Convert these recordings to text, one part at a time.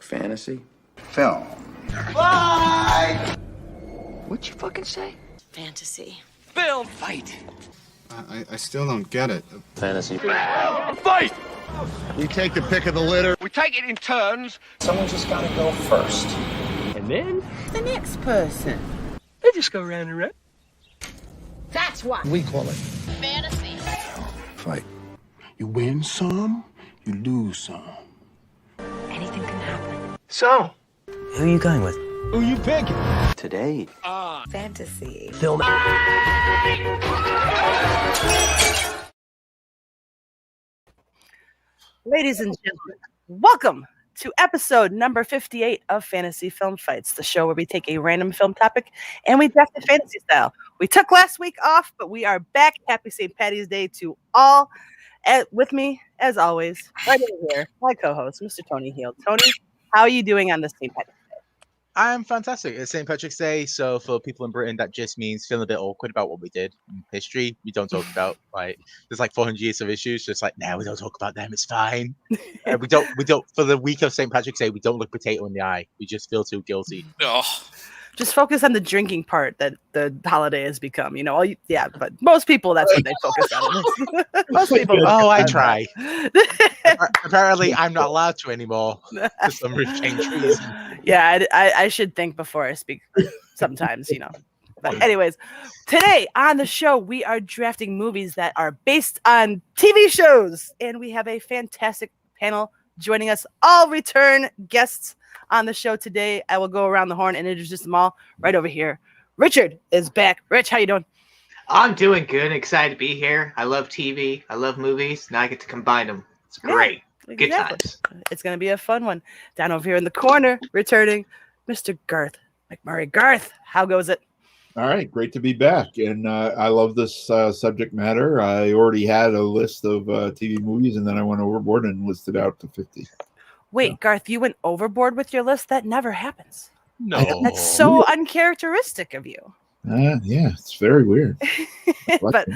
Like fantasy? Film. Bye! What'd you fucking say? Fantasy. Film fight! I still don't get it. Fantasy. Fight! We take the pick of the litter. We take it in turns. Someone's just gotta go first. And then? The next person. They just go round and round. That's what We call it fantasy. fight. You win some, you lose some. Anything can happen. So? Who are you going with? Who you picking? Today. Fantasy. Film. Ladies and gentlemen, welcome to episode number 58 of Fantasy Film Fights, the show where we take a random film topic and we draft it fantasy style. We took last week off, but we are back. Happy St. Patty's Day to all. With me, as always, right over here, my co-host, Mr. Tony Heald. Tony, how are you doing on this St. Patty's Day? I'm fantastic. It's St. Patrick's Day, so for people in Britain, that just means feeling a bit awkward about what we did in history. We don't talk about there's like 400 years of issues. Just like, no, we don't talk about them. It's fine. We don't. For the week of St. Patrick's Day, we don't look potato in the eye. We just feel too guilty. Just focus on the drinking part that the holiday has become. You know, but most people, that's what they focus on. Most people. Oh, I try. Apparently, I'm not allowed to anymore for some strange reason. Yeah, I should think before I speak sometimes, you know. But anyways, today on the show, we are drafting movies that are based on TV shows. And we have a fantastic panel joining us, all return guests on the show today. I will go around the horn and introduce them all right over here. Richard is back. Rich, how you doing? I'm doing good. Excited to be here. I love TV. I love movies. Now I get to combine them. It's great. Yeah, good exactly. times. It's going to be a fun one. Down over here in the corner, returning, Mr. Garth McMurray. Garth, how goes it? All right, great to be back, and I love this subject matter. I already had a list of TV movies, and then I went overboard and listed out to 50. Wait, Garth, you went overboard with your list? That never happens. No. That's so uncharacteristic of you. Yeah, it's very weird. But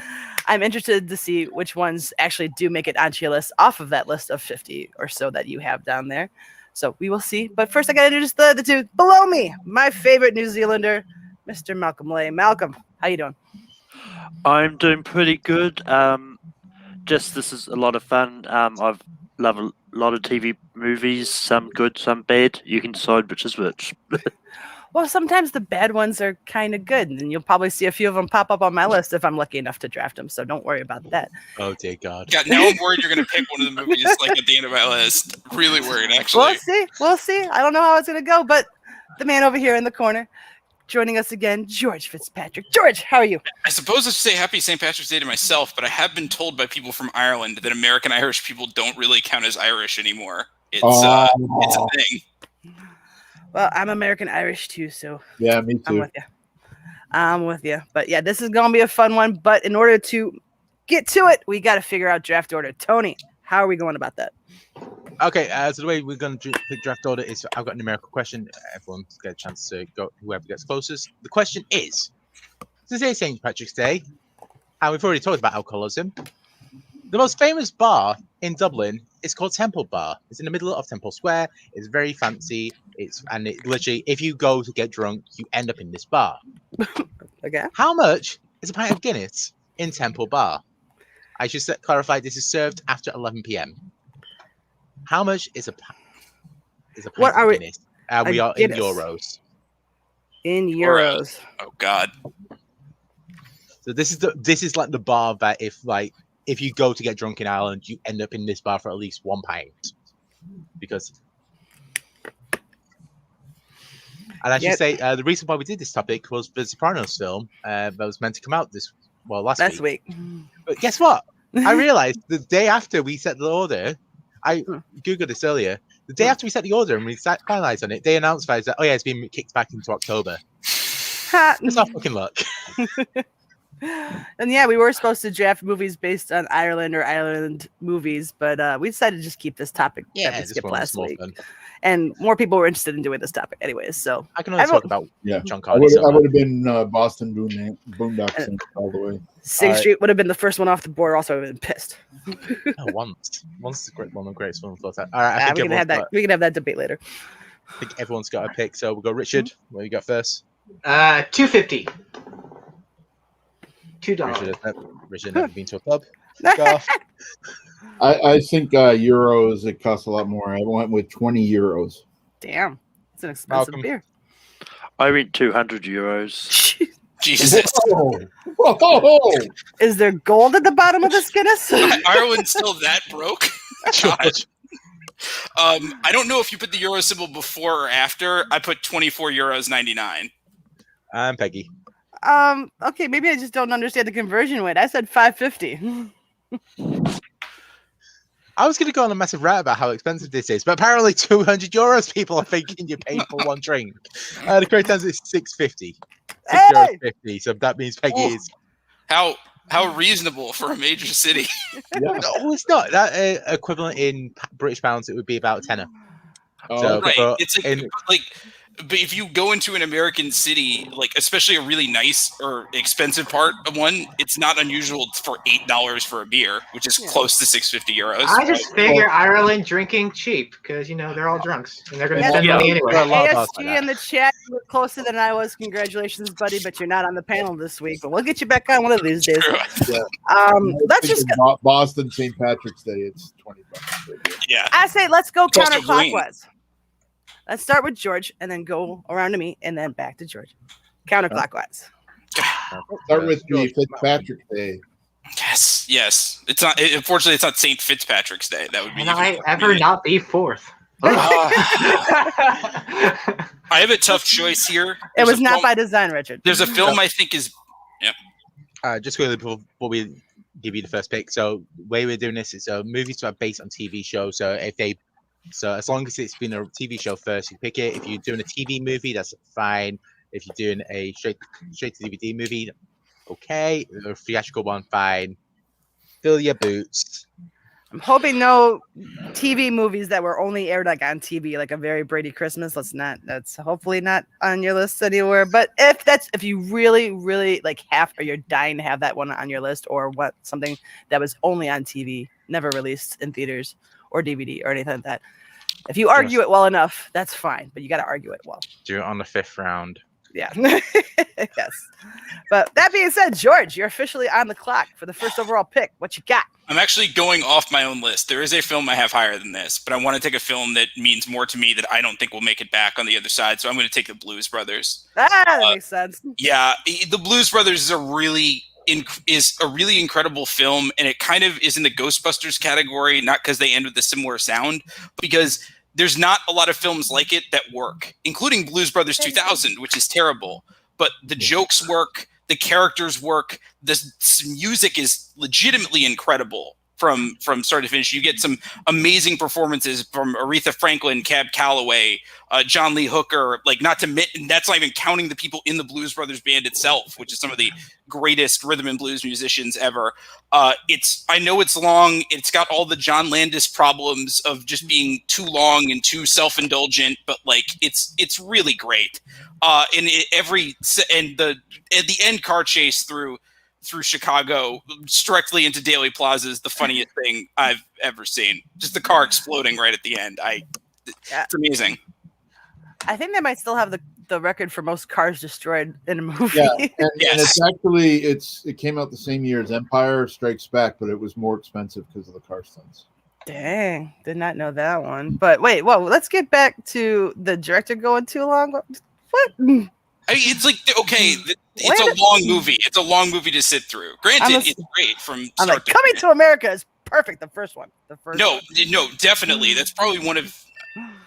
I'm interested to see which ones actually do make it onto your list off of that list of 50 or so that you have down there. So we will see. But first, I got to introduce the two below me. My favorite New Zealander, Mr. Malcolm Lay. Malcolm, how you doing? I'm doing pretty good. This is a lot of fun. I've loved a lot of TV movies, some good, some bad. You can decide which is which. Well, sometimes the bad ones are kind of good, and you'll probably see a few of them pop up on my list if I'm lucky enough to draft them, so don't worry about that. Oh, dear God. God, now I'm worried you're going to pick one of the movies like at the end of my list. Really worried, actually. We'll see. I don't know how it's going to go, but the man over here in the corner, joining us again, George Fitzpatrick. George, how are you? I suppose I should say Happy St. Patrick's Day to myself, but I have been told by people from Ireland that American Irish people don't really count as Irish anymore. It's a thing. Well, I'm American Irish too, so yeah, me too. I'm with you. But yeah, this is going to be a fun one. But in order to get to it, we got to figure out draft order. Tony, how are we going about that? Okay, so the way we're going to pick draft order is I've got a numerical question. Everyone get a chance to go, whoever gets closest. The question is, today is St. Patrick's Day, and we've already talked about alcoholism. The most famous bar in Dublin is called Temple Bar. It's in the middle of Temple Square. It's very fancy. And literally, if you go to get drunk, you end up in this bar. Okay. How much is a pint of Guinness in Temple Bar? I should clarify, this is served after 11 p.m. How much is a pint of Guinness? We are Guinness. in euros. In euros. Oh God. So this is like the bar that if you go to get drunk in Ireland, you end up in this bar for at least one pint. Because and I should say the reason why we did this topic was the Sopranos film that was meant to come out last week. But guess what? I realized the day after we set the order, I googled this earlier. The day after we set the order and we finalized on it, they announced that it's been kicked back into October. It's our fucking luck. And yeah, we were supposed to draft movies based on Ireland or Ireland movies, but we decided to just keep this topic that we skipped last week. and more people were interested in doing this topic, anyways. So I can only talk about John I Carney. would have been Boston Boondocks all the way. Sixth Street would have been the first one off the board. Also, I would have been pissed. Once is a great one of the greatest films of all time. All right, I think we can have that. We can have that debate later. I think everyone's got a pick, so we'll go Richard. What you got first? $2.50. Richard never been to a pub. Garth? I think euros. It costs a lot more. I went with 20 euros. Damn, it's an expensive Malcolm. beer. I went 200 euros. Jesus. Whoa. Is there gold at the bottom of this Guinness? Ireland's still that broke? God. I don't know if you put the euro symbol before or after. I put 24 euros 99. I'm Peggy. Okay, maybe I just don't understand the conversion rate. I said 5.50. I was going to go on a massive rant about how expensive this is, but apparently 200 euros people are thinking you're paying for one drink. The correct answer is 6.50. €6.50. So that means Peggy is. How reasonable for a major city. No, it's not. That equivalent in British pounds, it would be about a tenner. So, right. but It's but if you go into an American city, like especially a really nice or expensive part of one, it's not unusual for $8 for a beer, which is close to 650 euros. I just figure Ireland drinking cheap because they're all drunks and they're going to spend money anyway. ASG in the chat, you were closer than I was. Congratulations, buddy, but you're not on the panel this week. But we'll get you back on one of these days. Yeah. Let's just go. Boston St. Patrick's Day. It's $20. Yeah. I say let's go Cost of wing. counterclockwise. Let's start with George and then go around to me and then back to George. Counterclockwise. Start with the Fitzpatrick Day. Yes. It's not. Unfortunately, it's not St. Fitzpatrick's Day. That would be. Can I ever not be fourth? I have a tough choice here. It was not by design, Richard. There's a film I think is. Yep. Just quickly before we give you the first pick. So the way we're doing this is movies are based on TV shows. So as long as it's been a TV show first, you pick it. If you're doing a TV movie, that's fine. If you're doing a straight to DVD movie, okay. Or a theatrical one, fine. Fill your boots. I'm hoping no TV movies that were only aired like on TV, like a Very Brady Christmas. That's hopefully not on your list anywhere. But if you really, really like or you're dying to have that one on your list, or something that was only on TV, never released in theaters or DVD or anything like that. If you argue it well enough, that's fine, but you got to argue it well. Do it on the 5th round. Yeah. Yes. But that being said, George, you're officially on the clock for the first overall pick. What you got? I'm actually going off my own list. There is a film I have higher than this, but I want to take a film that means more to me that I don't think will make it back on the other side. So I'm going to take The Blues Brothers. That makes sense. Yeah, The Blues Brothers is a really incredible film, and it kind of is in the Ghostbusters category, not because they end with a similar sound, but because there's not a lot of films like it that work, including Blues Brothers 2000, which is terrible. But the jokes work, the characters work, the music is legitimately incredible from start to finish. You get some amazing performances from Aretha Franklin, Cab Calloway, John Lee Hooker. That's not even counting the people in the Blues Brothers band itself, which is some of the greatest rhythm and blues musicians ever. I know it's long. It's got all the John Landis problems of just being too long and too self-indulgent, but it's really great. And the end car chase through Chicago directly into Daily Plaza is the funniest thing I've ever seen. Just the car exploding right at the end. It's amazing. I think they might still have the record for most cars destroyed in a movie. Yeah, and it's actually it came out the same year as Empire Strikes Back, but it was more expensive because of the car stunts. Dang, did not know that one. But wait, let's get back to the director going too long. What? It's a long movie. It's a long movie to sit through. Granted, it's great from start to Coming to America is perfect. The first one. No, definitely. That's probably one of.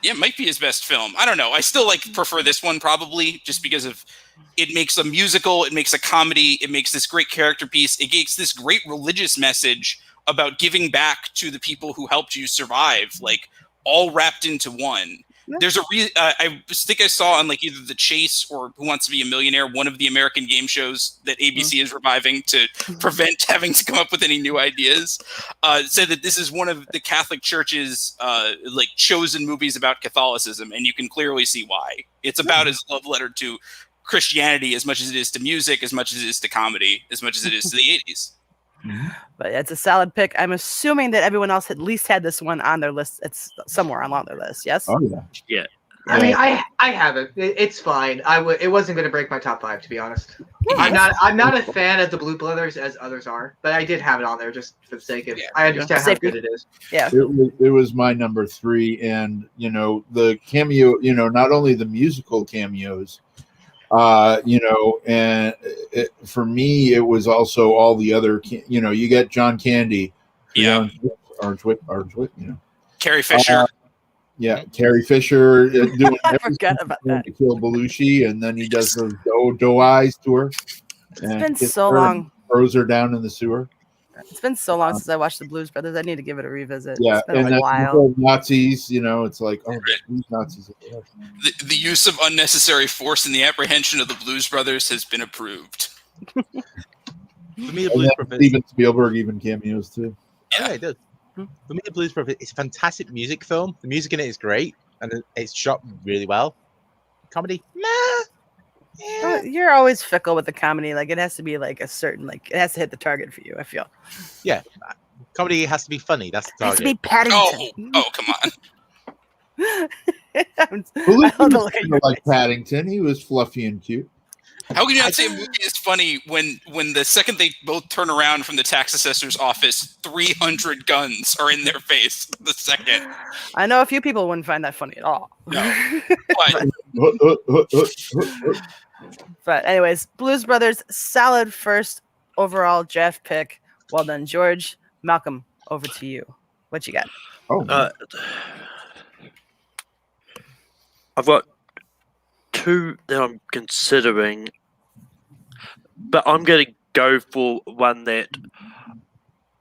Yeah, it might be his best film. I don't know. I still prefer this one probably just because of it makes a musical, it makes a comedy, it makes this great character piece, it makes this great religious message about giving back to the people who helped you survive, all wrapped into one. There's I think I saw on like either The Chase or Who Wants to Be a Millionaire, one of the American game shows that ABC is reviving to prevent having to come up with any new ideas, said that this is one of the Catholic Church's like chosen movies about Catholicism, and you can clearly see why. It's about his love letter to Christianity as much as it is to music, as much as it is to comedy, as much as it is to the 80s. But it's a solid pick. I'm assuming that everyone else at least had this one on their list. It's somewhere along their list. Yes. Oh yeah. Yeah. I mean, I have it. It's fine. It wasn't going to break my top 5, to be honest. I'm not a fan of the Blue Brothers as others are, but I did have it on there just for the sake of. I understand how good it is. Yeah. It was my number 3, and the cameo. Not only the musical cameos. And for me, it was also all the other. You get John Candy. Yeah. Orange Whip. Carrie Fisher. Yeah, Carrie Fisher doing I forgot about that. to kill Belushi, and then he does the doe eyes to her. It's been so long. Throws her down in the sewer. It's been so long since I watched the Blues Brothers. I need to give it a revisit. Yeah, It's been and a then while. Nazis. It's like, oh, these Nazis. The use of unnecessary force in the apprehension of the Blues Brothers has been approved. For me, the And Blues then Brothers. Steven Spielberg even cameos too. Yeah, it does. For me, the Blues Brothers is a fantastic music film. The music in it is great, and it's shot really well. Comedy, nah. You're always fickle with the comedy. Like it has to be like a certain it has to hit the target for you. I feel. Yeah, comedy has to be funny. That's the It has to target. be Paddington. Oh, come on. Belushi love the was look at kind your of like Paddington. He was fluffy and cute. How can you not say a movie is funny when the second they both turn around from the tax assessor's office, 300 guns are in their face the second? I know a few people wouldn't find that funny at all. No. But anyways, Blues Brothers, solid first overall draft pick. Well done, George. Malcolm, over to you. What you got? I've got 2 that I'm considering, but I'm going to go for one that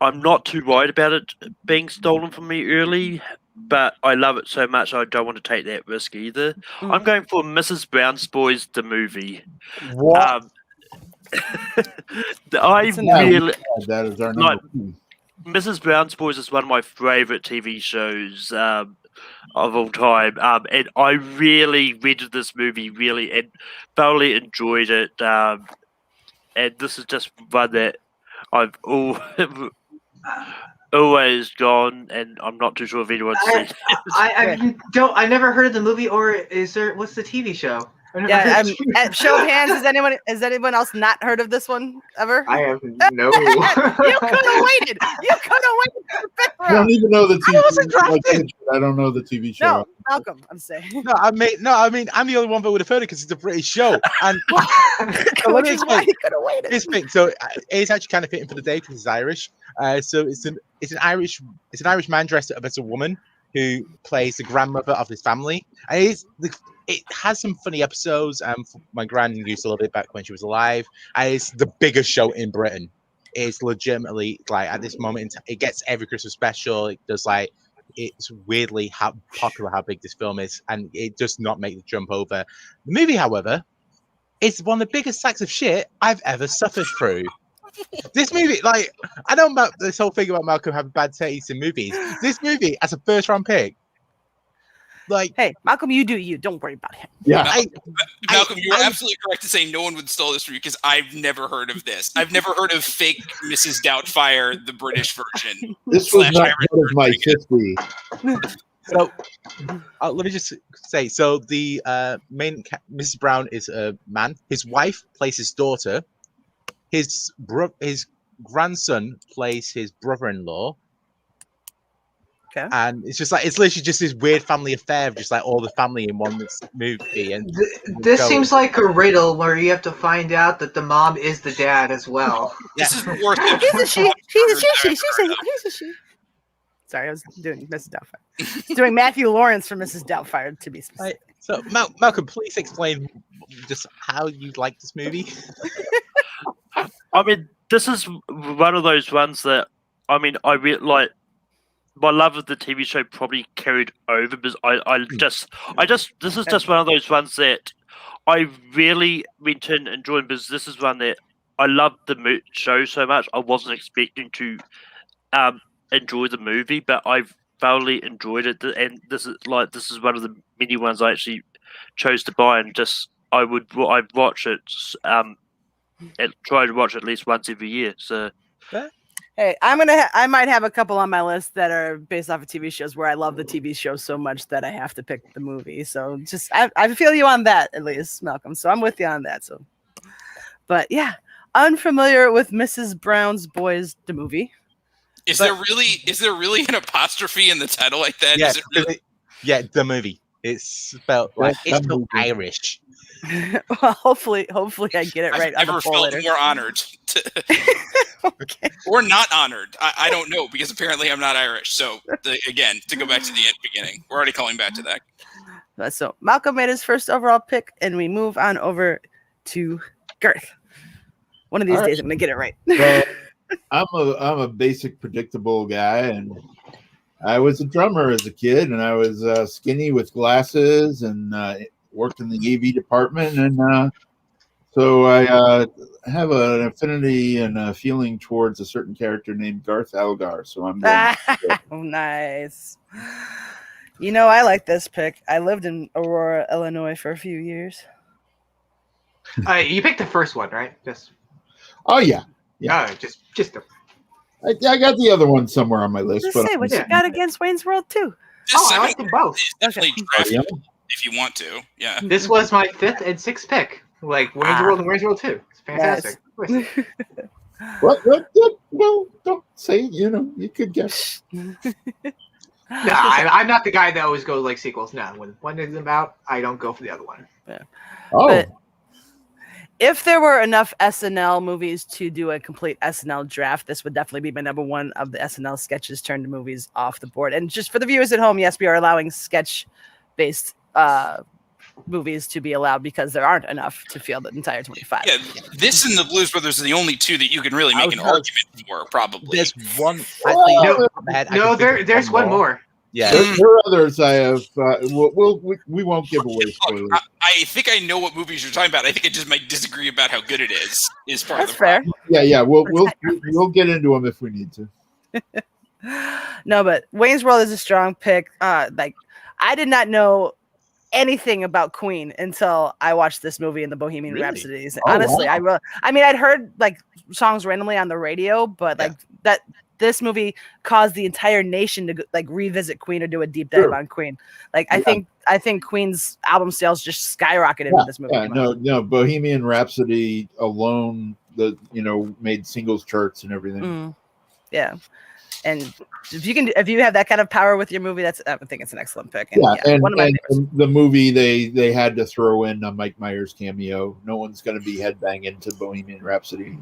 I'm not too worried about it being stolen from me early, but I love it so much I don't want to take that risk either. I'm going for Mrs. Brown's Boys, the movie. What? I really that is our like number 2. Mrs. Brown's Boys is one of my favorite TV shows of all time, and I really rented this movie and thoroughly enjoyed it. And this is just one that I've always gone, and I'm not too sure if anyone's seen it. I never heard of the movie, or is there? What's the TV show? Yeah, show of hands. Has anyone else not heard of this one ever? I have no. You could have waited. You could have waited for the fifth I don't round. even know the TV. I wasn't drafted. I don't know the TV show. No, Malcolm, I'm saying. No, I mean, I'm the only one that would have heard it because it's a British show. And Which is why you could have waited. this thing, so it's actually kind of fitting for the day because it's Irish. So it's an Irish man dressed up as a woman who plays the grandmother of this family, and it has some funny episodes. My gran used a little bit back when she was alive, and it's the biggest show in Britain. It's legitimately like at this moment it gets every Christmas special. It does it's weirdly how popular how big this film is, and it does not make the jump over. The movie, however, is one of the biggest sacks of shit I've ever suffered through. This movie, I know about this whole thing about Malcolm having bad taste in movies. This movie, as a first-round pick, hey, Malcolm, you do you. Don't worry about him. Yeah, Malcolm, you're absolutely correct to say no one would steal this from you because I've never heard of this. I've never heard of fake Mrs. Doubtfire, the British version. this was not Irish part of my 50. So let me just say, so the main Mrs. Brown is a man. His wife plays his daughter. His grandson plays his brother-in-law. Okay. And it's literally just this weird family affair of just all the family in one movie. And this seems like a riddle where you have to find out that the mom is the dad as well. This is worth it. He's a she. He's a she. Sorry, I was doing Mrs. Doubtfire. Doing Matthew Lawrence for Mrs. Doubtfire, to be specific. So, Malcolm, please explain just how you like this movie. I mean, this is one of those ones that I really like. my love of the TV show probably carried over because this is just one of those ones that I really went in enjoying because this is one that I loved the show so much. I wasn't expecting to enjoy the movie, but I've thoroughly enjoyed it. And this is one of the many ones I actually chose to buy, and I'd watch it and try to watch it at least once every year. So. Hey, I might have a couple on my list that are based off of TV shows where I love the TV show so much that I have to pick the movie. So I feel you on that at least, Malcolm. So I'm with you on that. So, but yeah, unfamiliar with Mrs. Brown's Boys, the movie. Is there really an apostrophe in the title like that? Yeah, Is it really? Yeah, the movie. It's spelled like it's spelled Irish. Well, hopefully I get it right. I've never felt more honored. Okay. Or not honored. I don't know, because apparently I'm not Irish. So, again, to go back to the beginning, we're already calling back to that. So Malcolm made his first overall pick, and we move on over to Garth. One of these days, I'm going to get it right. Well, I'm a basic, predictable guy, and I was a drummer as a kid, and I was skinny with glasses and worked in the AV department, and so I have an affinity and a feeling towards a certain character named Garth Algar. So I'm going Oh, nice. You know, I like this pick. I lived in Aurora, Illinois for a few years. You picked the first one, right? Oh yeah. Just the. I got the other one somewhere on my list. Just but say what you got against Wayne's World too. I like them both. Definitely draft if you want to. Yeah. This was my 5th and 6th pick. Like Wayne's World and Wayne's World 2. It's fantastic. What? Well, don't say it. You know, you could guess. I'm not the guy that always goes like sequels. No, when one is about, I don't go for the other one. Yeah. Oh. But if there were enough SNL movies to do a complete SNL draft, this would definitely be my number one of the SNL sketches turned to movies off the board. And just for the viewers at home, yes, we are allowing sketch-based movies to be allowed because there aren't enough to field the entire 25. Yeah, this and the Blues Brothers are the only two that you can really make an argument for, probably. There's one. There's one more. Yeah, there are others I have. We won't give away spoilers. I think I know what movies you're talking about. I think I just might disagree about how good it is. Part That's of the fair. problem. Yeah. We'll get into them if we need to. No, but Wayne's World is a strong pick. Like I did not know anything about Queen until I watched this movie and the Bohemian Rhapsodies. Oh, Honestly, wow. I'd heard like songs randomly on the radio, but like that this movie caused the entire nation to like revisit Queen or do a deep dive on Queen. Like I think Queen's album sales just skyrocketed with this movie. Yeah, no, Bohemian Rhapsody alone, made singles charts and everything. Yeah. And if you have that kind of power with your movie, I think it's an excellent pick. And, and one of my favorites. the movie they had to throw in a Mike Myers cameo. No one's going to be headbanging to Bohemian Rhapsody.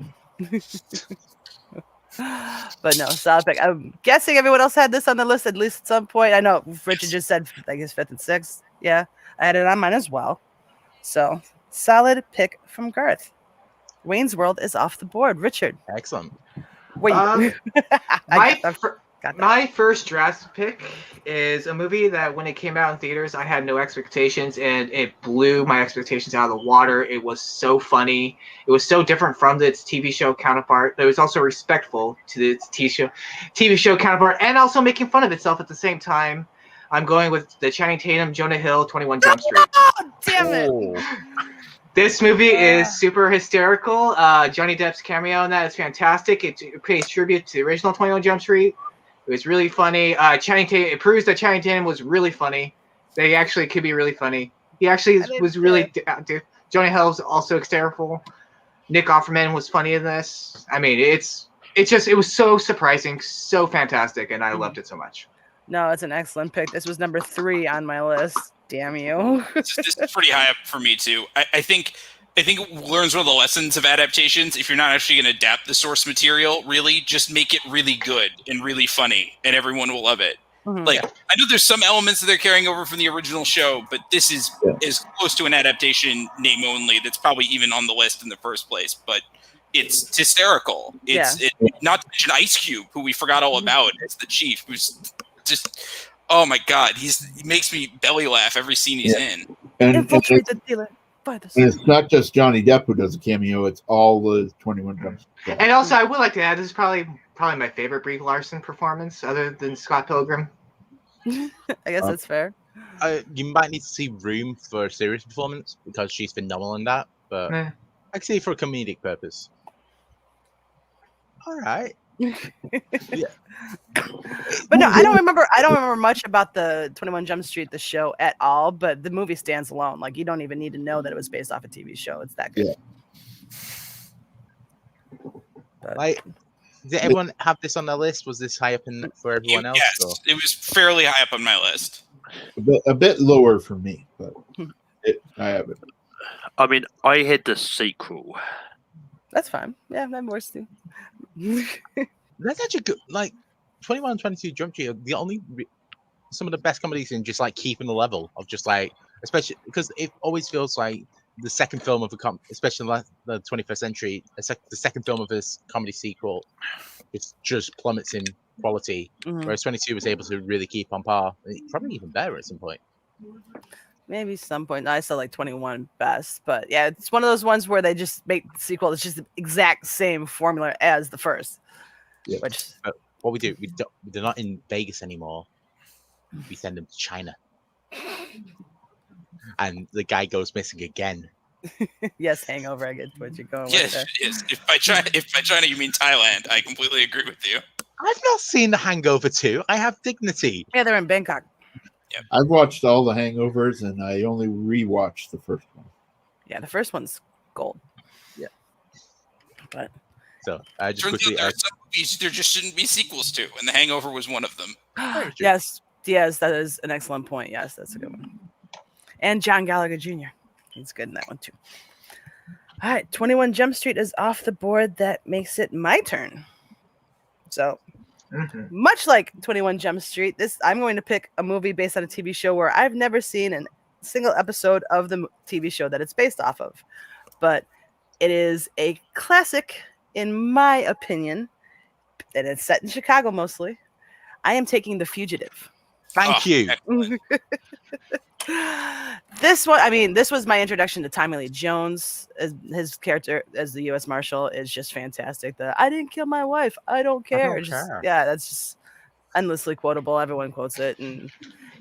But no, solid pick. I'm guessing everyone else had this on the list at least at some point. I know Richard just said like his 5th and 6th. Yeah, I had it on mine as well. So solid pick from Garth. Wayne's World is off the board. Richard. Excellent. Wait. My first draft pick is a movie that when it came out in theaters, I had no expectations, and it blew my expectations out of the water. It was so funny. It was so different from its TV show counterpart. It was also respectful to its TV show counterpart, and also making fun of itself at the same time. I'm going with the Channing Tatum, Jonah Hill, 21 Jump Street. Oh, damn it. This movie is super hysterical. Johnny Depp's cameo in that is fantastic. It pays tribute to the original 21 Jump Street. It was really funny. Channing Tatum, it proves that Channing Tatum was really funny. They actually could be really funny. He actually was really. Jonah Hill's also hysterical. Nick Offerman was funny in this. I mean, it was so surprising, so fantastic, and I loved it so much. No, it's an excellent pick. This was number 3 on my list. Damn you. This is pretty high up for me too. I think it learns one of the lessons of adaptations. If you're not actually going to adapt the source material, really just make it really good and really funny, and everyone will love it. Mm-hmm. I know there's some elements that they're carrying over from the original show, but this is as close to an adaptation name only that's probably even on the list in the first place. But it's hysterical. It's not to mention Ice Cube, who we forgot all about as the chief, who's just, oh my God, he makes me belly laugh every scene he's in. And Infiltrate the dealer. it's not just Johnny Depp who does a cameo; it's all the 21 Jump Street. And also, I would like to add, this is probably my favorite Brie Larson performance, other than Scott Pilgrim. I guess that's fair. You might need to see Room for a serious performance because she's phenomenal in that. But I can see it for a comedic purpose. All right. Yeah. But no, I don't remember much about the 21 Jump Street, the show, at all. But the movie stands alone. Like, you don't even need to know that it was based off a TV show. It's that good. Yeah. But, Like, did everyone have this on their list? Was this high up for everyone else? Yes, Or? it was fairly high up on my list. A bit lower for me, but I have it. I mean, I had the sequel. that's fine. Yeah, that works too. That's actually good. Like 21 and 22 Jump Street are the only some of the best comedies in just like keeping the level of just like, especially because it always feels like the second film of a especially in the 21st century, the second film of this comedy sequel, it just plummets in quality. Whereas 22 was able to really keep on par, probably even better at some point. Maybe some point. I still like 21 best, but yeah, it's one of those ones where they just make the sequel. It's just the exact same formula as the first. Yeah. Which what we do, they're not in Vegas anymore. We send them to China, and the guy goes missing again. yes, Hangover. I get what you're going with Yes, there. yes. If by China you mean Thailand, I completely agree with you. I've not seen The Hangover 2. I have Dignity. Yeah, they're in Bangkok. I've watched all the Hangovers, and I only rewatched the first one. Yeah, the first one's gold. Yeah. But so just Turns quickly, out there are some movies there just shouldn't be sequels to, and The Hangover was one of them. yes, that is an excellent point. Yes, that's a good one. And John Gallagher Jr. He's good in that one too. All right, 21 Jump Street is off the board. That makes it my turn. So, much like 21 Jump Street, I'm going to pick a movie based on a TV show where I've never seen a single episode of the TV show that it's based off of. But it is a classic, in my opinion, and it's set in Chicago mostly. I am taking The Fugitive. Thank you. This one, I mean, this was my introduction to Tommy Lee Jones. His character as the U.S. Marshal is just fantastic. I didn't kill my wife. I don't care. Yeah, that's just endlessly quotable. Everyone quotes it, and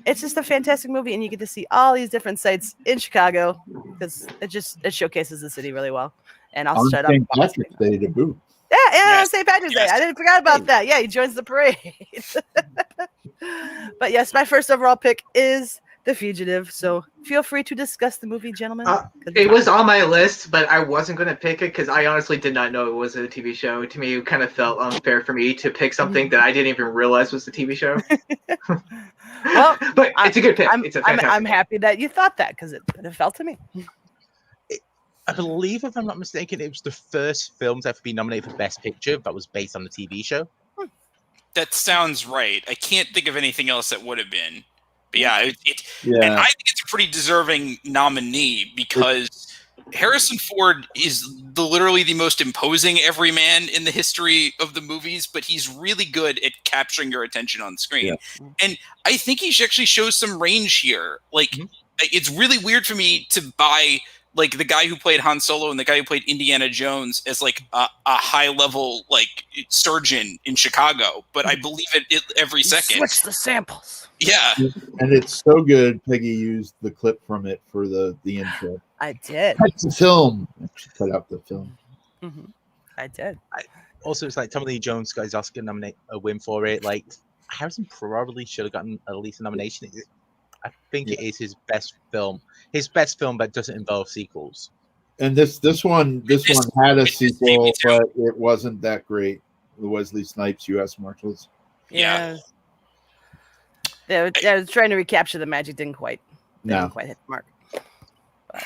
it's just a fantastic movie. And you get to see all these different sites in Chicago because it showcases the city really well. And I'll shut up. St. Patrick's Day to boot. Yeah, St. Patrick's Day. I didn't forget about that. Yeah, he joins the parade. But yes, my first overall pick is The Fugitive. So feel free to discuss the movie, gentlemen. It was on my list, but I wasn't going to pick it because I honestly did not know it was a TV show. To me, it kind of felt unfair for me to pick something that I didn't even realize was a TV show. Well, but it's a good pick. I'm happy that you thought that because it felt to me. I believe, if I'm not mistaken, it was the first film to ever be nominated for Best Picture that was based on the TV show. That sounds right. I can't think of anything else that would have been. But yeah, and I think it's a pretty deserving nominee because Harrison Ford is literally the most imposing everyman in the history of the movies, but he's really good at capturing your attention on screen. Yeah. And I think he actually shows some range here. Like, it's really weird for me to buy like the guy who played Han Solo and the guy who played Indiana Jones as like a high level like surgeon in Chicago, but I believe it every second. Switch the samples. Yeah, and it's so good. Peggy used the clip from it for the intro. I did. That's the film. She cut out the film. I did. Also, it's like Tommy Lee Jones got his Oscar a win for it. Like Harrison probably should have gotten at least a nomination. I think it is his best film. His best film that doesn't involve sequels. And this one had a sequel, but it wasn't that great. The Wesley Snipes U.S. Marshals. Yeah. They were trying to recapture the magic. Didn't quite hit the mark. But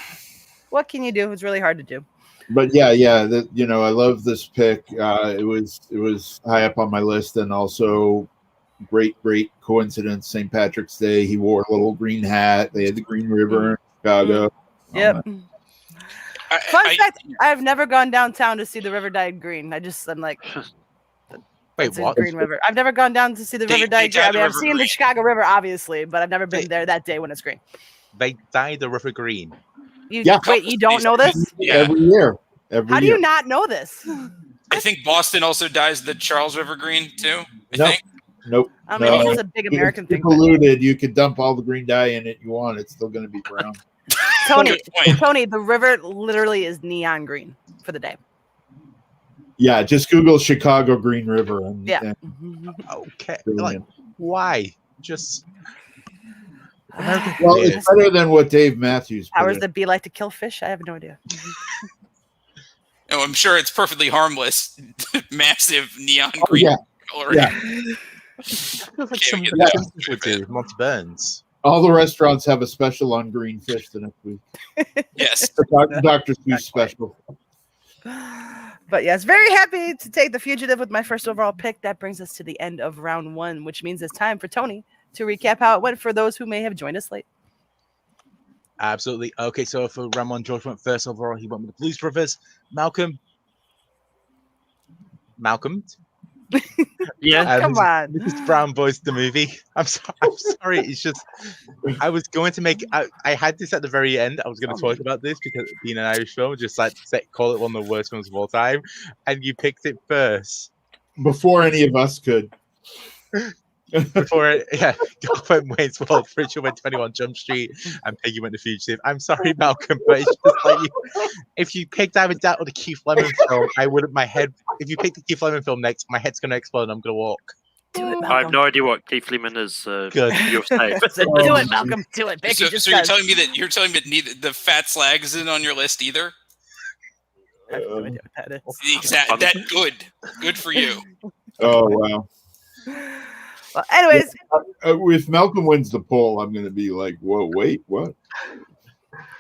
what can you do? It's really hard to do. But yeah. I love this pick. It was high up on my list, and also great coincidence. St. Patrick's Day. He wore a little green hat. They had the Green River in Chicago. Yep. Fun fact: I've never gone downtown to see the river dyed green. I'm like, Wait, It's in what? Green River. I've never gone down to see the They river dye. dye I the mean, I've river seen the green. Chicago River, obviously, but I've never been there that day when it's green. They dye the river green. Wait, you don't know this? Yeah. Every year. Every How do year. you not know this? I think Boston also dyes the Charles River green too. I Nope. think. Nope. I mean, No. this is a big American It's thing. but- polluted. You could dump all the green dye in it you want. It's still going to be brown. Tony, Good point. Tony, the river literally is neon green for the day. Yeah, just Google Chicago Green River. And, Yeah. and Okay. brilliant. Why? Just American Well, weird. it's better than what Dave Matthews put Powers in. that be like to kill fish? I have no idea. Oh, I'm sure it's perfectly harmless. Massive neon green yeah. color. Yeah. Feels like Can't some get of that. the Simpsons would do. Monty Burns. All the restaurants have a special on green fish the next week. Yes. The Dr. Seuss special. But yes, very happy to take the Fugitive with my first overall pick. That brings us to the end of round one, which means it's time for Tony to recap how it went for those who may have joined us late. Absolutely. Okay, so for round one, George went first overall. He went with the Blues Brothers. Malcolm. Yeah. Come on. Mrs. Brown voiced the movie. I'm sorry. It's just I was going to make. I had this at the very end. I was going to talk about this because being an Irish film, just like call it one of the worst films of all time, and you picked it first Before any of us could. before it. Yeah, Garth went Wayne's World, Richard went 21 Jump Street, and Peggy went The Fugitive. I'm sorry, Malcolm, but it's just like if you picked either that or the Keith Lemon film, I wouldn't. My head. If you pick the Keith Lemon film next, my head's going to explode. and I'm going to walk. Do it, I have Malcolm. no idea what Keith Lemon is. Good. You're safe. Do it, Malcolm. Do it. Becky So, just so you're does. telling me that neither the Fat Slag isn't on your list either? I have no idea what that is. Exactly. That good for you. Oh, wow. Well, anyways, If Malcolm wins the poll, I'm going to be like, whoa, wait, what?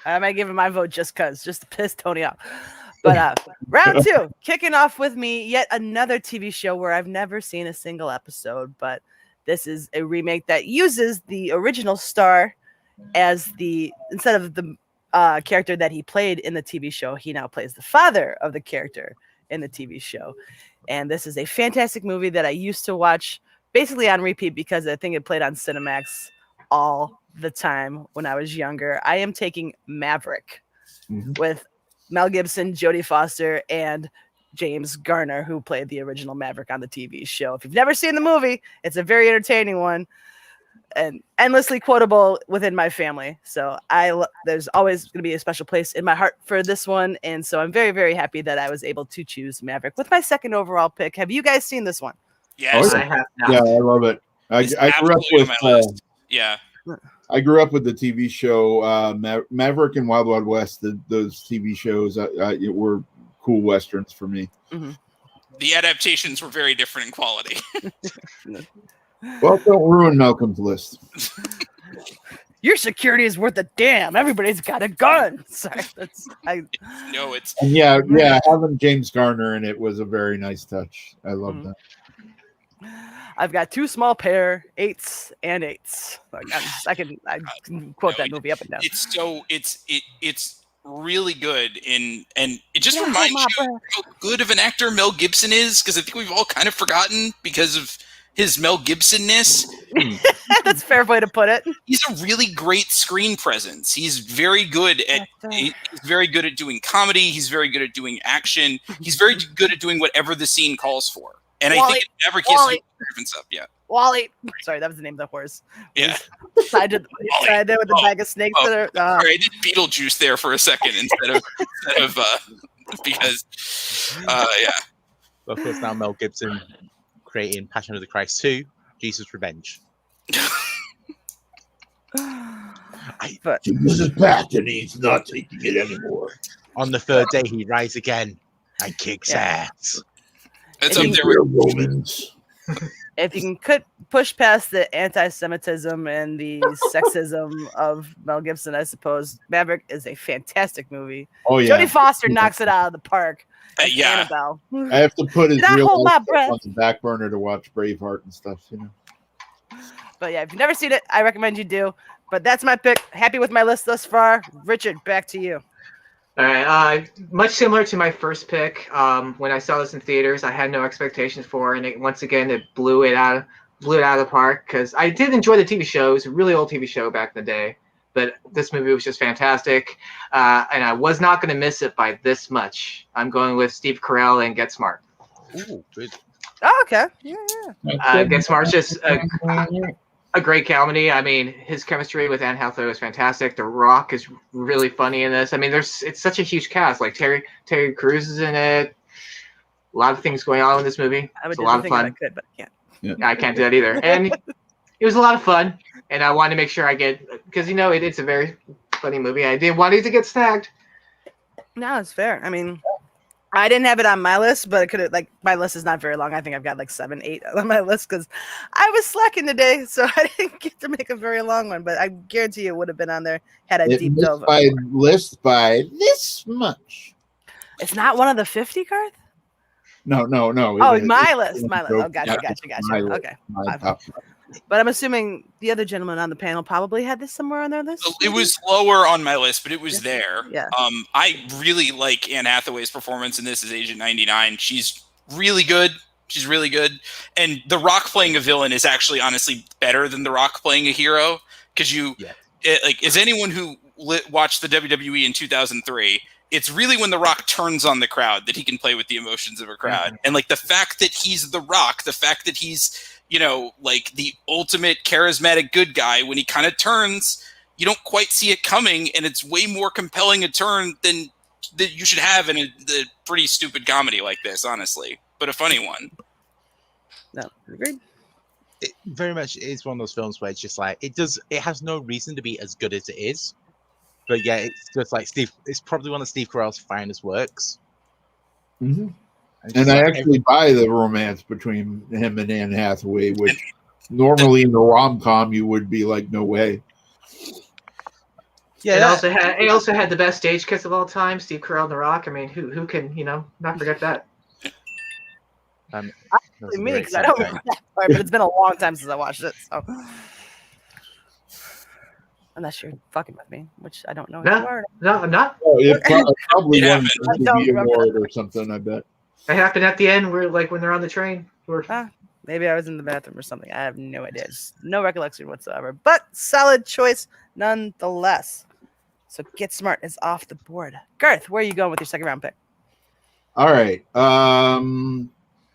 I might give him my vote just to piss Tony off. But round two, kicking off with me, yet another TV show where I've never seen a single episode, but this is a remake that uses the original star as instead of the character that he played in the TV show, he now plays the father of the character in the TV show. And this is a fantastic movie that I used to watch basically on repeat because I think it played on Cinemax all the time when I was younger. I am taking Maverick with Mel Gibson, Jodie Foster, and James Garner, who played the original Maverick on the TV show. If you've never seen the movie, it's a very entertaining one and endlessly quotable within my family. So there's always going to be a special place in my heart for this one. And so I'm very, very happy that I was able to choose Maverick with my second overall pick. Have you guys seen this one? Yes. I have not. Yeah, I love it. I It's grew up absolutely on with my list. Yeah. I grew up with the TV show Maverick and Wild Wild West. Those TV shows were cool westerns for me. Mm-hmm. The adaptations were very different in quality. Well, don't ruin Malcolm's list. Your security is worth a damn. Everybody's got a gun. Sorry, No, it's And yeah, having James Garner in it was a very nice touch. I love that. I've got two small pair, 8s and 8s. Like, I can quote that movie up and down. It's really good and it just reminds you how good of an actor Mel Gibson is, because I think we've all kind of forgotten because of his Mel Gibson-ness. That's a fair way to put it. He's a really great screen presence. He's very good at doing comedy. He's very good at doing action. He's very good at doing whatever the scene calls for. And I think Maverick is up. Yeah. Wally. Sorry, that was the name of the horse. Yeah. Side there with the bag of snakes. Sorry, I did Beetlejuice there for a second instead of because yeah. Well, of course, now Mel Gibson creating Passion of the Christ 2, Jesus Revenge. Jesus is back and he's not taking it anymore. On the third day, he rises again and kicks ass. That's up there with Romans. If you can push past the anti-Semitism and the sexism of Mel Gibson, I suppose Maverick is a fantastic movie. Oh yeah, Jodie Foster knocks it out of the park. Yeah. Annabelle. I have to put his Did I real hold my life breath? on the back burner to watch Braveheart and stuff. But yeah, if you've never seen it, I recommend you do. But that's my pick. Happy with my list thus far. Richard, back to you. All right. Much similar to my first pick. When I saw this in theaters, I had no expectations for, and once again, it blew it out of the park. Because I did enjoy the TV show. It was a really old TV show back in the day, but this movie was just fantastic, and I was not going to miss it by this much. I'm going with Steve Carell and Get Smart. Ooh, good. Oh, okay. Yeah. Get Smart's just a great comedy. I mean, his chemistry with Anne Hathaway was fantastic. The Rock is really funny in this. I mean, it's such a huge cast. Like Terry Crews is in it. A lot of things going on in this movie. I would It's a do lot the of thing fun. I could, but I can't. I can't do that either. And it was a lot of fun. And I wanted to make sure I get, because it's a very funny movie. I didn't want it to get snagged. No, it's fair. I mean, I didn't have it on my list, but it could have, my list is not very long. I think I've got 7, 8 on my list because I was slacking today, so I didn't get to make a very long one. But I guarantee it would have been on there had I deep dove. By list by this much. It's not one of the 50, Garth? No. Oh, my list. Oh, gotcha. My Okay. my top five. But I'm assuming the other gentleman on the panel probably had this somewhere on their list. It was lower on my list, but it was there. Yeah. I really like Anne Hathaway's performance in this as Agent 99. She's really good. And The Rock playing a villain is actually honestly better than The Rock playing a hero because as anyone who watched the WWE in 2003, it's really when The Rock turns on the crowd that he can play with the emotions of a crowd. And the fact that he's The Rock, the fact that he's the ultimate charismatic good guy, when he kind of turns, you don't quite see it coming, and it's way more compelling a turn than that you should have in a pretty stupid comedy like this, honestly, but a funny one. No, agreed. It very much is one of those films where it's just it has no reason to be as good as it is, but yeah, it's just it's probably one of Steve Carell's finest works. Mm-hmm. And I actually buy the romance between him and Anne Hathaway, which normally in the rom-com you would be like, no way. Yeah, it also had the best stage kiss of all time, Steve Carell and The Rock. I mean, who can not forget that? Me, because I don't remember that part, but it's been a long time since I watched it. So, unless you're fucking with me, which I don't know. No, I'm not. Oh, it probably won I an don't MTV remember award that. or something. I bet. It happened at the end, where when they're on the train. Maybe I was in the bathroom or something. I have no idea. Just no recollection whatsoever. But solid choice nonetheless. So Get Smart is off the board. Garth, where are you going with your second round pick? All right.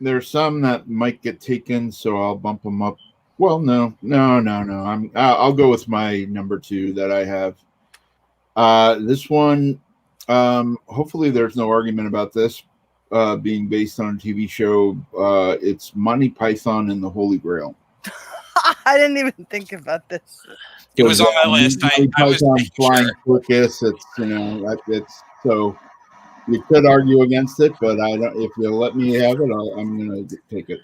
There's some that might get taken, so I'll bump them up. Well, no. I'll go with my number 2 that I have. This one, hopefully there's no argument about this being based on a TV show. It's Monty Python and the Holy Grail. I didn't even think about this. It was on my list. Monty Python Flying Circus. It's it's so you could argue against it, but I don't. If you let me have it, I'm gonna take it.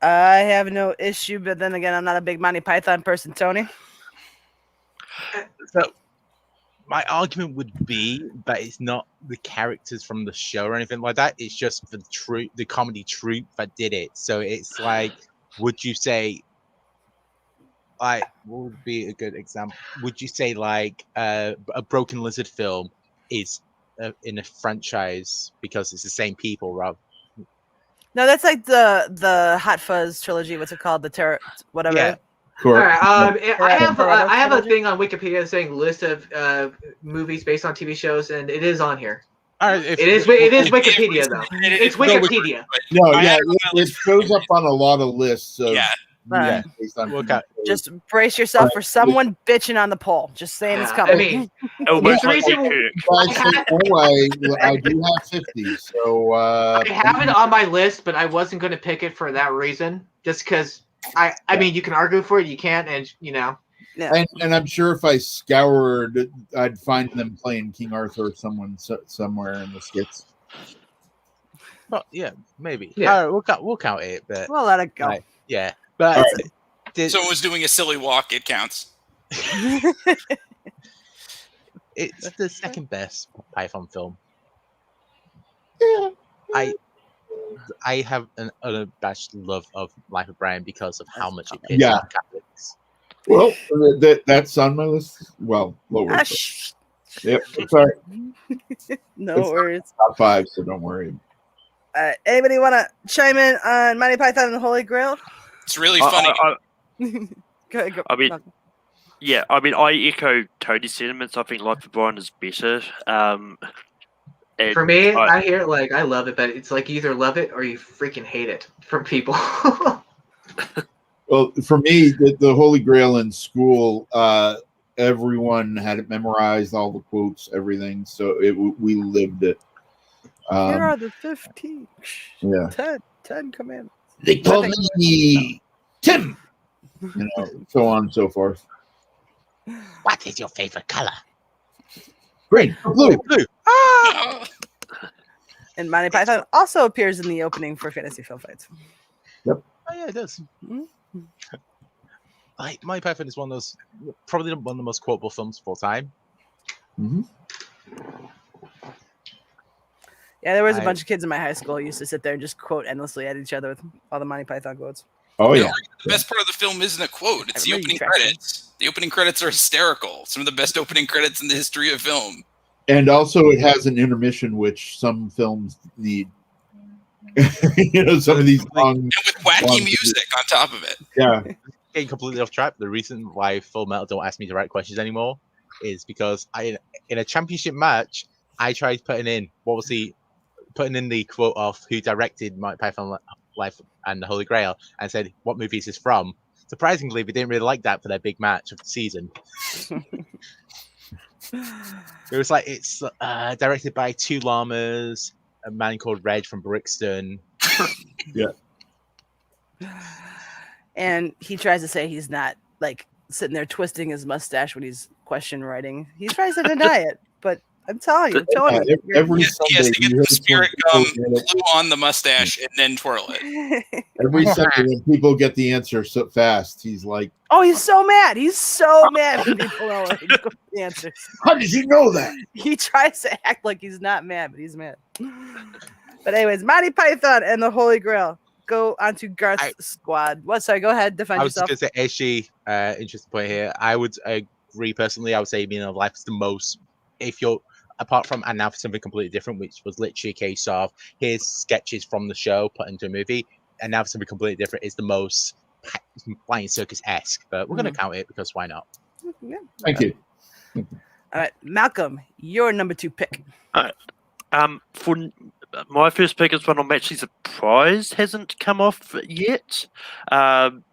I have no issue, but then again, I'm not a big Monty Python person, Tony. So my argument would be that it's not the characters from the show or anything like that. It's just the comedy troupe that did it. So it's would you say, what would be a good example? Would you say a Broken Lizard film is in a franchise because it's the same people, Rob? No, that's like the Hot Fuzz trilogy. What's it called? The terror, whatever. Yeah. All right. I have a thing on Wikipedia saying list of movies based on TV shows, and it is on here. It is Wikipedia though. It's Wikipedia. No, yeah, it shows up on a lot of lists. So Yeah. based on Just brace yourself for someone bitching on the poll. Just saying it's coming. I mean, the reason I do have 50, so I have it on my list, but I wasn't going to pick it for that reason. Just because I mean, you can argue for it, you can't, and Yeah. And I'm sure if I scoured, I'd find them playing King Arthur somewhere in the skits. Well, yeah, maybe. Yeah. All right, we'll count it, but We'll let it go. yeah. But Someone was doing a silly walk. It counts. it's the second best Python film. Yeah. I have an unabashed love of Life of Brian because of how much it pisses off Catholics. Well, that's on my list. Well, lower. Yep, sorry. No It's worries. top 5, so don't worry. Anybody want to chime in on Monty Python and the Holy Grail? It's really funny. Go ahead, I mean, yeah, I mean, I echo Tony's sentiments. I think Life of Brian is better. For me, I hear it like I love it, but it's like you either love it or you freaking hate it from people. Well, for me, the Holy Grail in school, everyone had it memorized, all the quotes, everything. So we lived it. Here are the 15. Yeah. 10 commandments. They call me Tim. You know, so on and so forth. What is your favorite color? Green, blue. Ah! And Monty Python also appears in the opening for Fantasy Film Fights. Yep. Oh yeah, it does. Like Monty Python is one of those, probably one of the most quotable films of all time. Mm-hmm. Yeah, there was a bunch of kids in my high school who used to sit there and just quote endlessly at each other with all the Monty Python quotes. Oh yeah. The best part of the film isn't a quote; it's the opening credits. The opening credits are hysterical. Some of the best opening credits in the history of film. And also, it has an intermission, which some films need. You know, some of these songs and with wacky music on top of it. Yeah. Getting completely off track. The reason why Full Metal don't ask me to write questions anymore is because in a championship match, I tried putting in the quote of who directed Monty Python Life and the Holy Grail and said what movie is this from. Surprisingly, they didn't really like that for their big match of the season. It was like it's directed by 2 llamas, a man called Red from Brixton. Yeah. And he tries to say he's not like sitting there twisting his mustache when he's question writing. He tries to deny it, but I'm telling you, Tony. Every He has Sunday, to get you the hear spirit someone gum, glue on the mustache, and then twirl it. Every Sunday, when people get the answer so fast, he's like, Oh, he's so mad. He's so mad when people know the answers. "How did you know that?" He tries to act like he's not mad, but he's mad. But anyways, Monty Python and the Holy Grail. Go on to Garth's squad. What? Sorry, go ahead. Defend I was yourself. just going to say, interesting point here. I would agree personally. I would say Meaning of Life is the most, if you're, apart from And Now for Something Completely Different, which was literally a case of here's sketches from the show put into a movie, And Now for Something Completely Different is the most Flying Circus-esque, but we're going to count it because why not? Yeah. Thank you. All right, Malcolm, your number 2 pick. For my first pick is one I'm actually surprised hasn't come off yet. And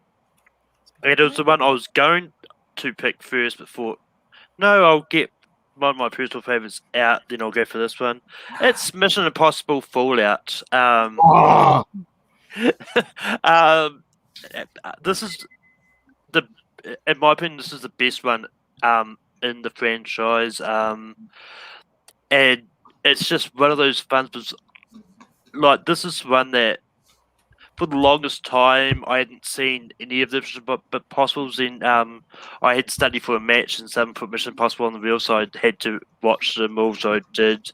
it was the one I was going to pick first, but thought, no, I'll get one of my personal favorites out, then I'll go for this one. It's Mission Impossible Fallout. This is in my opinion, this is the best one in the franchise. And it's just one of those films. Like, this is one that, for the longest time, I hadn't seen any of the Mission Impossibles. And I had studied for a match, and someone put Mission Impossible on the wheel, so I had to watch them all, so I did.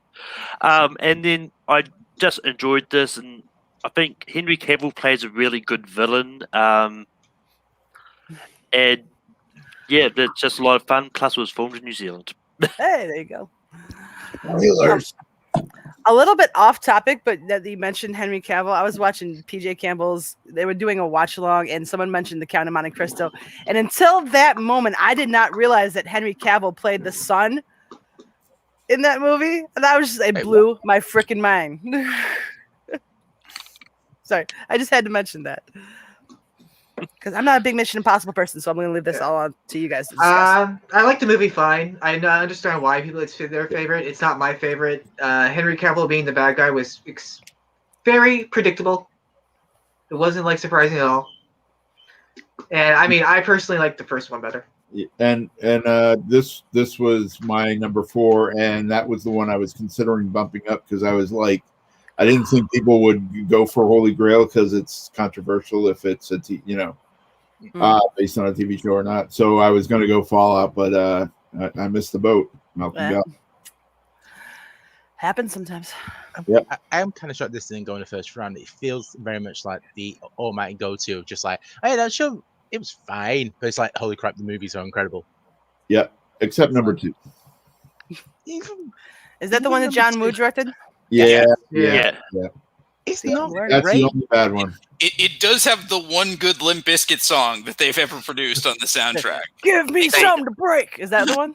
And then I just enjoyed this, and I think Henry Cavill plays a really good villain. And yeah, they're just a lot of fun. Plus, it was filmed in New Zealand. Hey, there you go. A little bit off topic, but that you mentioned Henry Cavill. I was watching PJ Campbell's. They were doing a watch along, and someone mentioned The Count of Monte Cristo. And until that moment, I did not realize that Henry Cavill played the son in that movie, and I was just it blew my freaking mind. Sorry, I just had to mention that because I'm not a big Mission Impossible person, so I'm going to leave this all on to you guys to discuss. I like the movie fine. I understand why people it's their favorite. It's not my favorite. Henry Cavill being the bad guy was very predictable. It wasn't like surprising at all. And I mean, I personally like the first one better. And this was my number 4, and that was the one I was considering bumping up because I was like, I didn't think people would go for Holy Grail because it's controversial if it's based on a TV show or not. So I was going to go Fallout, but I missed the boat. Malcolm got. Happens sometimes. Yep. I am kind of shocked this didn't go in the first round. It feels very much like the automatic go-to, just like, hey, that show, it was fine, but it's like, holy crap, the movies are incredible. Yep, except number 2. Is that the one that John Woo directed? Yeah. It's not That's great. the only bad one. It does have the one good Limp Bizkit song that they've ever produced on the soundtrack. Give me something to break. Is that the one?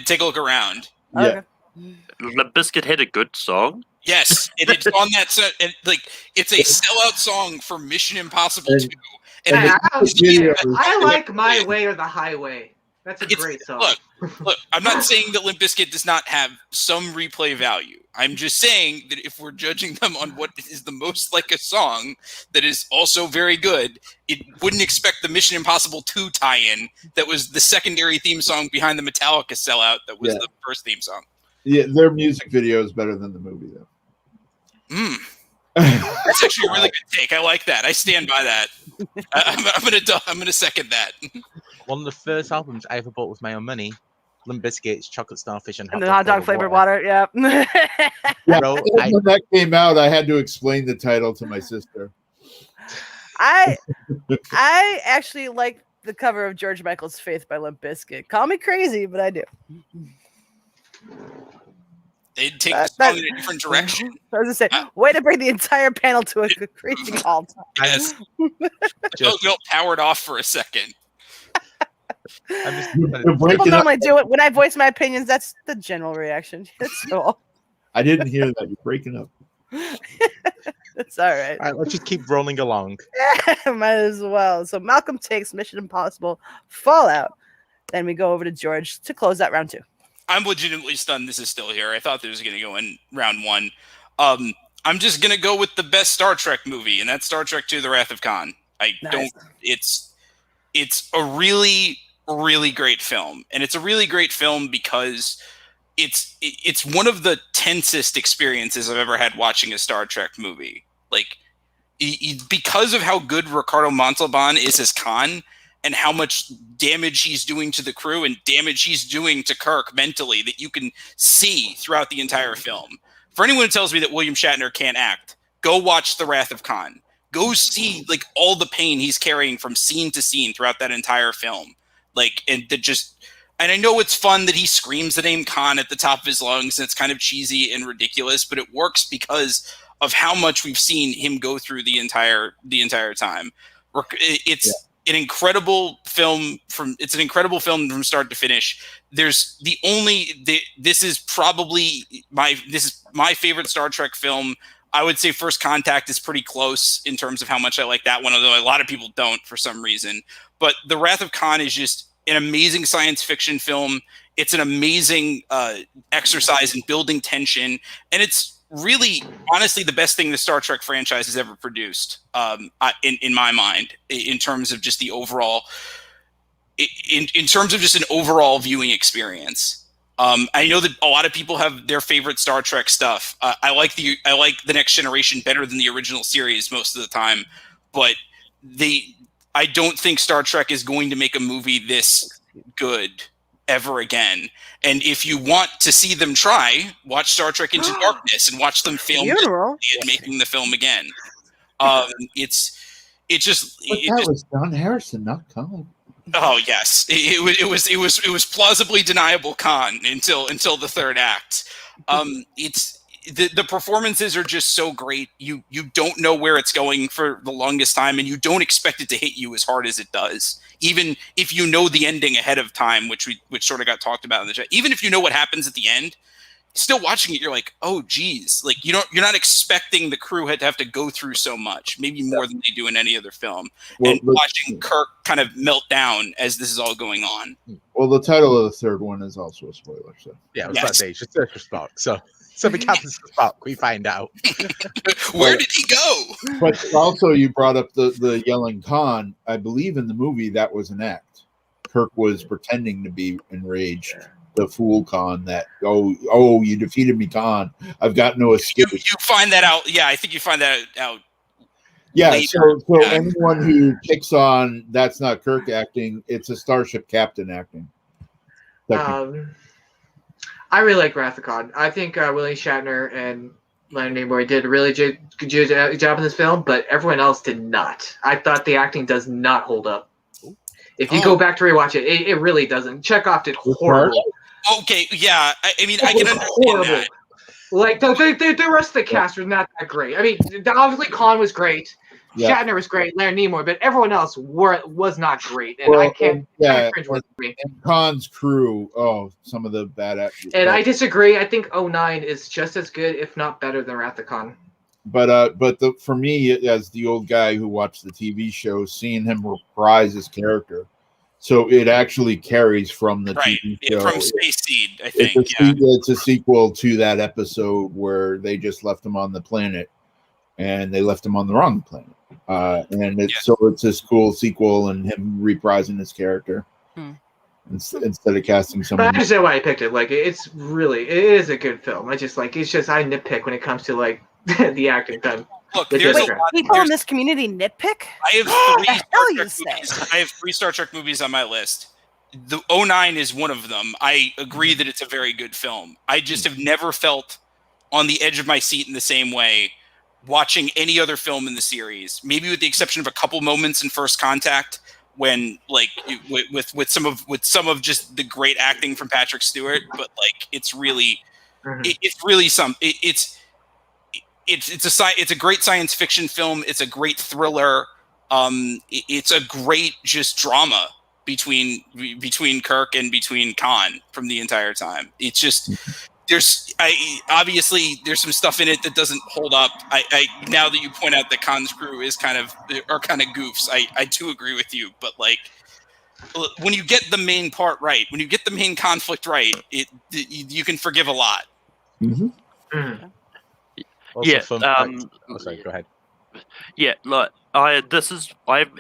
Take a look around. Yeah. Limp Bizkit had a good song. Yes, it's on that set. And, like, it's a sellout song for Mission Impossible 2. And I like My Way or the Highway. That's a great song. Look, I'm not saying that Limp Bizkit does not have some replay value. I'm just saying that if we're judging them on what is the most like a song that is also very good, it wouldn't expect the Mission Impossible 2 tie-in that was the secondary theme song behind the Metallica sellout that was the first theme song. Yeah, their music video is better than the movie, though. That's actually a really good take. I like that. I stand by that. I'm gonna second that. One of the first albums I ever bought with my own money, Limp Bizkit's Chocolate Starfish and the hot dog flavored water. Yeah. Bro, when that came out, I had to explain the title to my sister. I actually like the cover of George Michael's Faith by Limp Bizkit. Call me crazy, but I do. They'd take the song in a different direction. I was gonna say, way to bring the entire panel to a crazy halt. Yes. Don't powered off for a second. People normally do it when I voice my opinions. That's the general reaction. That's all. I didn't hear that. You're breaking up. It's all right. All right, let's just keep rolling along. Might as well. So Malcolm takes Mission Impossible Fallout. Then we go over to George to close out round 2. I'm legitimately stunned this is still here. I thought this was going to go in round 1. I'm just going to go with the best Star Trek movie, and that's Star Trek II: The Wrath of Khan. It's a really, really great film, and it's a really great film because it's one of the tensest experiences I've ever had watching a Star Trek movie. Like, because of how good Ricardo Montalban is as Khan, and how much damage he's doing to the crew and damage he's doing to Kirk mentally that you can see throughout the entire film. For anyone who tells me that William Shatner can't act, go watch The Wrath of Khan. Go see like all the pain he's carrying from scene to scene throughout that entire film. Like, and I know it's fun that he screams the name Khan at the top of his lungs and it's kind of cheesy and ridiculous, but it works because of how much we've seen him go through the entire time. It's an incredible film from start to finish. This is my favorite Star Trek film. I would say First Contact is pretty close in terms of how much I like that one, although a lot of people don't for some reason. But The Wrath of Khan is just an amazing science fiction film. It's an amazing exercise in building tension, and it's really, honestly, the best thing the Star Trek franchise has ever produced, in my mind, in terms of just the overall, in terms of just an overall viewing experience. I know that a lot of people have their favorite Star Trek stuff. I like the Next Generation better than the original series most of the time, but I don't think Star Trek is going to make a movie this good ever again. And if you want to see them try, watch Star Trek Into Darkness and watch them fail at making the film again. That was John Harrison, not Khan. Oh yes, it was plausibly deniable Khan until the third act. The performances are just so great. You don't know where it's going for the longest time, and you don't expect it to hit you as hard as it does. Even if you know the ending ahead of time, which sort of got talked about in the chat. Even if you know what happens at the end, still watching it, you're like, oh geez, like you're not expecting the crew had to have to go through so much, maybe more than they do in any other film. And watching Kirk kind of melt down as this is all going on. Well, the title of the third one is also a spoiler. So yeah, I was about to say, it's just search for Spock. So the captain's Spock, we find out. Where did he go? But also, you brought up the yelling Khan. I believe in the movie that was an act. Kirk was pretending to be enraged. The fool Khan that you defeated me, Khan. I've got no escape. You find that out. Yeah, I think you find that out. Yeah. Later. So anyone who picks on that's not Kirk acting, it's a starship captain acting. I really like Wrath of Khan. I think William Shatner and Leonard Nimoy did a really good job in this film, but everyone else did not. I thought the acting does not hold up. If you go back to rewatch it, it really doesn't. Chekhov did horrible. Okay, yeah. I mean, I can understand horrible. that. Like the rest of the cast was not that great. I mean, obviously Khan was great, Yeah. Shatner was great, Leonard Nimoy, but everyone else was not great, and I can't. Yeah, cringe with me. and Khan's crew. Oh, some of the bad actors. And I disagree. I think 09 is just as good, if not better, than Wrath of Khan. But for me, as the old guy who watched the TV show, seeing him reprise his character, so it actually carries from the TV show. From Space Seed, I think. It's a sequel to that episode where they just left him on the planet, and they left him on the wrong planet. So it's this cool sequel and him reprising his character instead of casting someone. But I understand why I picked it. Like, it is a good film. I nitpick when it comes to like the acting done. Look, people in this community nitpick. I have 3 Star Trek movies on my list. The 09 is one of them. I agree that it's a very good film. I just have never felt on the edge of my seat in the same way watching any other film in the series, maybe with the exception of a couple moments in First Contact when, like, with some of just the great acting from Patrick Stewart, but like it's really it's a great science fiction film. It's a great thriller. It's a great just drama between Kirk and between Khan from the entire time. It's just obviously there's some stuff in it that doesn't hold up. I now that you point out that Khan's crew are kind of goofs, I do agree with you. But like when you get the main part right, when you get the main conflict right, you can forgive a lot. Mm-hmm. Sorry, go ahead. Yeah, like I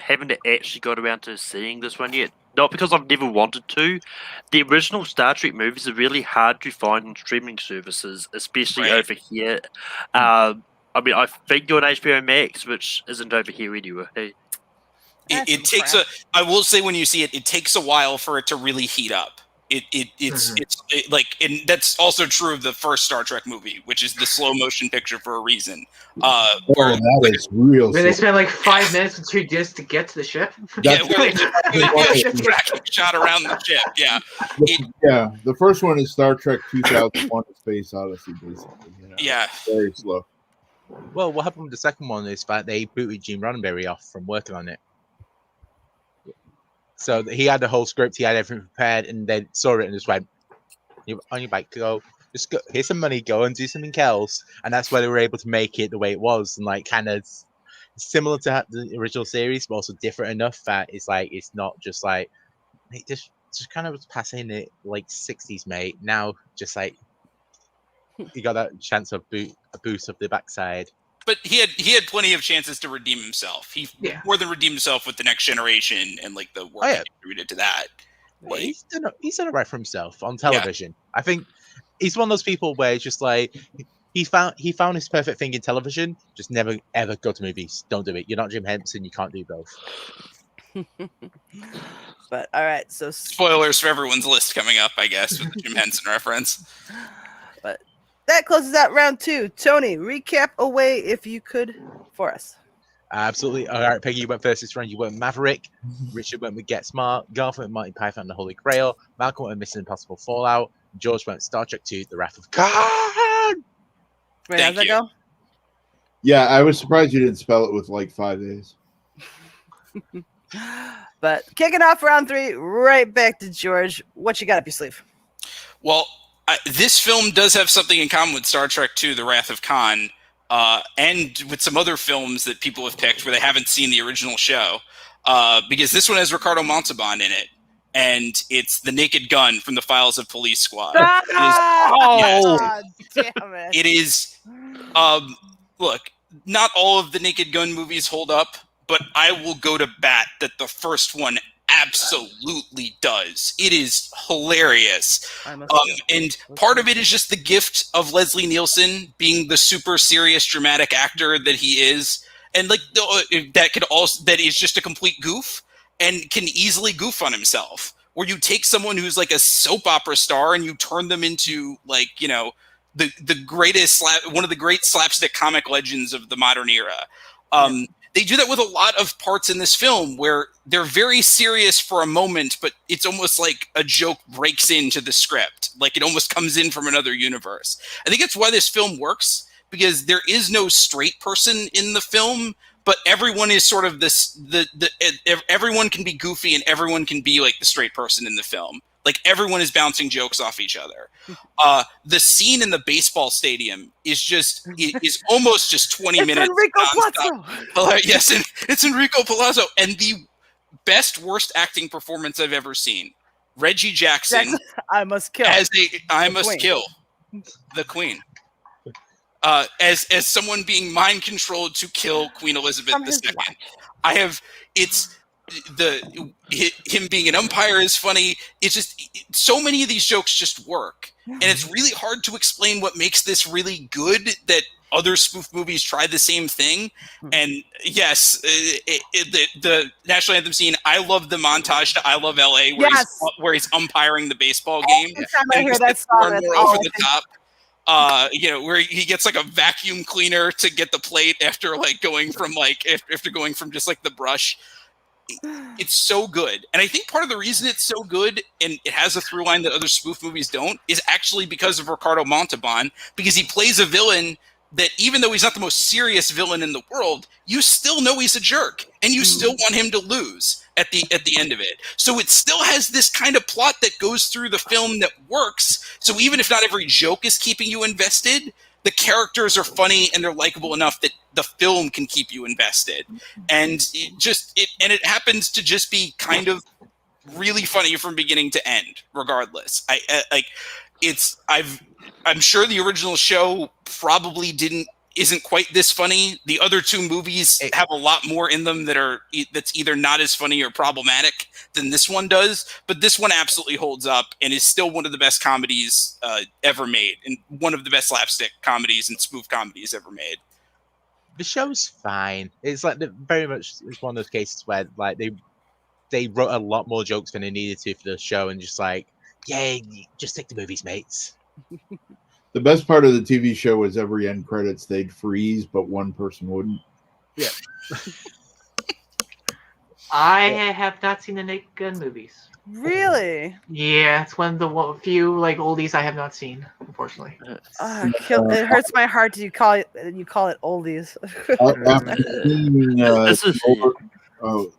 haven't actually got around to seeing this one yet. Not because I've never wanted to. The original Star Trek movies are really hard to find on streaming services, especially over here. I mean, I think you're on HBO Max, which isn't over here anyway. It takes I will say when you see it, it takes a while for it to really heat up. It's and that's also true of the first Star Trek movie, which is the slow motion picture for a reason. That is real. Where they spend like 5 minutes with 2 discs to get to the ship. Where they just shot around the ship. Yeah. The first one is Star Trek 2001: A Space Odyssey, basically. Yeah. Very slow. Well, what happened with the second one is that they booted Gene Roddenberry off from working on it. So he had the whole script, he had everything prepared, and then saw it and just went, "You're on your bike, go. Just go. Here's some money. Go and do something else." And that's why they were able to make it the way it was, and like kind of similar to the original series, but also different enough that it's like it's not just like it just kind of was passing it like 60s, mate. Now just like you got that chance of a boost of the backside. But he had plenty of chances to redeem himself. He more than redeemed himself with The Next Generation and like the work he contributed to that. Like, he's done it right for himself on television. I think he's one of those people where it's just like he found his perfect thing in television. Just never ever go to movies. Don't do it. You're not Jim Henson. You can't do both. But all right, so spoilers for everyone's list coming up, I guess, with the Jim Henson reference. But that closes out round 2. Tony, recap away if you could for us. Absolutely. All right, Peggy, you went first this round. You went Maverick. Richard went with Get Smart. Garth went Monty Python and the Holy Grail. Malcolm went Mission Impossible Fallout. George went Star Trek 2, The Wrath of Khan. Right, how's that go? Yeah, I was surprised you didn't spell it with like 5 days. But kicking off round 3, right back to George. What you got up your sleeve? Well, this film does have something in common with Star Trek II, The Wrath of Khan, and with some other films that people have picked where they haven't seen the original show, because this one has Ricardo Montalban in it, and it's The Naked Gun from The Files of Police Squad. Damn it. It is, look, not all of the Naked Gun movies hold up, but I will go to bat that the first one absolutely does. It is hilarious. And part of it is just the gift of Leslie Nielsen being the super serious dramatic actor that he is, and like that is just a complete goof and can easily goof on himself, where you take someone who's like a soap opera star and you turn them into like, you know, the greatest one of the great slapstick comic legends of the modern era. they do that with a lot of parts in this film where they're very serious for a moment, but it's almost like a joke breaks into the script. Like it almost comes in from another universe. I think that's why this film works, because there is no straight person in the film, but everyone is sort of this, everyone can be goofy and everyone can be like the straight person in the film. Like everyone is bouncing jokes off each other. The scene in the baseball stadium is almost just 20 minutes. Enrico Palazzo. Yes, and it's Enrico Palazzo, and the best worst acting performance I've ever seen. Reggie Jackson. I must kill. I must kill the Queen. As someone being mind controlled to kill Queen Elizabeth II. Him being an umpire is funny. It's just so many of these jokes just work, and it's really hard to explain what makes this really good. That other spoof movies try the same thing, and yes, the national anthem scene. I love the montage to "I Love L.A." where he's umpiring the baseball game. Every time I hear that song, that's over the top. Where he gets like a vacuum cleaner to get the plate after going from just like the brush. It's so good. And I think part of the reason it's so good and it has a through line that other spoof movies don't is actually because of Ricardo Montalban, because he plays a villain that even though he's not the most serious villain in the world, you still know he's a jerk and you still want him to lose at the end of it. So it still has this kind of plot that goes through the film that works. So even if not every joke is keeping you invested, the characters are funny and they're likable enough that the film can keep you invested. And it happens to just be kind of really funny from beginning to end, regardless. I'm sure the original show probably isn't quite this funny. The other two movies have a lot more in them that's either not as funny or problematic than this one does, but this one absolutely holds up and is still one of the best comedies ever made, and one of the best slapstick comedies and spoof comedies ever made. The show's fine. It's like very much it's one of those cases where like they wrote a lot more jokes than they needed to for the show, and just like, yeah, just take the movies, mates. The best part of the TV show was every end credits they'd freeze, but one person wouldn't. Yeah. I have not seen the Naked Gun movies. Really? Yeah, it's one of the few oldies I have not seen, unfortunately. It hurts my heart that you call it oldies.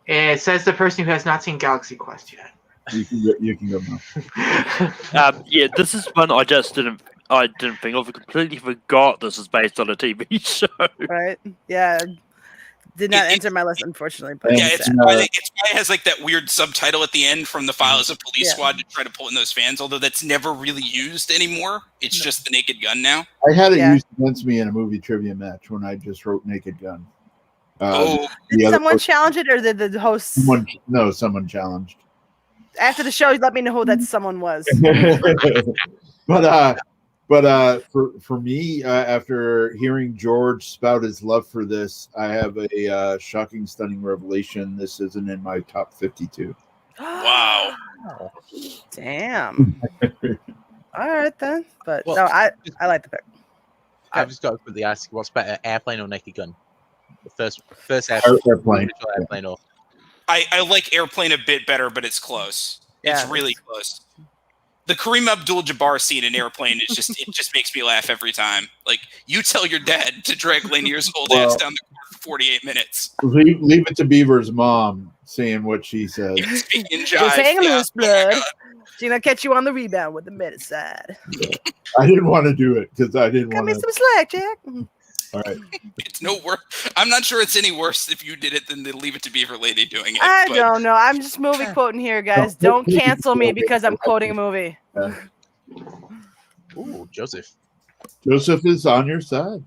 It says the person who has not seen Galaxy Quest yet. You can go now. This is one I didn't think of. I completely forgot this is based on a TV show. Right? Yeah. Did not enter my list, unfortunately. But it's probably has like that weird subtitle at the end from The Files of Police Squad to try to pull in those fans, although that's never really used anymore. It's just the Naked Gun now. I had it used against me in a movie trivia match when I just wrote Naked Gun. Did someone challenge it, or did the host? Someone challenged. After the show, let me know who that someone was. But for me, after hearing George spout his love for this, I have a shocking, stunning revelation. This isn't in my top 52. Wow. Damn. All right then. But I like the pick. I've just got to quickly ask, what's better, Airplane or Naked Gun? The first Airplane. Or... I like Airplane a bit better, but it's close. Yeah, it's really close. The Kareem Abdul-Jabbar scene in Airplane is just it just makes me laugh every time. Like, you tell your dad to drag Lanier's old ass down the court for 48 minutes. Leave it to Beaver's mom saying what she says. Just hang loose, blood. She's gonna catch you on the rebound with the mid side. I didn't want to do it because I didn't want to. Cut me some slack, Jack. All right. It's no worse. I'm not sure it's any worse if you did it than the Leave It to Beaver lady doing it. I don't know. I'm just movie quoting here, guys. Don't cancel me because I'm quoting a movie. Ooh, Joseph. Joseph is on your side.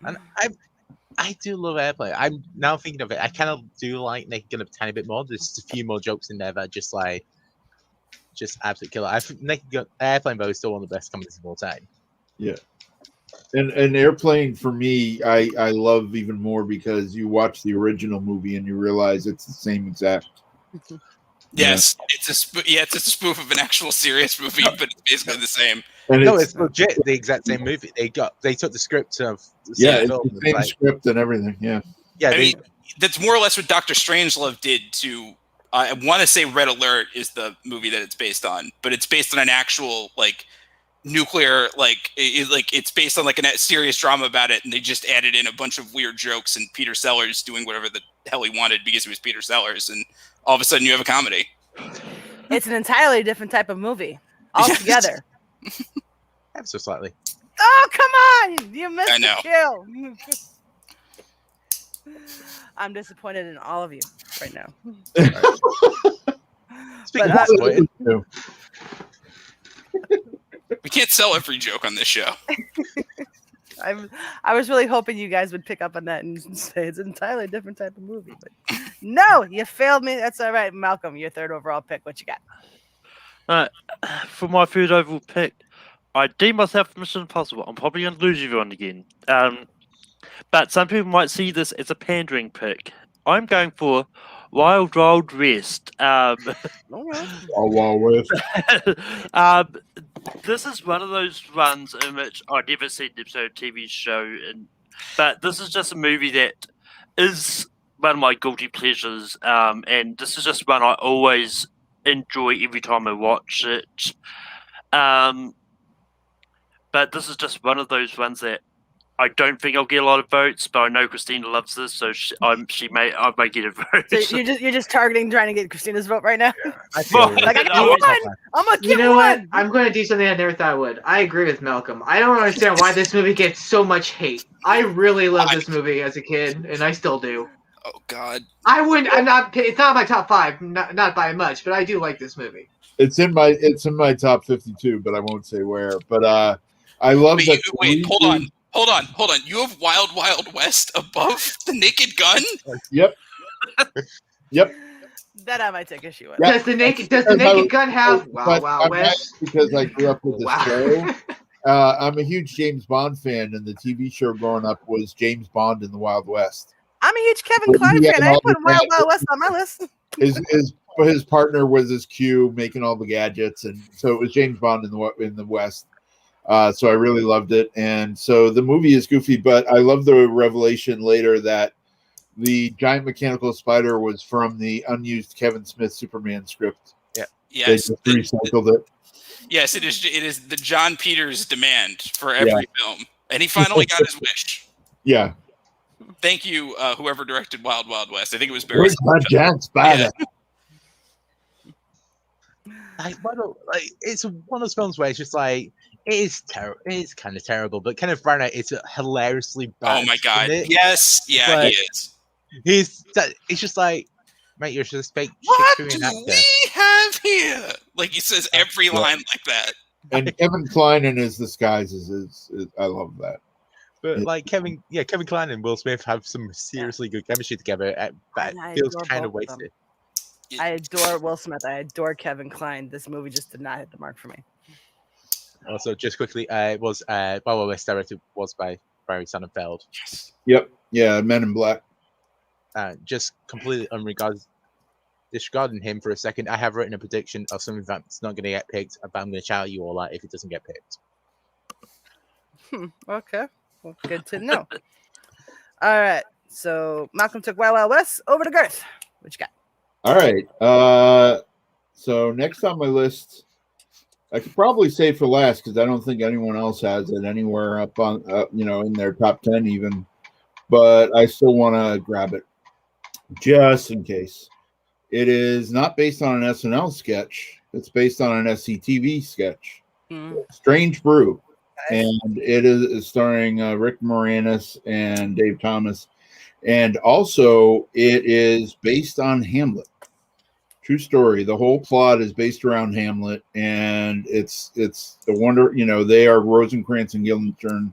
And I do love Airplane. I'm now thinking of it. I kind of do like Naked Gun a tiny bit more. There's just a few more jokes in there that just absolute killer. I think Naked Gun, Airplane though is still one of the best comedies of all time. Yeah. And Airplane for me, I love even more because you watch the original movie and you realize it's the same exact. Yes, it's a spoof of an actual serious movie, but it's basically the same. And it's legit the exact same movie. They took the script of it's the same script and everything. Yeah. I mean, that's more or less what Dr. Strangelove did to. I want to say Red Alert is the movie that it's based on, but it's based on an actual like nuclear it's based on like a serious drama about it, and they just added in a bunch of weird jokes and Peter Sellers doing whatever the hell he wanted because he was Peter Sellers, and all of a sudden you have a comedy. It's an entirely different type of movie altogether. Ever so slightly. Oh, come on! You missed I know. the kill. I'm disappointed in all of you right now. Speaking But, of disappointed, We can't sell every joke on this show. I was really hoping you guys would pick up on that and say it's an entirely different type of movie. But no, you failed me. That's all right. Malcolm, your third overall pick. What you got? For my third overall pick, I deem myself Mission Impossible. I'm probably going to lose everyone again. But some people might see this as a pandering pick. I'm going for Wild Wild West. Wild West. This is one of those ones in which I've never seen an episode of TV show, but this is just a movie that is one of my guilty pleasures, and this is just one I always enjoy every time I watch it. But this is just one of those ones that I don't think I'll get a lot of votes, but I know Christina loves this, so I might get a vote. So you're just targeting trying to get Christina's vote right now? I feel Like, I got one. I'm gonna You get know what? one. I'm going to do something I never thought I would. I agree with Malcolm. I don't understand why this movie gets so much hate. I really loved this movie as a kid, and I still do. Oh God. I wouldn't. I'm not. It's not my top 5, not by much, but I do like this movie. It's in my top 52, but I won't say where. But I love that. Wait, hold on. You have Wild Wild West above The Naked Gun? Yep. That I might take issue with. Yep. Does the Naked Gun have Wild Wild West? Because I grew up with the Wow. show. I'm a huge James Bond fan, and the TV show growing up was James Bond in the Wild West. I'm a huge Kevin Kline fan. I ain't putting Wild Wild West on my list. His partner was his Q, making all the gadgets, and so it was James Bond in the West. So I really loved it, and so the movie is goofy, but I love the revelation later that the giant mechanical spider was from the unused Kevin Smith Superman script. Yeah. Yes. They just recycled it. Yes, it is. It is the John Peters demand for every film, and he finally got his wish. Yeah. Thank you, whoever directed Wild Wild West. I think it was Barry. Where's my giant spider? Yeah. It's one of those films where it's just like it is terrible. It is kind of terrible, but Kenneth Branagh is hilariously bad. Oh my God! in it. Yes, yeah, But he is. It's just like, mate, you're just fake What do Shakespearean actor. we have here? Like he says every line like that. And Kevin Kline in his disguises is I love that. But like Kevin Kline and Will Smith have some seriously good chemistry together, but And I it feels adore kind of both of them. wasted. I adore Will Smith. I adore Kevin Kline. This movie just did not hit the mark for me. Also, just quickly, it was Wild Wild West directed was by Barry Sonnenfeld. Yes. Yep. Yeah, Men in Black. Just completely disregarding him for a second. I have written a prediction of something that's not going to get picked, but I'm going to shout at you all out if it doesn't get picked. Okay. Well, good to know. All right. So Malcolm took Wild Wild West. Over to Garth. What you got? All right. So next on my list, I could probably say for last because I don't think anyone else has it anywhere up on, in their top 10 even. But I still want to grab it just in case. It is not based on an SNL sketch. It's based on an SCTV sketch. Strange Brew. And it is starring Rick Moranis and Dave Thomas. And also, it is based on Hamlet. True story. The whole plot is based around Hamlet, and it's the wonder. They are Rosencrantz and Guildenstern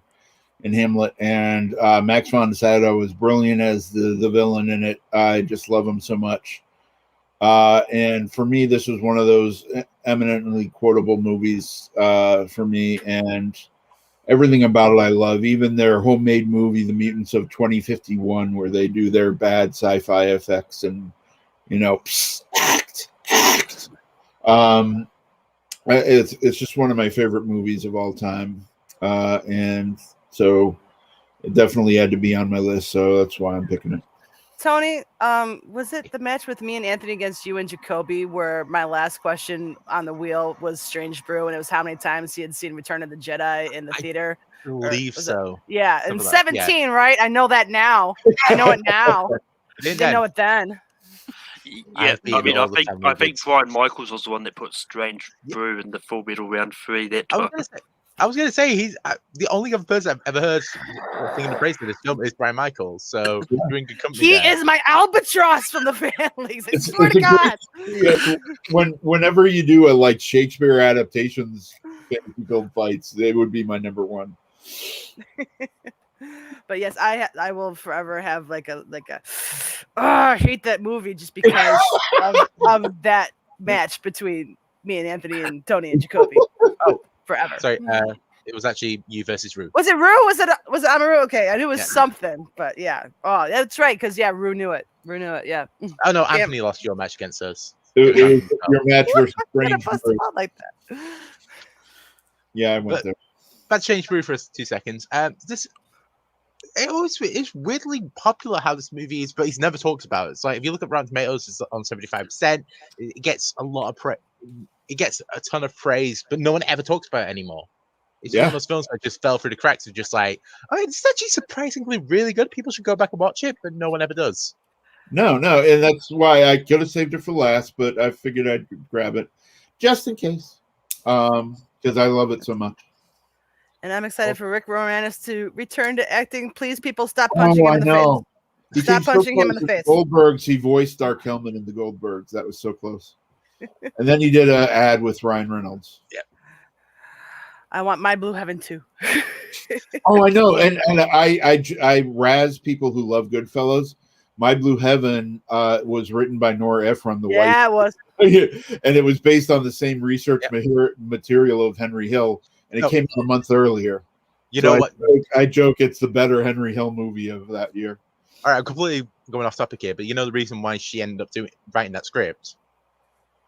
in Hamlet, and Max von Sydow was brilliant as the villain in it. I just love him so much. And for me, this was one of those eminently quotable movies for me, and everything about it I love. Even their homemade movie, The Mutants of 2051, where they do their bad sci-fi effects and act. It's just one of my favorite movies of all time, and so it definitely had to be on my list. So that's why I'm picking it. Tony, was it the match with me and Anthony against you and Jacoby where my last question on the wheel was Strange Brew, and it was how many times he had seen Return of the Jedi in the theater? Believe so. Yeah, and Something like that, 17, right? I know that now. I know it now. Didn't know it then. Yeah, I think Brian Michaels was the one that put Strange Brew in the Full Metal Round 3 that time. I was going to say he's the only other person I've ever heard singing the praise for this film is Brian Michaels. So you're in good company. He is my albatross from the families. I swear to God. Whenever you do a like Shakespeare adaptations, fantasy film fights, they would be my number one. But yes, I will forever have I hate that movie just because of that match between me and Anthony and Tony and Jacoby. Oh, forever. Sorry, it was actually you versus Rue. Was it Rue? Was it Amaru? Okay, I knew it was something, but yeah. Oh, that's right, because Rue knew it. Yeah. Oh no, Anthony lost your match against us. It was your match versus Strange Brew. Like that. Yeah, I went there. Let's change Brew for 2 seconds. It's weirdly popular how this movie is, but he's never talked about it. It's like if you look at Rotten Tomatoes, it's on 75%. It gets a lot of it gets a ton of praise, but no one ever talks about it anymore. It's one of those films that just fell through the cracks of just like, oh, it's actually surprisingly really good. People should go back and watch it, but no one ever does. No, and that's why I could have saved it for last, but I figured I'd grab it just in case, because I love it so much. And I'm excited for Rick Moranis to return to acting. Please, people, stop punching him in the face. Stop punching him in the face. Goldbergs, he voiced Dark Hellman in the Goldbergs. That was so close. And then he did an ad with Ryan Reynolds. Yeah. I want My Blue Heaven too. Oh, I know. And I razz people who love Goodfellas. My Blue Heaven was written by Nora Ephron, the wife. Yeah, it was. And it was based on the same research material of Henry Hill. And it came out a month earlier. You know what? I joke it's the better Henry Hill movie of that year. All right, I'm completely going off topic here, but you know the reason why she ended up writing that script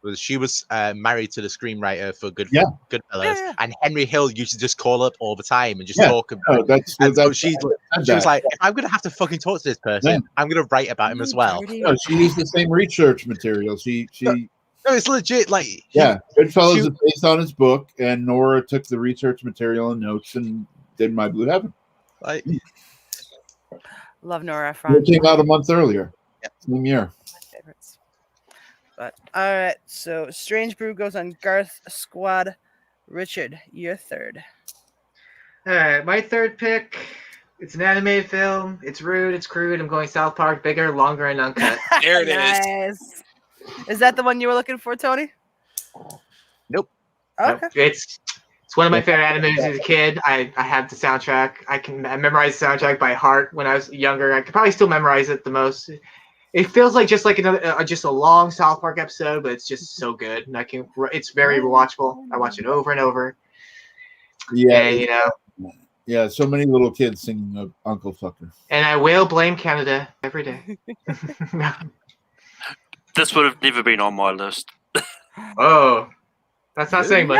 was she was married to the screenwriter for Goodfellas, and Henry Hill used to just call up all the time and just talk about. So she was like, if I'm going to have to fucking talk to this person, I'm going to write about him as well. No, she used the same research material. No, it's legit. Like, Goodfellas is based on his book, and Nora took the research material and notes and did My Blue Heaven. Like, love Nora Ephron. It came out a month earlier, same year. My favorites. But all right, so Strange Brew goes on Garth Squad. Richard, your third. All right, my third pick. It's an animated film. It's rude. It's crude. I'm going South Park, bigger, longer, and uncut. There it is. Nice. Is that the one you were looking for, Tony? Nope. Okay. It's one of my favorite animes as a kid. I have the soundtrack. I memorized the soundtrack by heart when I was younger. I could probably still memorize it the most. It feels like just another just a long South Park episode, but it's just so good. And it's very rewatchable. I watch it over and over. Yeah, and, yeah. So many little kids singing Uncle Fucker. And I will blame Canada every day. This would have never been on my list. Oh, that's not saying much.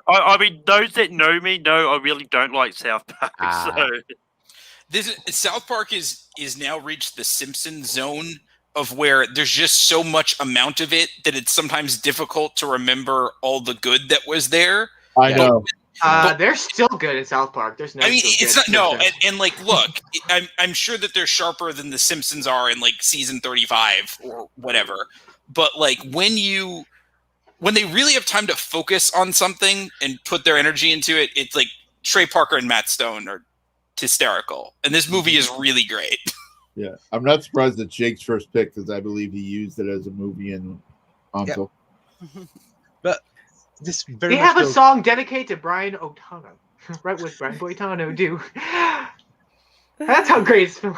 I mean, those that know me know I really don't like South Park. So South Park is now reached the Simpsons zone of where there's just so much amount of it that it's sometimes difficult to remember all the good that was there. I know. They're still good in South Park. There's no. I mean, it's not and like, look, I'm sure that they're sharper than the Simpsons are in like season 35 or whatever. But like when they really have time to focus on something and put their energy into it, it's like Trey Parker and Matt Stone are hysterical, and this movie is really great. Yeah, I'm not surprised that Jake's first pick because I believe he used it as a movie in Uncle. But this we have a song dedicated to Brian O'Tano, right? With Brian Boitano do. That's how great it's feeling.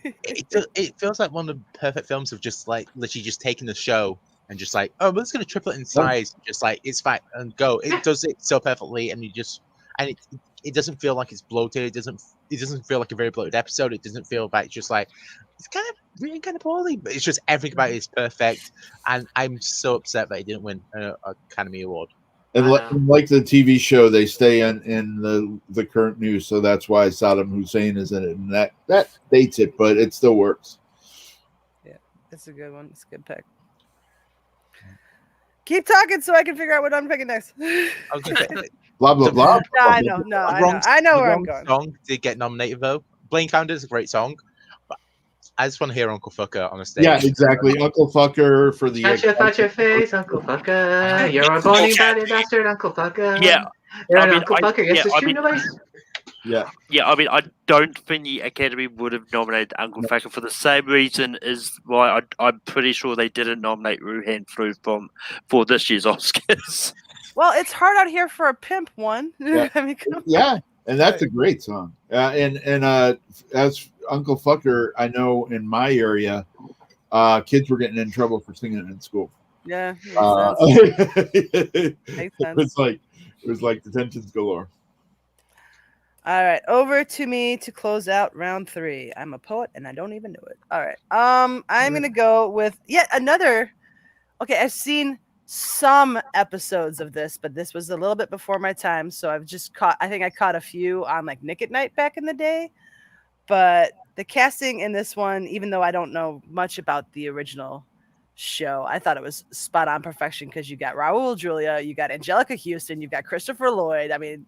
It feels like one of the perfect films of just like literally just taking the show and just like, oh, we're just gonna triple it in size, just like it's fine and go. It does it so perfectly, and it doesn't feel like it's bloated. It doesn't feel like a very bloated episode. It doesn't feel like just like it's kind of really kind of poorly, but it's just everything about it is perfect. And I'm so upset that he didn't win an Academy Award. And like the TV show, they stay in the current news, so that's why Saddam Hussein is in it, and that dates it, but it still works. Yeah, it's a good one. It's a good pick. Keep talking so I can figure out what I'm picking next. Blah blah blah. No, I know. No, I know where I'm going. Song did get nominated though. Blame Calendar is a great song, but I just want to hear Uncle Fucker on a stage. Yeah, exactly. Uncle Fucker for the. Touch your face, Uncle Fucker. You're a bony body bastard, Uncle Fucker. Yeah. You're an Uncle Fucker. Yes, it's true. Nobody's. Yeah. Yeah, I mean, I don't think the Academy would have nominated Uncle Fucker for the same reason as why I'm pretty sure they didn't nominate Ruhan Flu for this year's Oscars. Well, it's hard out here for a pimp one. Yeah, I mean, yeah, and that's a great song. And as Uncle Fucker, I know in my area, kids were getting in trouble for singing it in school. Yeah, makes sense. It was like detentions galore. All right, over to me to close out round 3. I'm a poet and I don't even know it. All right, I'm gonna go with yet another. Okay, I've seen some episodes of this, but this was a little bit before my time, so I think I caught a few on like Nick at Night back in the day. But the casting in this one, even though I don't know much about the original show, I thought it was spot on perfection because you got Raul Julia, you got Angelica Houston, you've got Christopher Lloyd. I mean,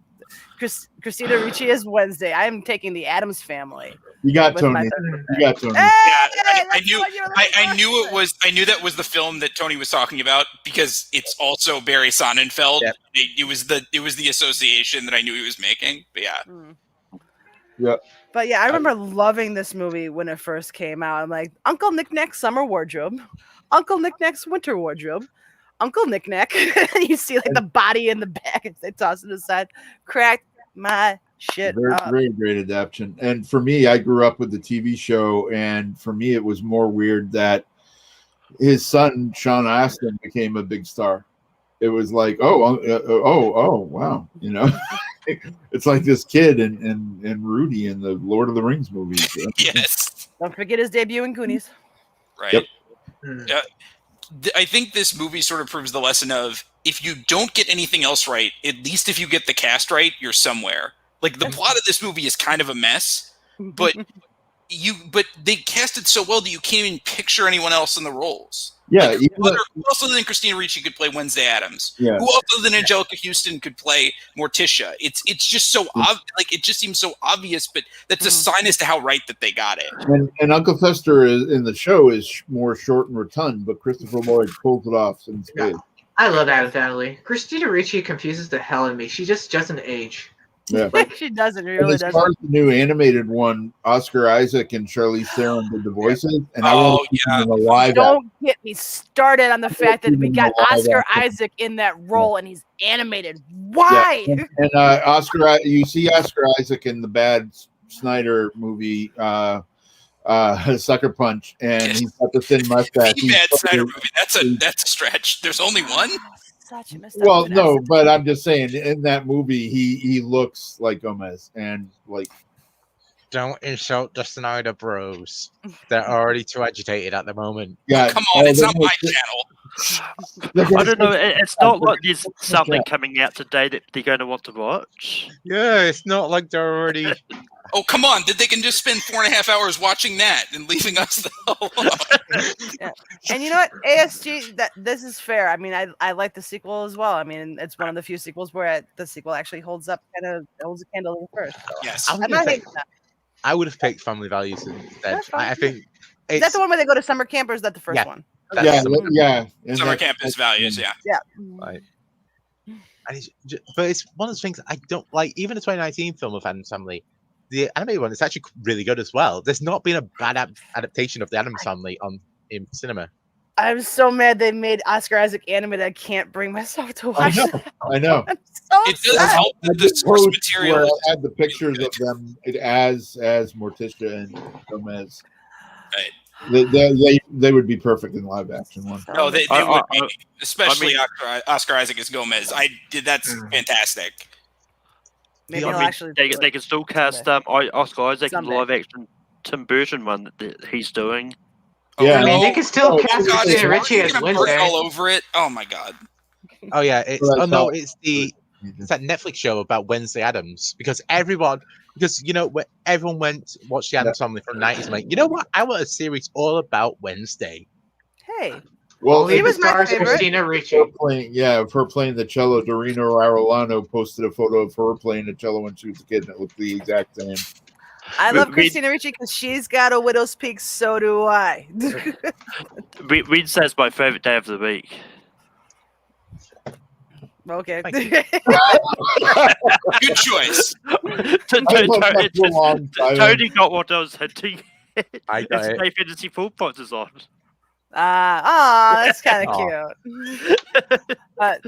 Christina Ricci is Wednesday. I am taking the Addams Family. You got Tony. You got Tony. Yeah, I knew it was. I knew that was the film that Tony was talking about because it's also Barry Sonnenfeld. Yep. It was the association that I knew he was making. But yeah. Yeah. But yeah, I remember loving this movie when it first came out. I'm like, Uncle Knick-Knack's summer wardrobe, Uncle Knick-Knack's winter wardrobe, Uncle Knick-Knack. You see like the body in the back as they toss it aside. Cracked my shit up. Very great adaptation. And for me, I grew up with the TV show, and for me, it was more weird that his son Sean Astin became a big star. It was like, oh, wow, you know. It's like this kid and Rudy in the Lord of the Rings movies. Yes. Don't forget his debut in Goonies. Right. Yep. I think this movie sort of proves the lesson of if you don't get anything else right, at least if you get the cast right, you're somewhere. Like the plot of this movie is kind of a mess, but they cast it so well that you can't even picture anyone else in the roles. Yeah. Like, who else other than Christina Ricci could play Wednesday Addams? Yeah. Who else other than Angelica Houston could play Morticia? It's just so obvious. Like it just seems so obvious, but that's a sign as to how right that they got it. And Uncle Fester in the show is more short and rotund, but Christopher Lloyd pulls it off. And I love Adam Family. Christina Ricci confuses the hell out of me. She just doesn't age. Yeah. She doesn't really. And as far as the new animated one, Oscar Isaac and Charlize Theron did the voices, and I want to see them in a live. Don't get me started on the fact that we got Oscar Isaac in that role and he's animated. Why? Yeah. And Oscar, you see Oscar Isaac in the bad Snyder movie, Sucker Punch, and he's got the thin mustache. The bad Snyder movie. That's a stretch. There's only one. Well, no, but I'm just saying in that movie he looks like Gomez and like. Don't insult the Snyder Bros. They're already too agitated at the moment. Yeah, come on, it's not my channel. I don't know. It's not like there's something coming out today that they're going to want to watch. Yeah, it's not like they're already. Oh, come on. They can just spend 4.5 hours watching that and leaving us the hell alone. Yeah. And you know what? ASG, this is fair. I mean, I like the sequel as well. I mean, it's one of the few sequels where the sequel actually holds up, kind of holds a candle to the first. So yes. I'm not hating that. I would have picked Family Values instead. I think. Is that the one where they go to summer camp, or is that the first one? Yeah. Summer camp is Values, yeah. Yeah. Right. But it's one of those things I don't like. Even the 2019 film of Addams Family, the animated one is actually really good as well. There's not been a bad adaptation of the Addams Family in cinema. I'm so mad they made Oscar Isaac animated. I can't bring myself to watch it. I know. It does help that the source material. I had the pictures of them as Morticia and Gomez. Right. They would be perfect in live action one. No, they would be, especially Oscar Isaac as Gomez. That's fantastic. Maybe they can still cast Oscar Isaac in the live action Tim Burton one that he's doing. Yeah, I mean, they can still cast Christina Ricci as Wednesday all over it. Oh my god. Oh yeah, it's Well, I oh no, thought- it's that Netflix show about Wednesday Addams because you know when everyone watched the Addams Family from the 90s, like, you know what? I want a series all about Wednesday. Hey, Well, She It was my stars favorite. Christina Ricci. of her playing the cello. Dorina Arolano posted a photo of her playing the cello when she was a kid, and it looked the exact same. I love We- Christina Ricci because she's got a widow's peak. So do I. Wednesday's my favorite day of the week. Okay. Good choice. I love that for a long time. Tony got what I was hinting. I got It's it. my fantasy football is on. That's kind of Aw. cute. But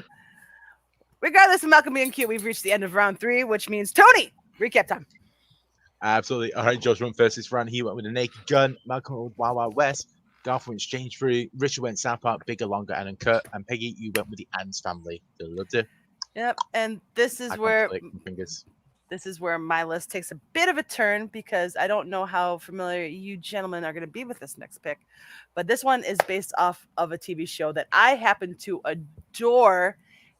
regardless of Malcolm being cute, we've reached the end of round 3, which means Tony, recap time. Absolutely. All right, Josh went first this round. He went with a naked gun. Malcolm went Wild Wild West. Garth went Strange Fruit. Richard went South Park, Bigger, Longer, and Uncut. And Peggy, you went with the Addams Family. Yep, and this is I can't where click my fingers. my list takes a bit of a turn because I don't know how familiar you gentlemen are going to be with this next pick, but this one is based off of a TV show that I happen to adore,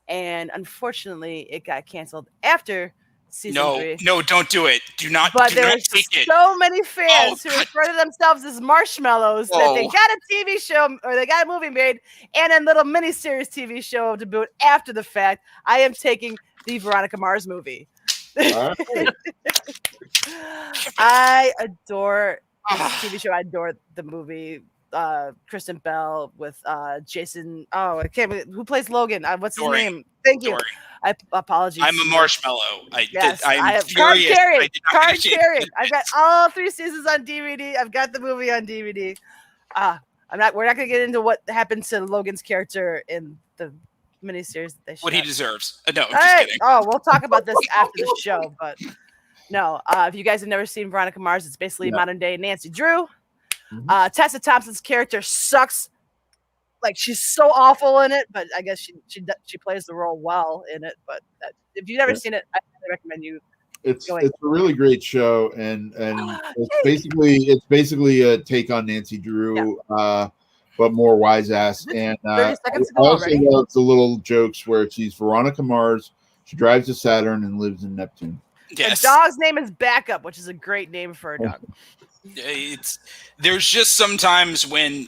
and unfortunately, it got canceled after season 3. No, don't do it. Do not. But do there not are take it. so many fans who God. refer to themselves as marshmallows that they Whoa. got a TV show or they got a movie made and a little miniseries TV show to boot after the fact. I am taking the Veronica Mars movie. All right. I adore this TV show. I adore the movie. Kristen Bell with Jason. Oh, I can't. Who plays Logan? What's his Dory. name? Thank you. Dory. Apologies. I'm a marshmallow. Yes, I'm I have furious. card carrying. I did not Card actually- carrying. I've got all 3 seasons on DVD. I've got the movie on DVD. We're not gonna get into what happened to Logan's character in the miniseries that they What he shot. deserves. No, I'm All just right. kidding. Oh, we'll talk about this after the show. But no, if you guys have never seen Veronica Mars, it's basically modern day Nancy Drew. Tessa Thompson's character sucks. Like, she's so awful in it, but I guess she plays the role well in it. But if you've never seen it, I recommend you. It's a really great show, and it's basically a take on Nancy Drew, but more wise ass. And 30 seconds to go I also already. love the little jokes where she's Veronica Mars. She drives to Saturn and lives in Neptune. Yes. The dog's name is Backup, which is a great name for a dog. There's just sometimes when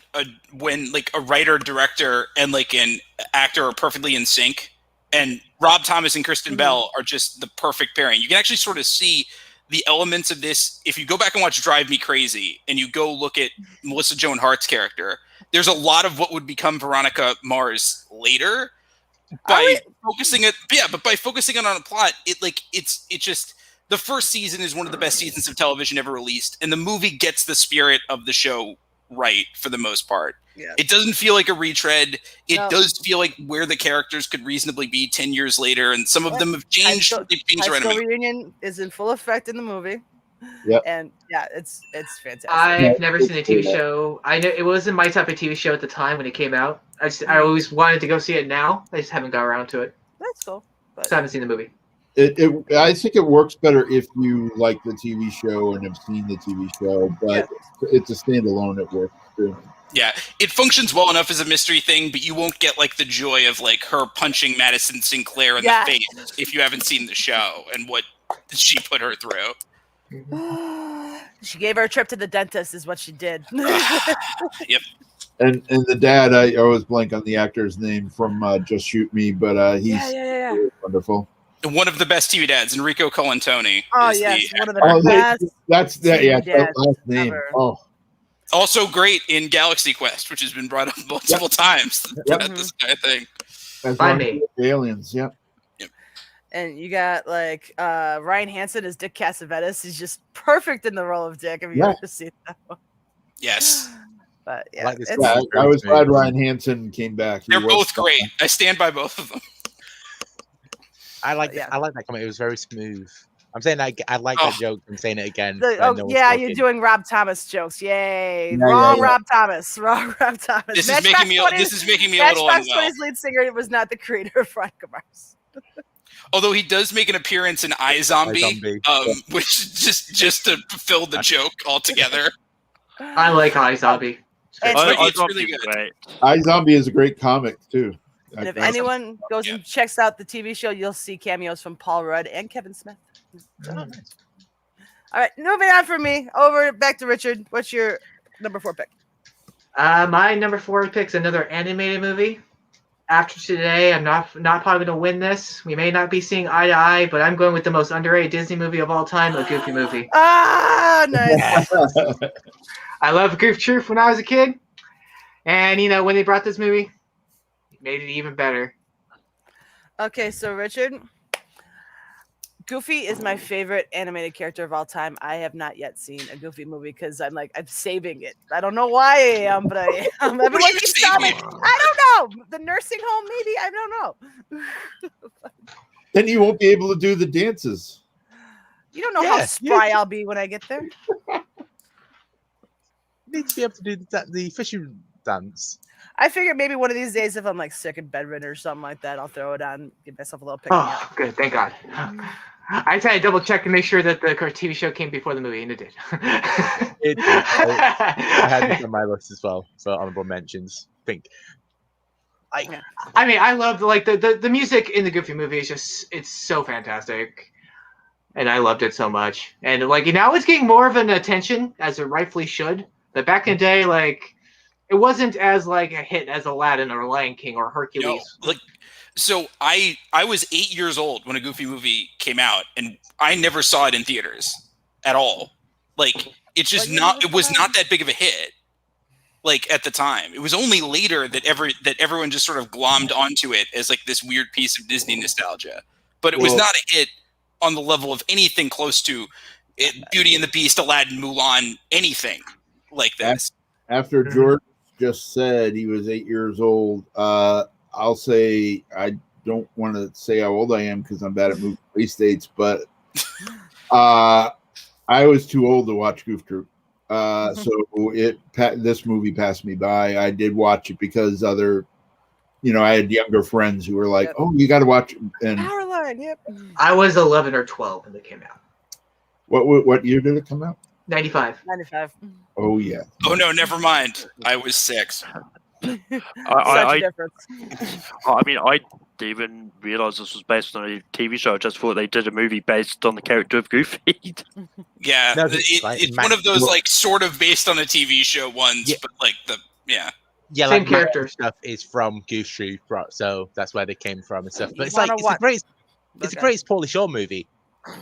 like a writer, director, and like an actor are perfectly in sync, and Rob Thomas and Kristen Bell are just the perfect pairing. You can actually sort of see the elements of this if you go back and watch Drive Me Crazy and you go look at Melissa Joan Hart's character. There's a lot of what would become Veronica Mars later by focusing it. Yeah, but by focusing it on a plot, it's just. The first season is one of the best seasons of television ever released, and the movie gets the spirit of the show right for the most part. Yeah. It doesn't feel like a retread. It No. does feel like where the characters could reasonably be 10 years later, and some of them have changed. They've changed High around. School Reunion is in full effect in the movie. Yep. And yeah, it's fantastic. I've never seen a TV show. I know it wasn't my type of TV show at the time when it came out. I always wanted to go see it now. I just haven't got around to it. That's cool. So I haven't seen the movie. I think it works better if you like the TV show and have seen the TV show, but it's a standalone. It works too. Yeah, it functions well enough as a mystery thing, but you won't get like the joy of like her punching Madison Sinclair in the face if you haven't seen the show and what she put her through. She gave her a trip to the dentist, is what she did. Yep. And the dad, I always blank on the actor's name from Just Shoot Me, but he's wonderful. One of the best TV dads, Enrico Colantoni. Oh is yes, the one of the best. That's that. Yeah, TV that last name. ever. Oh, Also great in Galaxy Quest, which has been brought up multiple times. Yep. This kind of thing. that's Find one of me. the aliens. Yep. And you got like Ryan Hansen as Dick Cassavetes. He's just perfect in the role of Dick. Have you Yeah. ever seen that one? Yes. But yeah, like this it's- Yeah, I was glad Ryan Hansen came back. He They're was- both great. I stand by both of them. I like Yeah. I like that comment. It was very smooth. I'm saying I like that joke. I'm saying it again. the- I oh know it's yeah, working. you're doing Rob Thomas jokes. Yay! Yeah, Wrong yeah. Rob Thomas. Wrong Rob Thomas. This is Matchbox making me. 20's This is making me a little Matchbox unwell. 20's lead singer was not the creator of Veronica Mars. Although he does make an appearance in iZombie, iZombie. which is just to fulfill the joke altogether. I like iZombie. And It's I really thought good. it was great. iZombie is a great comic too. And if anyone goes and checks out the TV show, you'll see cameos from Paul Rudd and Kevin Smith. So. All right, moving on from me. Back to Richard. What's your number 4 pick? My number 4 pick's another animated movie. After today, I'm not probably going to win this. We may not be seeing eye to eye, but I'm going with the most underrated Disney movie of all time, a Goofy movie. Ah, nice. I loved Goof Troop when I was a kid. And, when they brought this movie, it made it even better. Okay, so Richard, Goofy is my favorite animated character of all time. I have not yet seen a Goofy movie because I'm saving it. I don't know why I am, but I am. Everyone keeps telling me, I don't know. The nursing home, maybe? I don't know. Then you won't be able to do the dances. You don't know how spry I'll be when I get there. You need to be able to do the fishing dance. I figure maybe one of these days, if I'm sick and bedridden or something like that, I'll throw it on, give myself a little pick. Oh, good. Thank God. I tried to double check to make sure that the TV show came before the movie, and it did. It did. I had it on my list as well for honorable mentions. I mean, I love the music in the Goofy movie is it's so fantastic, and I loved it so much. And now it's getting more of an attention as it rightfully should. But back in the day, it wasn't as a hit as Aladdin or Lion King or Hercules. No, so I was 8 years old when a Goofy movie came out, and I never saw it in theaters at all. It's just it was not that big of a hit. At the time, it was only later that everyone just sort of glommed onto it as this weird piece of Disney nostalgia. But it was not a hit on the level of anything close to Beauty and the Beast, Aladdin, Mulan, anything like this. After George just said he was 8 years old, I'll say I don't want to say how old I am because I'm bad at movie release dates, but I was too old to watch Goof Troop. So this movie passed me by. I did watch it because I had younger friends who were like, "Oh, you got to watch it." And Powerline, yep. I was 11 or 12 when it came out. What year did it come out? 95. 95. Oh yeah. Oh no, never mind. I was 6. I mean, I didn't even realize this was based on a TV show. I just thought they did a movie based on the character of Goofy. Yeah, it's one of those sort of based on a TV show ones, but same character stuff is from Goof Troop, so that's where they came from and stuff. But it's the greatest Pauly Shore movie.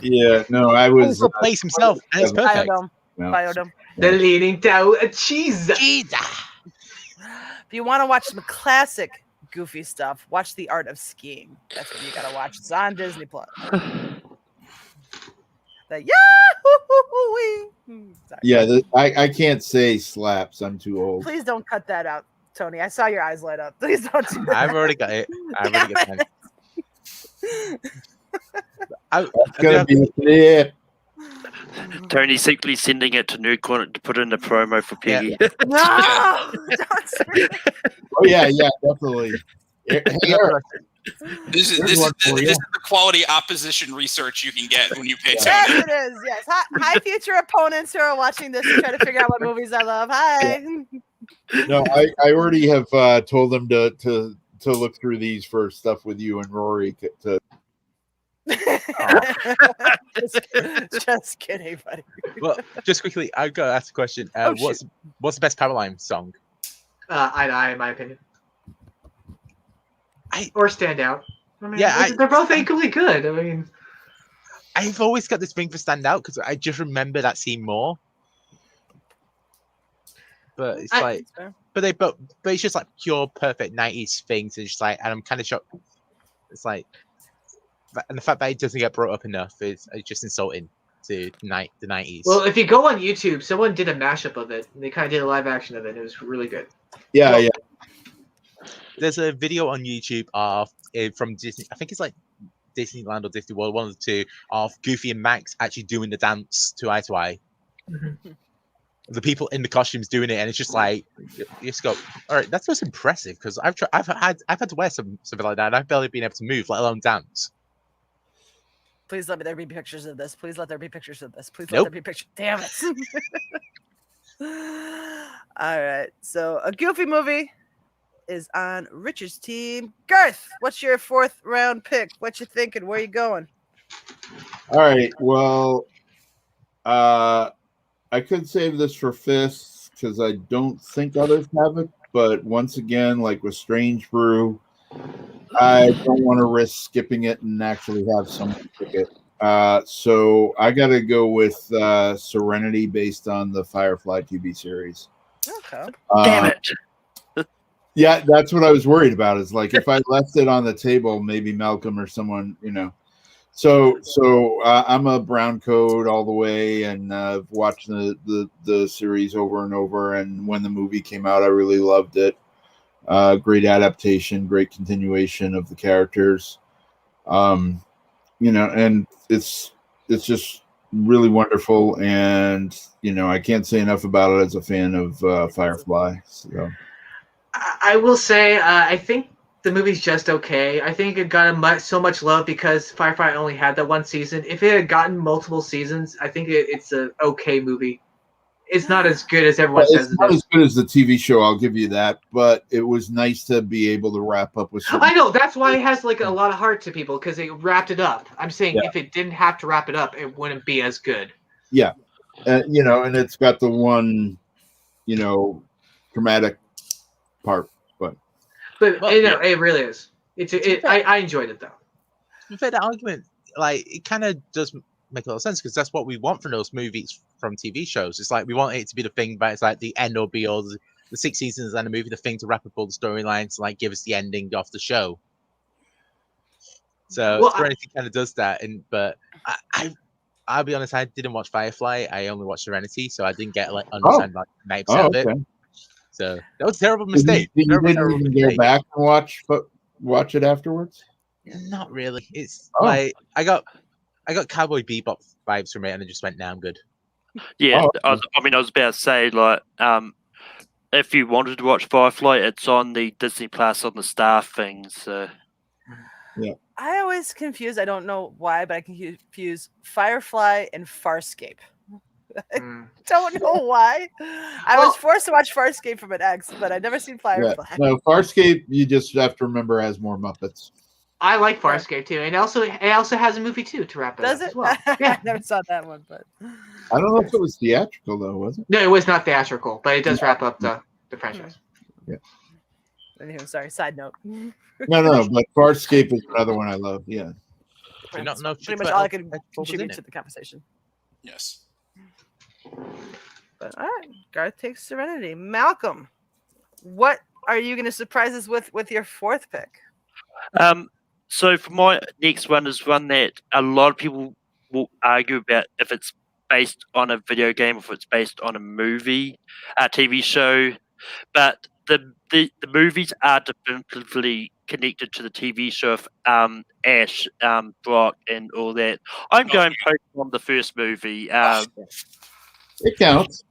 Yeah, no, I was plays himself, and it's perfect. Biodome. The Leaning Tower of Cheese. If you want to watch some classic Goofy stuff, watch The Art of Skiing. That's what you gotta watch. It's on Disney Plus. Yeah, I can't say slaps. I'm too old. Please don't cut that out, Tony. I saw your eyes light up. Please don't do that. I've already got it. I've already got it. It's gonna be a clip. Tony simply sending it to Nerdcorner to put in the promo for Peggy. Yeah. No! Don't say that. Oh yeah, definitely. This is the quality opposition research you can get when you pay Tony. Yes, it is. Yes. Hi, future opponents who are watching this and trying to figure out what movies I love. Hi. No, I already have told them to look through these for stuff with you and Rory to. Just kidding, buddy. Well, just quickly, I've got to ask a question. What's the best Powerline song? Eye to Eye, in my opinion. Or Stand Out. I mean, yeah, they're both equally good. I mean, I've always got this thing for Stand Out because I just remember that scene more. But it's but it's just pure perfect 90s things. It's just and I'm kind of shocked. It's and the fact that it doesn't get brought up enough is just insulting to the 90s. Well, if you go on YouTube, someone did a mashup of it. They kind of did a live action of it. And it was really good. Yeah. There's a video on YouTube from Disney. I think it's Disneyland or Disney World, one of the two, of Goofy and Max actually doing the dance to Eye to Eye. Mm-hmm. The people in the costumes doing it, and it's just you just go, all right, that's just impressive because I've had to wear something like that, and I've barely been able to move, let alone dance. Please let there be pictures of this. Please let there be pictures of this. Please let there be pictures. Damn it. All right. So a Goofy movie is on Richard's team. Garth, what's your 4th round pick? What you thinking? Where you going? All right. Well, I could save this for 5th because I don't think others have it. But once again, like with Strange Brew, I don't want to risk skipping it and actually have someone pick it. So I got to go with Serenity based on the Firefly TV series. Okay. Damn it. Yeah, that's what I was worried about. Is like if I left it on the table, maybe Malcolm or someone, So I'm a brown coat all the way, and I've watched the series over and over. And when the movie came out, I really loved it. Great adaptation, great continuation of the characters. And it's just really wonderful. And I can't say enough about it as a fan of Firefly. So I will say, I think the movie's just okay. I think it got so much love because Firefly only had that one season. If it had gotten multiple seasons, I think it's an okay movie. It's not as good as everyone says. It's not as good as the TV show, I'll give you that. But it was nice to be able to wrap up with something. I know, that's why it has like a lot of heart to people, because they wrapped it up. I'm saying if it didn't have to wrap it up, it wouldn't be as good. Yeah. And it's got the one, dramatic part. But it really is. I enjoyed it though. To fair, that argument, it kind of does make a lot of sense because that's what we want from those movies from TV shows. It's like we want it to be the thing, but it's like the end or be all, the 6 seasons and the movie, the thing to wrap up all the storylines, give us the ending of the show. So Serenity kind of does that, but I'll be honest, I didn't watch Firefly. I only watched Serenity, so I didn't get understand 90% of it. So that was a terrible mistake. You didn't go back and watch it afterwards? Not really. It's I got Cowboy Bebop vibes from it, and I just went, "Nah, I'm good." Yeah, I was about to say, if you wanted to watch Firefly, it's on the Disney Plus on the Star thing. So, yeah. I always confuse. I don't know why, but I confuse Firefly and Farscape. I don't know why. I was forced to watch Farscape from an ex, but I've never seen Firefly. Yeah. No, Farscape, you just have to remember, has more Muppets. I like Farscape too, and it also has a movie too to wrap it up. Does it? As well. I never saw that one, but I don't know if it was theatrical though, was it? No, it was not theatrical, but it does wrap up the franchise. Yeah. Anyway, sorry. Side note. No, but Farscape is another one I love. Yeah. Pretty much all I can contribute to the conversation. Yes. But all right, Garth takes Serenity. Malcolm, what are you going to surprise us with your 4th pick? So for my next one is one that a lot of people will argue about if it's based on a video game or if it's based on a movie, a TV show, but the movies are definitively connected to the TV show of Ash, Brock, and all that. I'm going Pokemon the first movie. It counts.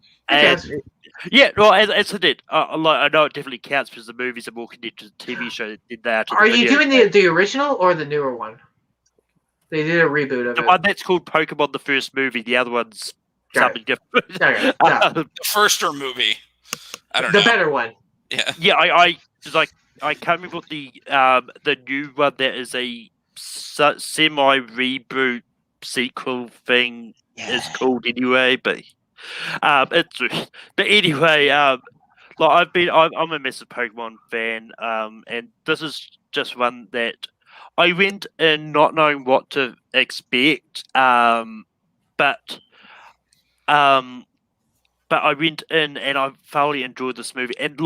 Yeah, well, as I did, I know it definitely counts because the movies are more connected to the TV show than they are to the Are you video doing game. the original or the newer one? They did a reboot of The it. one that's called Pokemon the first movie, the other one's something different. The first movie. I don't know. The better one. Yeah. Yeah, I can't remember what the new one that is a semi reboot sequel thing is called anyway, but anyway, I'm a massive Pokemon fan, and this is just one that I went in not knowing what to expect, but I went in and I thoroughly enjoyed this movie, and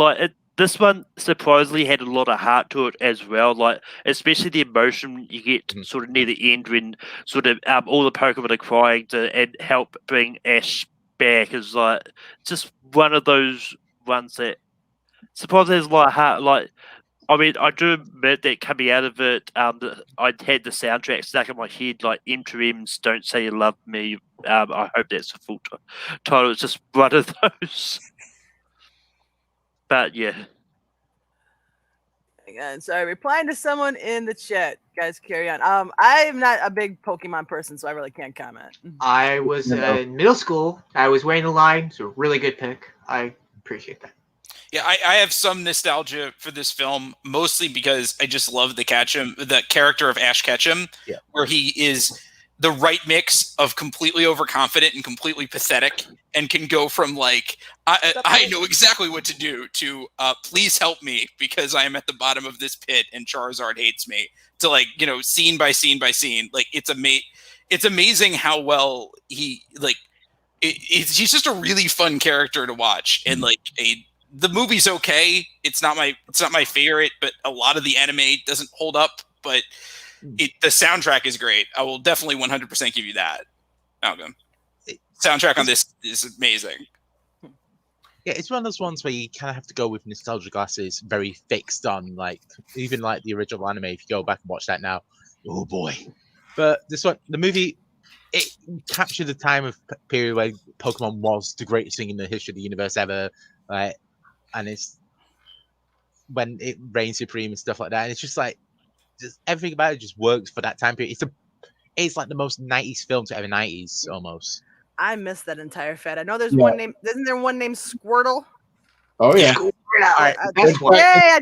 this one surprisingly had a lot of heart to it as well, especially the emotion you get sort of near the end when sort of all the Pokemon are crying and help bring Ash back is just one of those ones that surprisingly has a lot of heart. I do admit that coming out of it, I had the soundtrack stuck in my head, Interims, Don't Say You Love Me. I hope that's the full title. It's just one of those. But yeah. Again, sorry, replying to someone in the chat. Guys, carry on. I'm not a big Pokemon person, so I really can't comment. I was in middle school. I was waiting in line. It's a really good pick. I appreciate that. Yeah, I have some nostalgia for this film, mostly because I just love the character of Ash Ketchum, where he is the right mix of completely overconfident and completely pathetic, and can go from like, I know exactly what to do to please help me because I am at the bottom of this pit and Charizard hates me, to like, you know, scene by scene by scene. Like it's amazing how well he like. He's just a really fun character to watch, and like the movie's okay. It's not my favorite, but a lot of the anime doesn't hold up. But the soundtrack is great. I will definitely 100% give you that, Malcolm. Soundtrack on this is amazing. Yeah, it's one of those ones where you kind of have to go with nostalgia glasses, very fixed on, like even like the original anime. If you go back and watch that now, oh boy! But this one, the movie, it captured the time of period where Pokemon was the greatest thing in the history of the universe ever. Like, and it's when it reigned supreme and stuff like that. And it's just like, just everything about it just works for that time period. It's like the most 90s film to ever 90s almost. I missed that entire fad. I know there's one name. Isn't there one named Squirtle? Oh yeah. I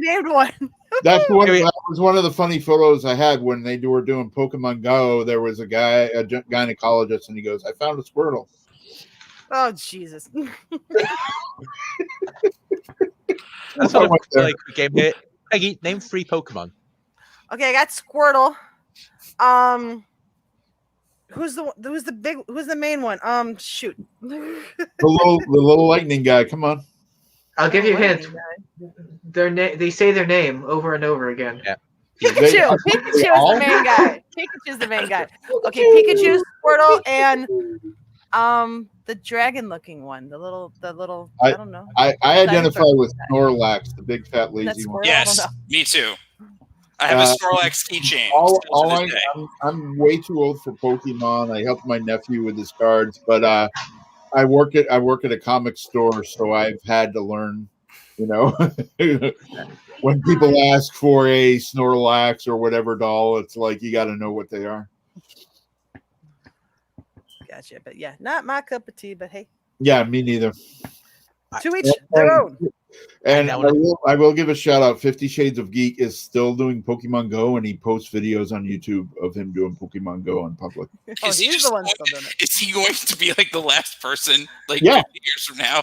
named one. That's one. That was one of the funny photos I had when they were doing Pokemon Go. There was a guy, a gynecologist, and he goes, "I found a Squirtle." Oh Jesus! That's what like game hit. Peggy, name 3 Pokemon. Okay, I got Squirtle. Who's the main one? Shoot. the little lightning guy. Come on. I'll give you a hint. They say their name over and over again. Yeah. Pikachu. Pikachu is the main guy. Pikachu's the main guy. Okay, Pikachu, Squirtle, and the dragon-looking one. The little. I don't know. I identify with Snorlax, the big fat lazy one. Yes, me too. I have a Snorlax keychain. I'm way too old for Pokemon. I helped my nephew with his cards, but I work at a comic store, so I've had to learn. You know, when people ask for a Snorlax or whatever doll, it's like you got to know what they are. Gotcha, but yeah, not my cup of tea. But hey, yeah, me neither. To each their own. And I will give a shout out. 50 Shades of Geek is still doing Pokemon Go, and he posts videos on YouTube of him doing Pokemon Go in public. Oh, he's the one still doing it. Is he going to be like the last person, like 50 years from now?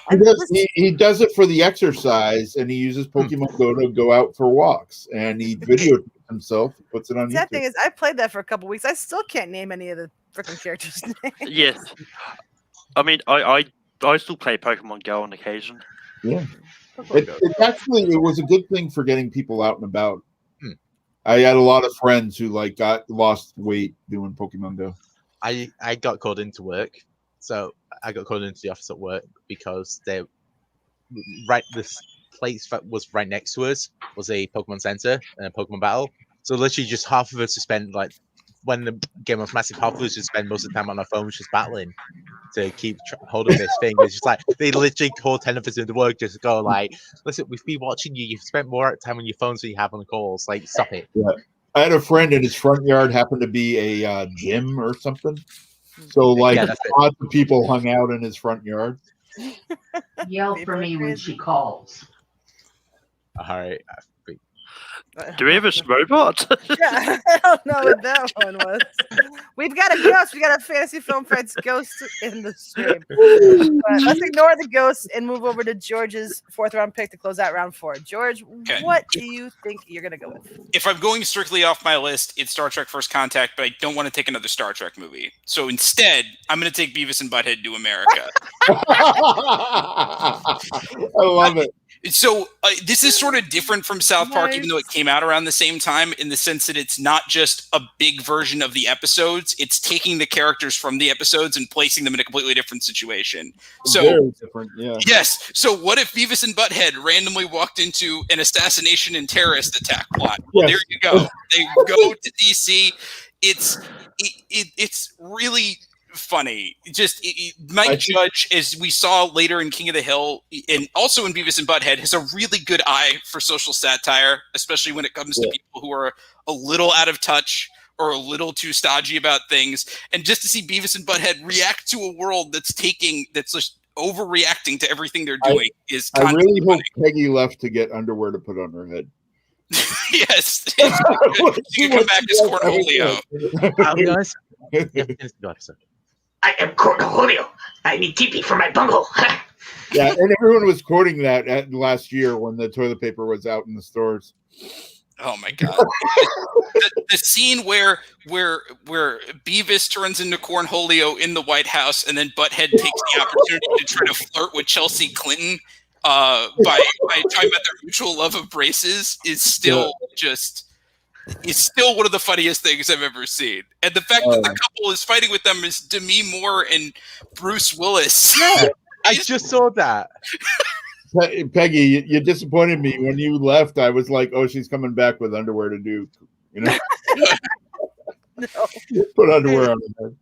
He does it for the exercise, and he uses Pokemon Go to go out for walks, and he videos himself, puts it on YouTube. That thing is, I played that for a couple weeks. I still can't name any of the freaking characters' names. Yes, I mean, I still play Pokemon Go on occasion. Yeah. It was a good thing for getting people out and about. I had a lot of friends who like got lost weight doing Pokemon Go. I got called into work, so I got called into the office at work because this place that was right next to us was a Pokemon Center and a Pokemon Battle. So literally, just half of us to spend like when the game was massive, half of us just spend most of the time on our phones just battling to keep hold of this thing. It's just like they literally call 10 of us into work just to go like, listen, we've been watching you. You've spent more time on your phones than you have on the calls. Like, stop it. Yeah. I had a friend in his front yard happened to be a gym or something. So like lots of people hung out in his front yard. Yell for me when she calls. All right. Do we have a robot? Yeah, I don't know what that one was. We've got a ghost. We got a Fantasy Film Friends ghost in the stream. But let's ignore the ghost and move over to George's 4th round pick to close out round 4. George, what do you think you're going to go with? If I'm going strictly off my list, it's Star Trek First Contact, but I don't want to take another Star Trek movie. So instead, I'm going to take Beavis and Butthead to America. I love it. So this is sort of different from South Park, even though it came out around the same time, in the sense that it's not just a big version of the episodes. It's taking the characters from the episodes and placing them in a completely different situation. So very different, yeah. Yes. So what if Beavis and Butthead randomly walked into an assassination and terrorist attack plot? Well, there you go. They go to DC. It's really funny. Just Mike Judge, as we saw later in King of the Hill and also in Beavis and Butthead, has a really good eye for social satire, especially when it comes to people who are a little out of touch or a little too stodgy about things. And just to see Beavis and Butthead react to a world that's just overreacting to everything they're doing is. I really hope Peggy left to get underwear to put on her head. Yes, you can come back as Cornholio. I'll be honest. I am Cornholio. I need TP for my bunghole. Yeah, and everyone was quoting that last year when the toilet paper was out in the stores. Oh my god! the scene where Beavis turns into Cornholio in the White House, and then Butthead takes the opportunity to try to flirt with Chelsea Clinton by talking about their mutual love of braces is still it's still one of the funniest things I've ever seen. And the fact that the couple is fighting with them is Demi Moore and Bruce Willis. Yeah, I just saw that. Peggy, you disappointed me when you left. I was like, "Oh, she's coming back with underwear to do," you know. Put underwear on her head.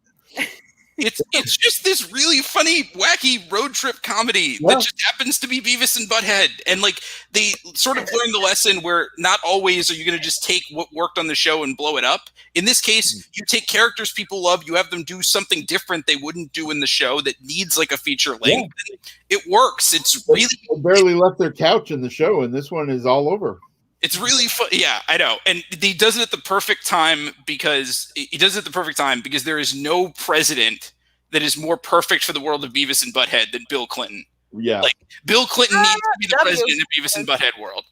It's just this really funny, wacky road trip comedy that just happens to be Beavis and Butthead, and like they sort of learn the lesson where not always are you going to just take what worked on the show and blow it up. In this case, you take characters people love, you have them do something different they wouldn't do in the show that needs like a feature length. Yeah. It works. It's really they barely left their couch in the show, and this one is all over. It's really fun. Yeah, I know. And he does it at the perfect time because there is no president that is more perfect for the world of Beavis and Butthead than Bill Clinton. Yeah. Like Bill Clinton needs to be the president of Beavis and Butthead world.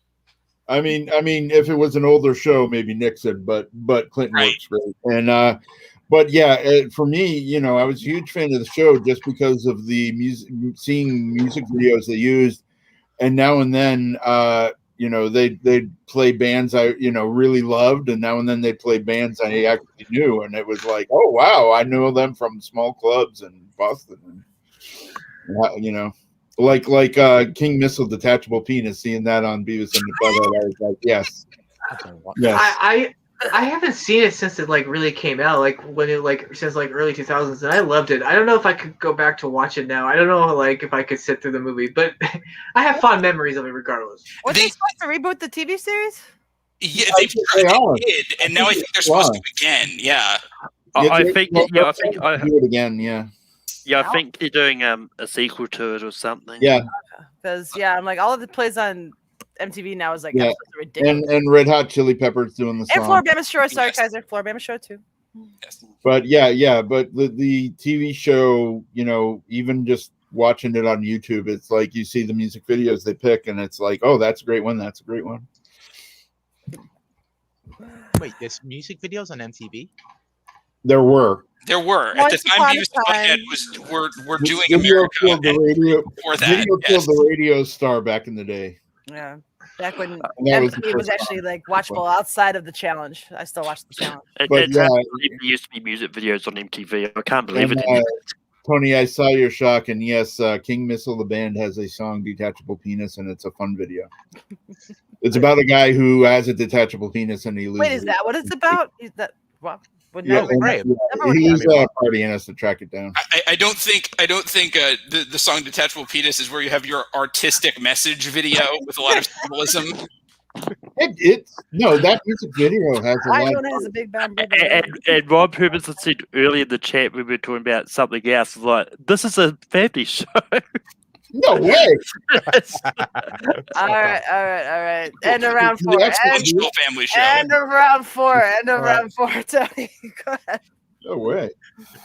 I mean, if it was an older show, maybe Nixon, but Clinton works great. And but yeah, for me, you know, I was a huge fan of the show just because of the seeing music videos they used, and now and then you know, they'd play bands I, you know, really loved, and now and then they'd play bands I actually knew, and it was like, oh wow, I know them from small clubs in Boston, and, you know, like King Missile Detachable Penis, seeing that on Beavis and Butthead, I was like, yes. I haven't seen it since it like really came out, like when it like since like early 2000s, and I loved it. I don't know if I could go back to watch it now. I don't know like if I could sit through the movie, but I have fond memories of it regardless. Were they supposed to reboot the TV series? Yeah, they did, and now I think they're supposed to again. Yeah, I think do it again. Yeah. Yeah, I think they're doing a sequel to it or something. Yeah, because I'm like all of the plays on MTV now is like absolutely ridiculous. And Red Hot Chili Peppers doing the song. And Floribama Shore, sorry Kaiser, Floribama Shore too. But but the TV show, you know, even just watching it on YouTube, it's like you see the music videos they pick, and it's like, oh, that's a great one. That's a great one. Wait, there's music videos on MTV? There were. At the time, Beavis and Butthead were doing America. Video killed the radio star back in the day. Yeah, back when MTV was actually like watchable outside of the challenge. I still watch the challenge. There used to be music videos on MTV. I can't believe it. Tony, I saw your shock, and yes, King Missile, the band, has a song, Detachable Penis, and it's a fun video. It's about a guy who has a detachable penis, and he loses. Wait, is that what it's about? Is that what? Yeah, he's party and has to track it down. I don't think the song "Detachable Penis" is where you have your artistic message video with a lot of symbolism. No, that music video has a lot. Has a big bad and Rob Hermanson said earlier in the chat we were talking about something else. Like, this is a family show. No way. All right. End of round 4. Family show. End of round 4. Tony, go ahead. No way.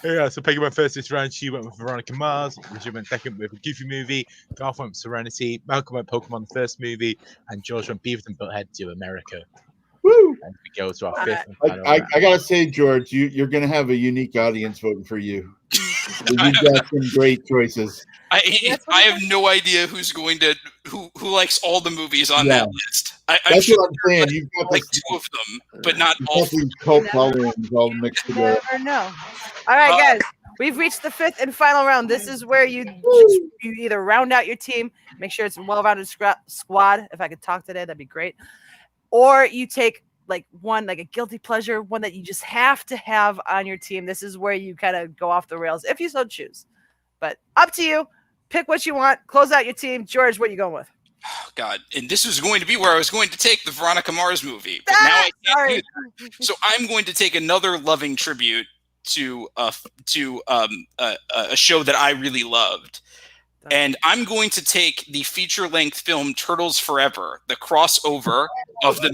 Yeah, so Peggy went first this round. She went with Veronica Mars. Richard went second with a Goofy movie. Garth went with Serenity. Malcolm went Pokemon, the first movie. And George went Beavis and Butthead to America. Woo! And we go to our fifth and final I gotta say, George, you're gonna have a unique audience voting for you. You've got some great choices. I have no idea who's going to who likes all the movies on that list. That's sure what I'm saying. You've got like 2 of them, but not all. These cult followings all mixed together. Never know. All right, guys, we've reached the 5th and final round. This is where you either round out your team, make sure it's a well-rounded squad. If I could talk today, that'd be great. Or you take like a guilty pleasure, one that you just have to have on your team. This is where you kind of go off the rails if you so choose. But up to you. Pick what you want. Close out your team. George, what are you going with? Oh, God. And this was going to be where I was going to take the Veronica Mars movie. But now I can't do that. So I'm going to take another loving tribute to a show that I really loved. And I'm going to take the feature-length film Turtles Forever, the crossover of the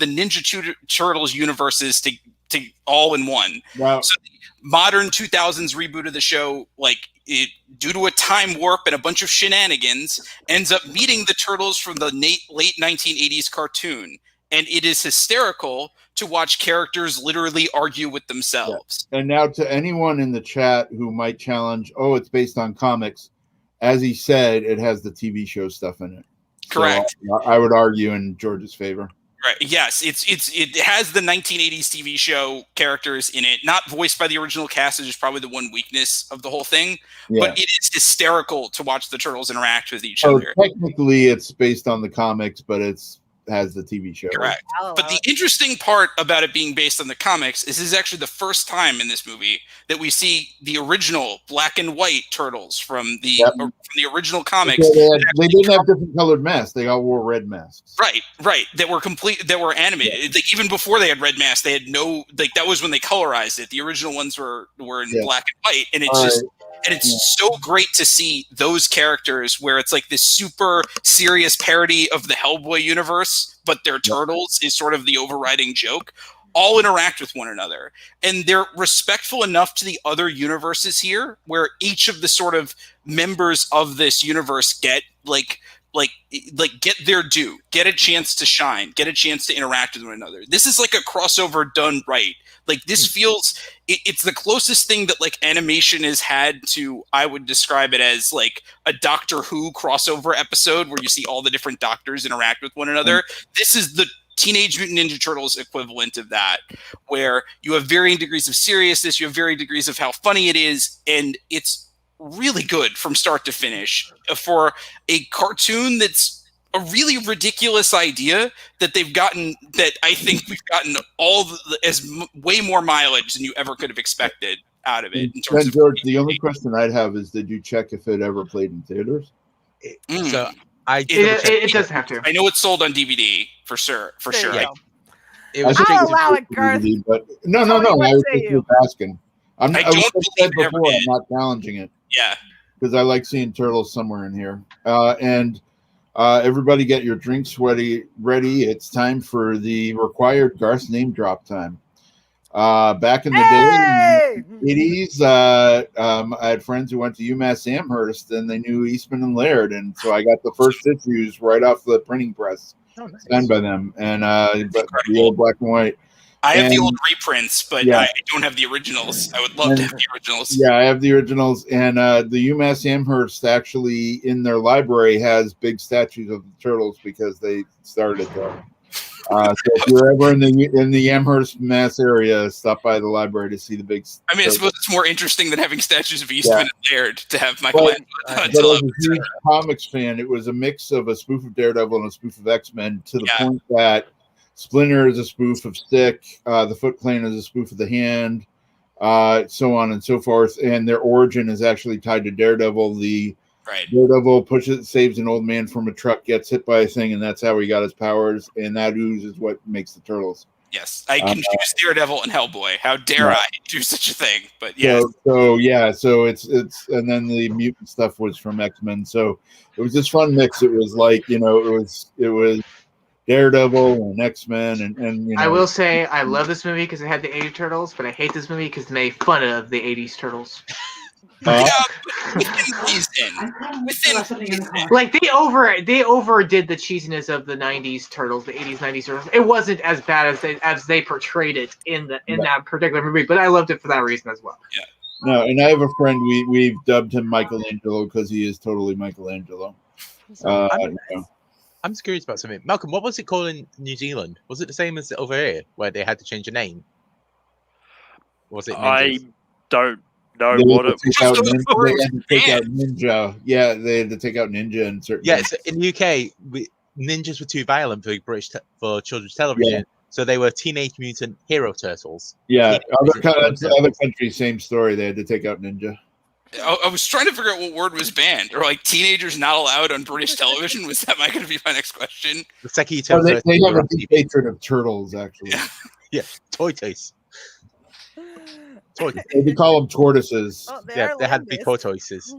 Ninja Turtles universes to all in one. Wow. So the modern 2000s reboot of the show, due to a time warp and a bunch of shenanigans, ends up meeting the Turtles from the late 1980s cartoon. And it is hysterical to watch characters literally argue with themselves. Yeah. And now to anyone in the chat who might challenge, it's based on comics. As he said, it has the TV show stuff in it. Correct. So I would argue in George's favor. Right. Yes, it has the 1980s TV show characters in it, not voiced by the original cast, which is probably the one weakness of the whole thing. Yeah. But it is hysterical to watch the Turtles interact with each other. Technically, it's based on the comics, but has the TV show. Correct. But the interesting part about it being based on the comics is this is actually the first time in this movie that we see the original black and white Turtles from the original comics. They didn't have different colored masks. They all wore red masks. Right. That were animated. Yeah. Even before they had red masks, they had no that was when they colorized it. The original ones were in black and white, and it's it's so great to see those characters where it's like this super serious parody of the Hellboy universe, but they're turtles is sort of the overriding joke, all interact with one another. And they're respectful enough to the other universes here where each of the sort of members of this universe get get their due, get a chance to shine, get a chance to interact with one another. This is like a crossover done right. This feels it's the closest thing that animation has had to, I would describe it as a Doctor Who crossover episode where you see all the different doctors interact with one another. This is the Teenage Mutant Ninja Turtles equivalent of that, where you have varying degrees of seriousness, you have varying degrees of how funny it is, and it's really good from start to finish for a cartoon that's a really ridiculous idea that they've gotten, that I think we've gotten way more mileage than you ever could have expected out of it. In terms George, the only question I'd have is, did you check if it ever played in theaters? So it does have to. I know it's sold on DVD for sure. Yeah. I'll allow it, Garth. But no. I was just asking. I said before, I'm not challenging it. Yeah, because I like seeing turtles somewhere in here. And everybody, get your drinks ready. It's time for the required Garth name drop time. Back in the day, in the 80s, I had friends who went to UMass Amherst, and they knew Eastman and Laird, and so I got the first issues right off the printing press, signed by them, and but the old black and white. I have the old reprints, but I don't have the originals. I would love to have the originals. Yeah, I have the originals, and the UMass Amherst actually in their library has big statues of the turtles because they started there. So if you're ever in the Amherst, Mass area, stop by the library to see the big. I mean, I suppose it's more interesting than having statues of Eastman and Laird to have Michael. But as a huge comics fan, it was a mix of a spoof of Daredevil and a spoof of X-Men to the point that Splinter is a spoof of Stick, the Foot Clan is a spoof of the Hand, so on and so forth. And their origin is actually tied to Daredevil. Daredevil saves an old man from a truck, gets hit by a thing, and that's how he got his powers. And that ooze is what makes the turtles. Yes, I confused Daredevil and Hellboy. How dare I do such a thing? But yeah. So it's and then the mutant stuff was from X-Men. So it was this fun mix. It was it was Daredevil and X-Men and I will say I love this movie because it had the 80s Turtles, but I hate this movie because it made fun of the 80s Turtles. Like they overdid the cheesiness of the 90s Turtles, the 80s 90s Turtles. It wasn't as bad as they portrayed it in that particular movie, but I loved it for that reason as well. Yeah. No, and I have a friend we've dubbed him Michelangelo because he is totally Michelangelo. I'm just curious about something. Malcolm, what was it called in New Zealand? Was it the same as over here, where they had to change the name? Was it Ninjas? I don't know what it was. They had to take out Ninja. Yeah, they had to take out Ninja and certain. Yeah, so in the UK, ninjas were too violent for children's television, Yeah. so they were Teenage Mutant Hero Turtles. Yeah, other countries, same story. They had to take out Ninja. I was trying to figure out what word was banned, or teenagers not allowed on British television. Was that going to be my next question? The second you tell they have a deep hatred of turtles, actually. Yeah, tortoise. They call them tortoises. They had to be tortoises.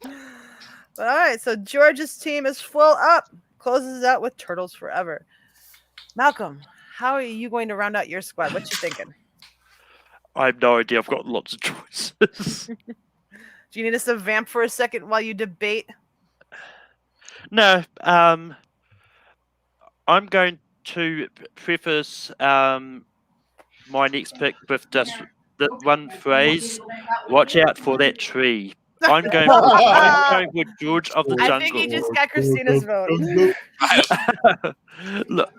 All right, so George's team is full up. Closes out with Turtles Forever. Malcolm, how are you going to round out your squad? What you thinking? I have no idea. I've got lots of choices. Do you need us to vamp for a second while you debate? No. I'm going to preface my next pick with just the one phrase: "Watch out for that tree." I'm going with George of the Jungle. I think he just got Christina's vote. look.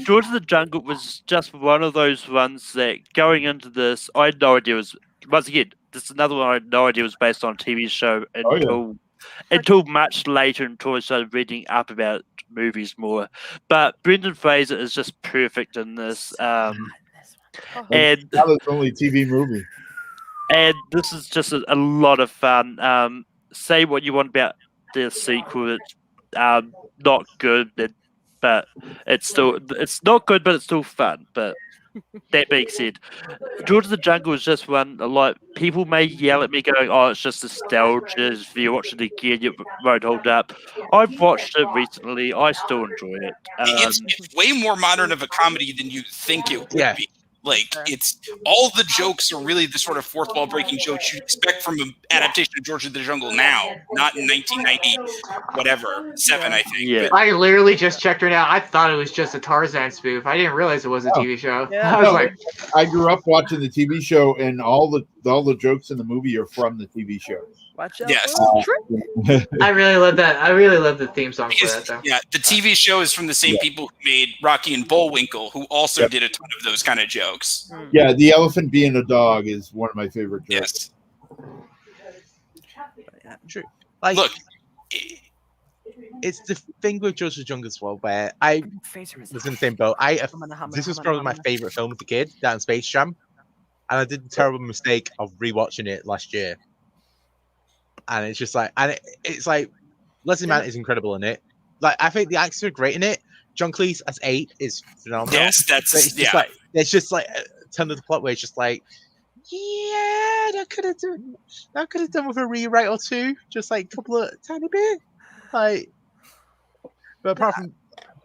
George of the Jungle was just one of those ones that going into this, I had no idea was. Once again, this is another one I had no idea was based on a TV show until much later, until I started reading up about movies more. But Brendan Fraser is just perfect in this. And that was only TV movie. And this is just a lot of fun. Say what you want about the sequel. It's not good, but it's not good, but it's still fun. But that being said, George of the Jungle is just one. A lot people may yell at me going, "Oh, it's just nostalgia. If you watch it again, it won't hold up." I've watched it recently. I still enjoy it. It's way more modern of a comedy than you think it would be. Like, it's all the jokes are really the sort of fourth wall breaking jokes you'd expect from an adaptation of George of the Jungle now, not in 1997, I think. Yeah. I literally just checked her out. I thought it was just a Tarzan spoof. I didn't realize it was a TV show. Yeah. I was like, I grew up watching the TV show, and all the jokes in the movie are from the TV show. Watch out. Yes. I really love that. I really love the theme song for that, though. Yeah, the TV show is from the same people who made Rocky and Bullwinkle, who also did a ton of those kind of jokes. Yeah, the elephant being a dog is one of my favorite jokes. Yeah, true. Like, look, it's the thing with George of the Jungle as well, where I was in the same boat. This was probably my favorite film as a kid, that Space Jam, and I did the terrible mistake of rewatching it last year. And it's just like, it's like, Leslie Mann is incredible in it. Like, I think the actors are great in it. John Cleese as 8 is phenomenal. Yes, it's just like, there's just like a ton of the plot where it's just like, yeah, that could have done with a rewrite or two, just like a couple of tiny bit, like. But apart from,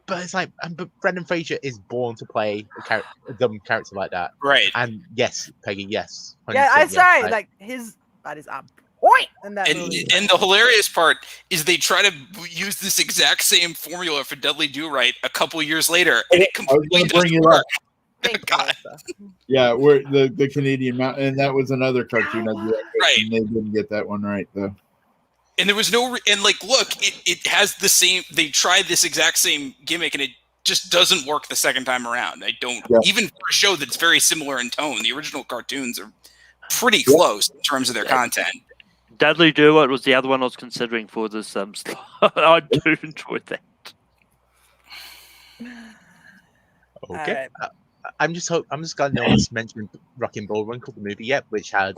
but it's like, but Brendan Fraser is born to play a dumb character like that, right? And yes, Peggy, yes, Yeah, I'm sorry, like his body's on point in that movie. And the hilarious part is they try to use this exact same formula for Dudley Do-Right a couple years later, and it completely doesn't work. God. Yeah, we're the Canadian Mountain, and that was another cartoon I grew up with, Right. and they didn't get that one right though. And there was no, and like, look, it has the same. They tried this exact same gimmick, and it just doesn't work the second time around. I don't even for a show that's very similar in tone. The original cartoons are pretty close in terms of their content. Dudley Do-It was the other one I was considering for this. I do enjoy that. Okay. I'm just glad no one's mentioned Rocky and Bullwinkle, the movie yet, which had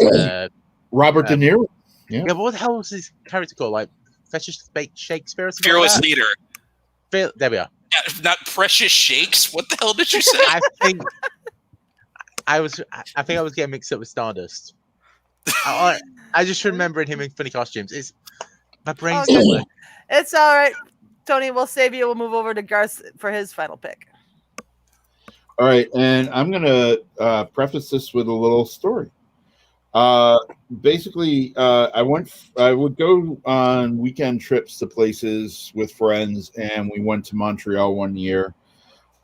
Robert De Niro. Yeah. What the hell was his character called? Like Precious Shakespeare or something Fearless like that? Leader. There we are. Yeah, not Precious Shakes. What the hell did you say? I think I was getting mixed up with Stardust. I just remembered him in funny costumes. It's my brain's still working. It's all right, Tony. We'll save you. We'll move over to Garth for his final pick. All right, and I'm gonna preface this with a little story. Basically, I would go on weekend trips to places with friends, and we went to Montreal one year.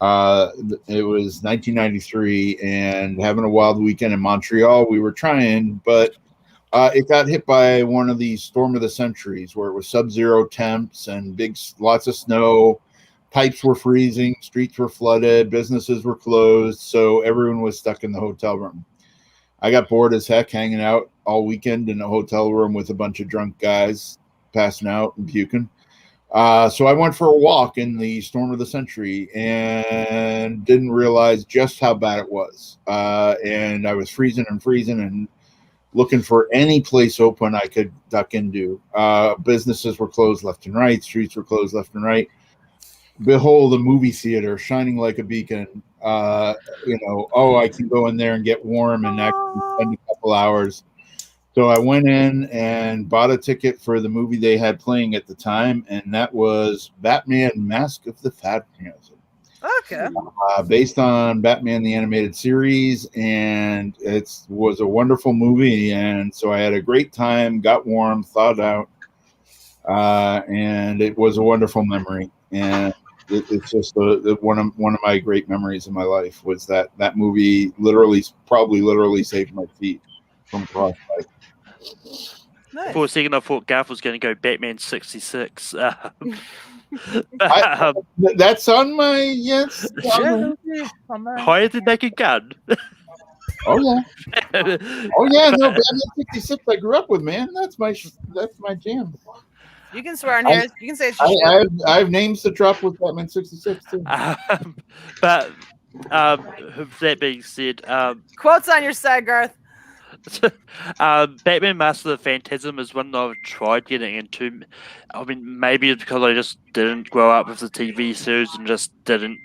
It was 1993, and having a wild weekend in Montreal, we were trying, but it got hit by one of these storm of the centuries where it was sub-zero temps and lots of snow. Pipes were freezing, streets were flooded, businesses were closed, so everyone was stuck in the hotel room. I got bored as heck hanging out all weekend in a hotel room with a bunch of drunk guys passing out and puking. So I went for a walk in the storm of the century and didn't realize just how bad it was. And I was freezing and looking for any place open I could duck into. Businesses were closed left and right. Streets were closed left and right. Behold, a movie theater shining like a beacon. I can go in there and get warm and actually spend a couple hours. So I went in and bought a ticket for the movie they had playing at the time, and that was Batman: Mask of the Phantasm. Okay. Based on Batman the Animated Series, and it was a wonderful movie. And so I had a great time, got warm, thawed out, and it was a wonderful memory. And it's just one of my great memories in my life was that movie. Probably literally saved my feet from frostbite. Nice. For a second, I thought Garth was going to go Batman 66. That's on my yes. Higher than Naked Gun. Oh yeah. Oh yeah. No, Batman 66. I grew up with, man. That's my jam. You can swear on here. You can say it's I have names to drop with Batman 66 too. But that being said, quotes on your side, Garth. Batman Master of the Phantasm is one that I've tried getting into. I mean, maybe it's because I just didn't grow up with the TV series and just didn't.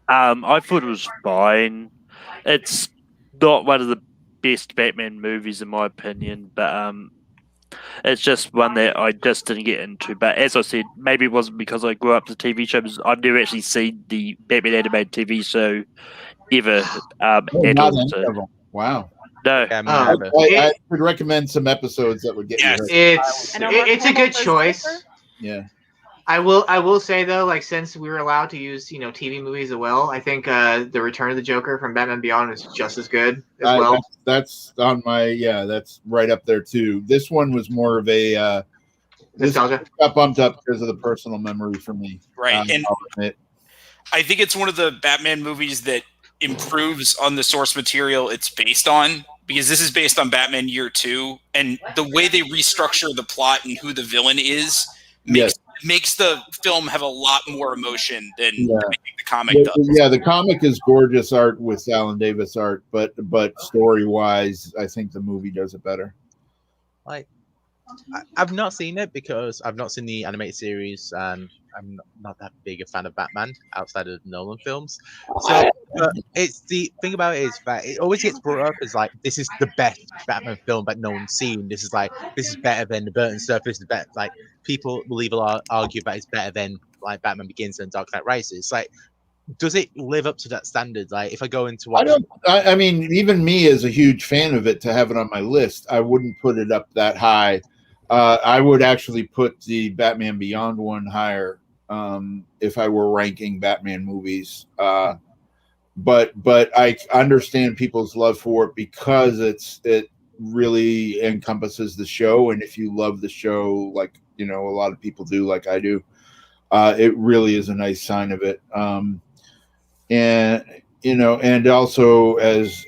I thought it was fine. It's not one of the best Batman movies in my opinion, but it's just one that I just didn't get into. But as I said, maybe it wasn't because I grew up with the TV shows. I've never actually seen the Batman animated TV show ever at all. Wow. No, I would recommend some episodes that would get you. It's a good choice. Yeah. I will say though, like since we were allowed to use TV movies as well, I think the Return of the Joker from Batman Beyond is just as good as well. That's on my that's right up there too. This one was more of a nostalgia. Got bumped up because of the personal memory for me. Right, and I think it's one of the Batman movies that improves on the source material it's based on, because this is based on Batman Year 2, and the way they restructure the plot and who the villain is makes the film have a lot more emotion than I think the comic does. Yeah, the comic is gorgeous art with Alan Davis art, but story wise, I think the movie does it better. Like, I've not seen it because I've not seen the animated series, and I'm not that big a fan of Batman outside of the Nolan films. So it's the thing about it is that it always gets brought up as like, this is the best Batman film that no one's seen. This is better than the Burton stuff. This is better. Like, people will even argue that it's better than like Batman Begins and Dark Knight Rises. Like, does it live up to that standard? Like, if I go into watch, I mean, even me as a huge fan of it, to have it on my list, I wouldn't put it up that high. I would actually put the Batman Beyond one higher if I were ranking Batman movies. But I understand people's love for it because it really encompasses the show, and if you love the show, like a lot of people do, like I do, it really is a nice sign of it. And also as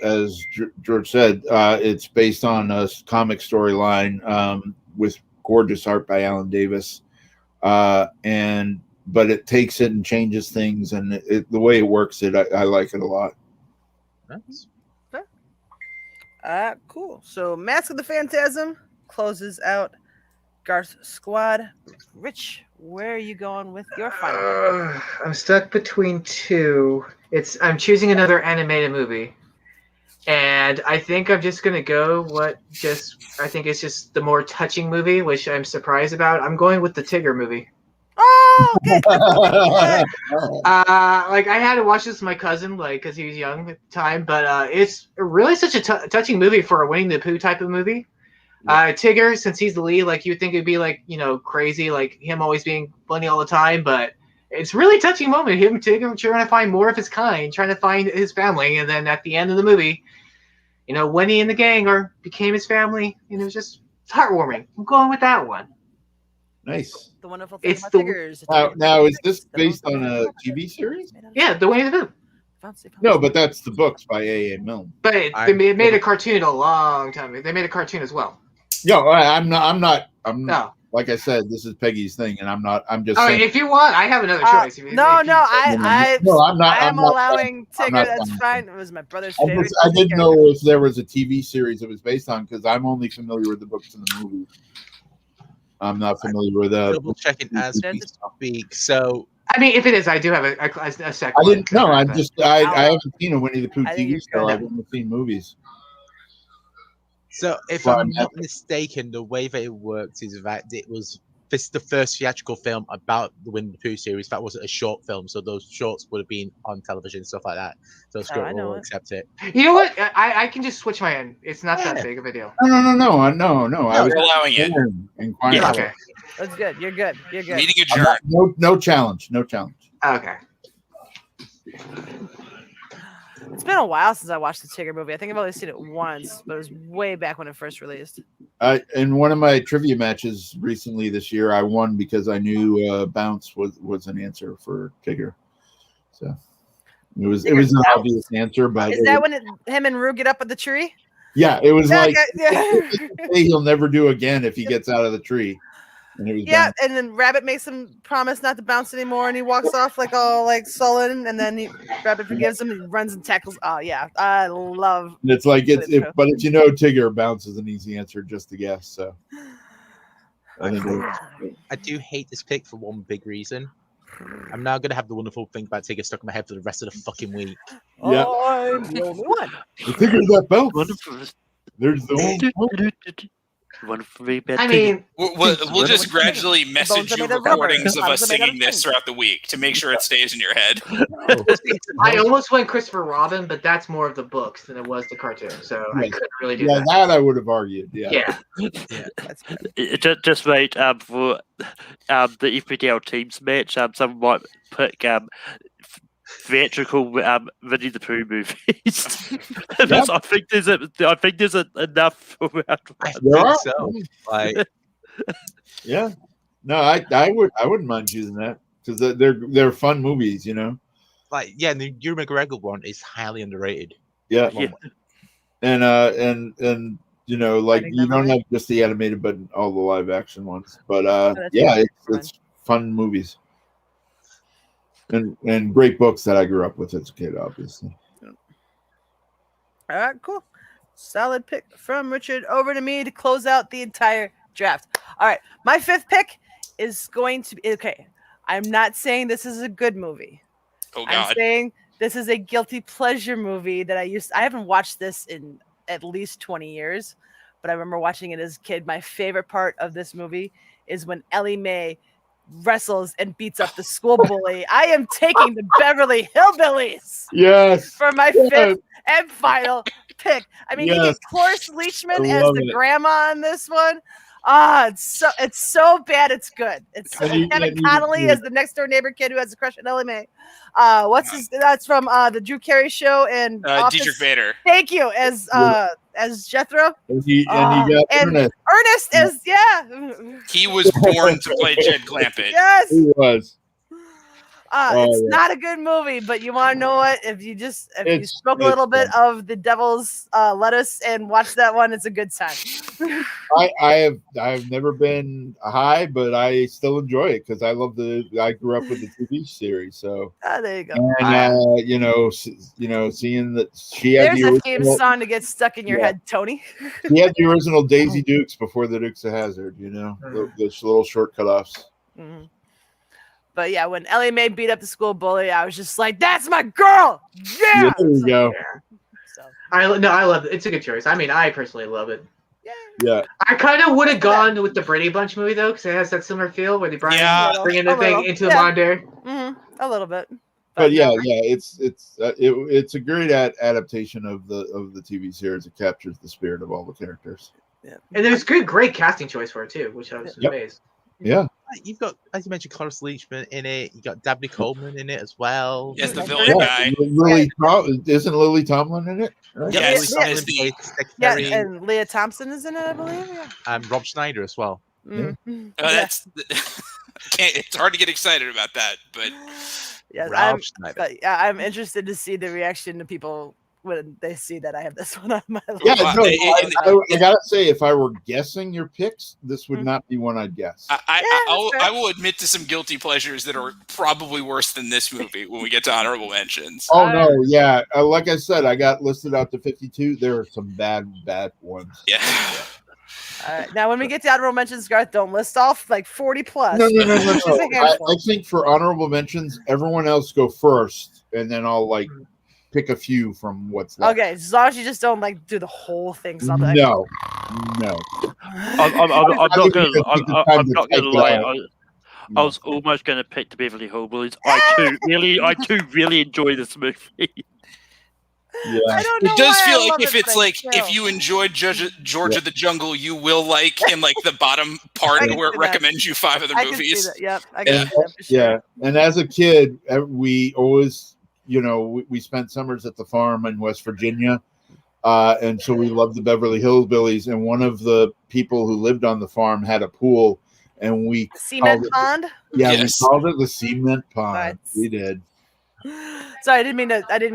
George said, it's based on a comic storyline with gorgeous art by Alan Davis, but it takes it and changes things, and the way it works, I like it a lot. Nice. Cool. So Mask of the Phantasm closes out Garth's squad. Rich, where are you going with your final? I'm stuck between two. I'm choosing another animated movie. And I think I'm just gonna go I think it's just the more touching movie, which I'm surprised about. I'm going with the Tigger movie. Oh, okay. Like I had to watch this with my cousin, like because he was young at the time. But it's really such a touching movie for a Winnie the Pooh type of movie. Tigger, since he's the lead, like you'd think it'd be like crazy, like him always being funny all the time, but it's really touching moment. Him, Tigger, trying to find more of his kind, trying to find his family, and then at the end of the movie, Winnie and the gang became his family, and it was just heartwarming. I'm going with that one. Nice. The wonderful thing about Tiggers. Now, is this based on a TV series? Yeah, the Winnie the Pooh. No, but that's the books by A.A. Milne. But they made a cartoon a long time ago. They made a cartoon as well. No, I'm not. Like I said, this is Peggy's thing, and I'm not. I'm just. Saying, if you want, I have another choice. I'm allowing Tigger. That's fine. It was my brother's favorite. I didn't know if there was a TV series it was based on, because I'm only familiar with the books and the movies. I'm not familiar with that. Double checking as we speak. So, I mean, if it is, I do have a second. I didn't know. I haven't seen a Winnie the Pooh TV show. I've only seen movies. So, if Well, I'm not mistaken, the way that it worked is that this is the first theatrical film about the Winnie the Pooh series. That wasn't a short film, so those shorts would have been on television, stuff like that. So Stuart will accept it. You know what? I can just switch my end. It's not that big of a deal. No. I was allowing it. inquiring. Yeah. Okay. That's good. You're good. You're good. Meeting adjourned. No challenge. No challenge. Okay. It's been a while since I watched the Tigger movie. I think I've only seen it once, but it was way back when it first released. In one of my trivia matches recently this year, I won because I knew Bounce was an answer for Tigger. So it was an obvious answer, but is that when him and Rue get up at the tree? Yeah, it was like yeah. he'll never do again if he gets out of the tree. And it was Bounce. And then Rabbit makes him promise not to bounce anymore, and he walks off like all like sullen, and then Rabbit forgives him and he runs and tackles. Oh yeah, I love. And it's like but if Tigger, Bounce is an easy answer just to guess. So I do hate this pick for one big reason. I'm now gonna have the wonderful thing about Tigger stuck in my head for the rest of the fucking week. Yeah, I'm the only one. The Tigger's that Bounce. There's the one. I mean, we'll just gradually message you recordings of us singing this throughout the week to make sure it stays in your head. I almost went Christopher Robin, but that's more of the books than it was the cartoon, so I couldn't really do that. That I would have argued. Yeah. That's good. Just wait for the FPL teams match. Someone might pick theatrical Winnie the Pooh movies. I think there's enough around. I think so. Like, yeah, no, I wouldn't mind choosing that because they're fun movies, you know. Like, yeah, the Ewan McGregor one is highly underrated. Yeah. And you know, like you don't have just the animated, but all the live action ones. But it's fun movies. And great books that I grew up with as a kid, obviously. All right, cool. Solid pick from Richard. Over to me to close out the entire draft. All right, my fifth pick is going to be okay. I'm not saying this is a good movie. Oh God. I'm saying this is a guilty pleasure movie that I haven't watched this in at least 20 years, but I remember watching it as a kid. My favorite part of this movie is when Ellie Mae wrestles and beats up the school bully. I am taking the Beverly Hillbillies. Yes. For my fifth and final pick. I mean, you get Cloris Leachman as the grandma on this one. It's so bad it's good. It's Kevin Connolly as the next door neighbor kid who has a crush on Ellie Mae. That's from the Drew Carey show and Dietrich Bader. Thank you as Jethro. And Ernest as he was born to play Jed Clampett. Yes, he was. It's not a good movie, but you want to know what? If you smoke a little bit of the devil's lettuce and watch that one, it's a good time. I've never been high, but I still enjoy it because I grew up with the TV series. So there you go. And seeing that she had there's a theme song to get stuck in your head, Tony. He had the original Daisy Dukes before the Dukes of Hazzard. You know, those little short cutoffs. Mm-hmm. But yeah, when Ellie Mae beat up the school bully, I was just like, "That's my girl!" Yeah, there you go. So. I love it. It's a good choice. I mean, I personally love it. Yeah. I kind of would have gone with the Brady Bunch movie though, because it has that similar feel where they bringing the thing into the modern day. Mm-hmm. A little bit. But it's a great adaptation of the TV series. It captures the spirit of all the characters. Yeah, and there's great casting choice for it too, which I was amazed. Yeah. You've got, as you mentioned, Cloris Leachman in it. You got Dabney Coleman in it as well. Yes, the villain guy. Isn't Lily Tomlin in it? Right? Yes, and Leah Thompson is in it, I believe. Yeah. And Rob Schneider as well. Mm-hmm. That's it's hard to get excited about that, but I'm interested to see the reaction to people when they see that I have this one on my list. Yeah, I gotta say, if I were guessing your picks, this would not be one I'd guess. I will admit to some guilty pleasures that are probably worse than this movie when we get to honorable mentions. Oh no, yeah. Like I said, I got listed out to 52. There are some bad ones. Yeah. All right. Now, when we get to honorable mentions, Garth, don't list off like 40 plus. No. I think for honorable mentions, everyone else go first, and then I'll pick a few from what's left. Okay, as long as you just don't like do the whole thing. So No. I'm not gonna lie. I was almost going to pick the Beverly Hillbillies. I too really enjoy this movie. Yeah, I don't know It does why feel I like love if it, it's but I like still. if you enjoyed George of the Jungle, you will like in like the bottom part I can where it see that. recommends you 5 other I can see movies. that. Yep, I can Yeah. see that for sure. Yeah, and as a kid, we always, we spent summers at the farm in West Virginia, and so we loved the Beverly Hillbillies. And one of the people who lived on the farm had a pool, and we Cement pond. Yeah, Yes. we called it the Cement Pond. Right. We did. Sorry, I didn't mean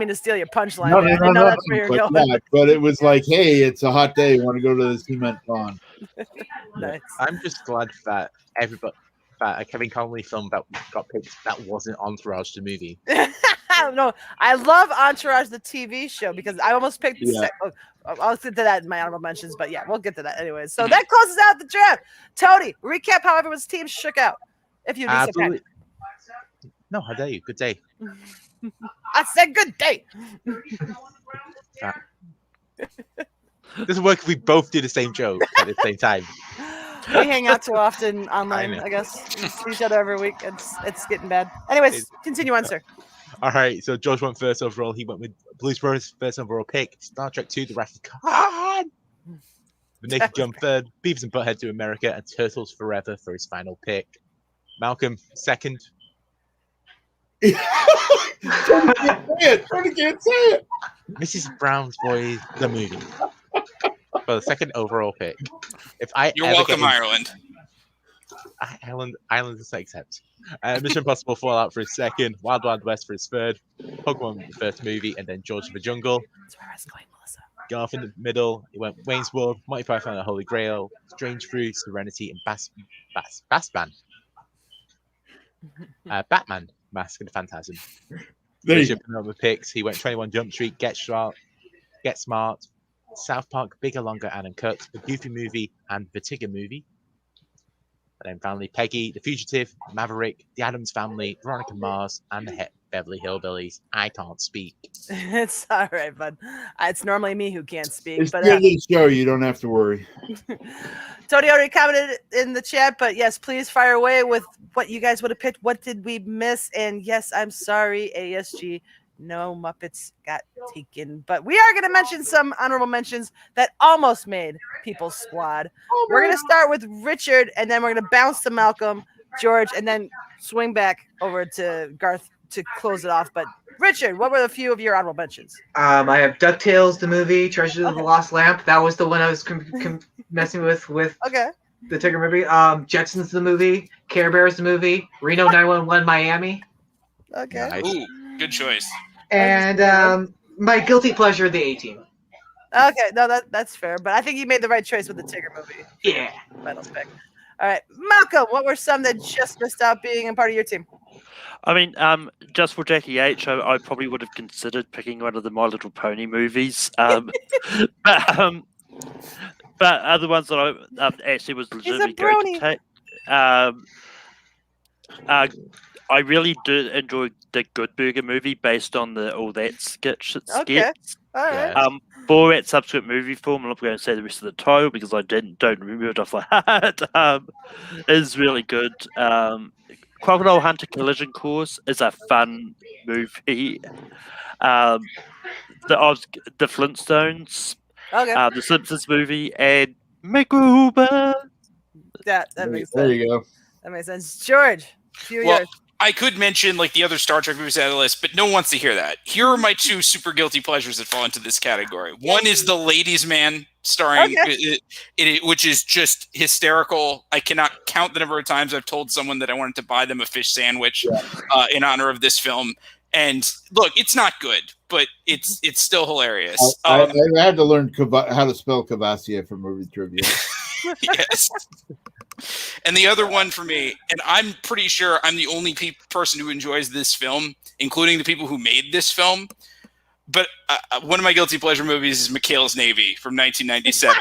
to steal your punchline. No, there. I didn't know that's where you're but, going. yeah, but it was like, hey, it's a hot day. Want to go to the Cement Pond? Nice. I'm just glad that a Kevin Connolly film that got picked that wasn't Entourage the movie. No, I love Entourage the TV show because I almost picked. Yeah. I'll get to that in my honorable mentions, but yeah, we'll get to that anyways. So that closes out the draft. Tony, recap how everyone's team shook out. If you'd be so kind. No, how dare you? Good day. I said good day. Doesn't work if we both do the same joke at the same time. We hang out too often online, know. I guess. We see each other every week. It's getting bad. Anyways, continue on, sir. All right, so George went first overall. He went with Blues Brothers first overall pick. Star Trek 2, The Wrath of Khan. The Naked Gun third. Beavis and Butthead to America, and Turtles Forever for his final pick. Malcolm second. Tony can't say it. Mrs. Brown's Boys, the movie, for the second overall pick. You're welcome, Ireland. Ireland is accept. Mission Impossible Fallout for his second. Wild Wild West for his third. Pokemon the first movie, and then George of the Jungle. That's where I was going, Melissa. Garth in the middle. He went Wayne's World, Monty Python and the Holy Grail, Strange Fruit, Serenity, and Batman, Mask of the Phantasm. Jumping over picks, he went 21 Jump Street, Get Smart, South Park, Bigger, Longer, and Uncut, The Goofy Movie, and The Tigger Movie. And then finally, Peggy, The Fugitive, Maverick, The Addams Family, Veronica Mars, and the Beverly Hillbillies. I can't speak. It's all right, bud. It's normally me who can't speak. It's but the end of the show. You don't have to worry. Tony already commented in the chat, but yes, please fire away with what you guys would have picked. What did we miss? And yes, I'm sorry, ASG. No Muppets got taken, but we are going to mention some honorable mentions that almost made People's Squad. We're going to start with Richard, and then we're going to bounce to Malcolm, George, and then swing back over to Garth to close it off. But Richard, what were a few of your honorable mentions? I have DuckTales, the movie, Treasures of the Lost Lamp. That was the one I was messing with Okay. the Tigger movie. Jetsons, the movie, Care Bears, the movie, Reno 911, Miami. Okay. Nice. Ooh, good choice. And my guilty pleasure, the A-Team. Okay, no, that's fair, but I think you made the right choice with the Tigger movie. Yeah. Final pick. All right, Malcolm, what were some that just missed out being a part of your team? I mean, just for Jackie H, I probably would have considered picking one of the My Little Pony movies. But other ones that I actually was legitimately going to take. I really do enjoy the Good Burger movie based on the All That sketch. Okay. All right. For its subsequent movie form, I'm not going to say the rest of the title because I don't remember it off the heart. Is really good. Crocodile Hunter Collision Course is a fun movie. The Flintstones, Okay. the Simpsons movie, and MacGruber. That makes sense. There you go. That makes sense. George, a few of Well, yours. I could mention like the other Star Trek movies out of the list, but no one wants to hear that. Here are my two super guilty pleasures that fall into this category. One is The Ladies' Man, starring, which is just hysterical. I cannot count the number of times I've told someone that I wanted to buy them a fish sandwich in honor of this film. And look, it's not good, but it's still hilarious. I had to learn how to spell Cavassier for movie trivia. Yes. And the other one for me, and I'm pretty sure I'm the only person who enjoys this film, including the people who made this film. But one of my guilty pleasure movies is McHale's Navy from 1997.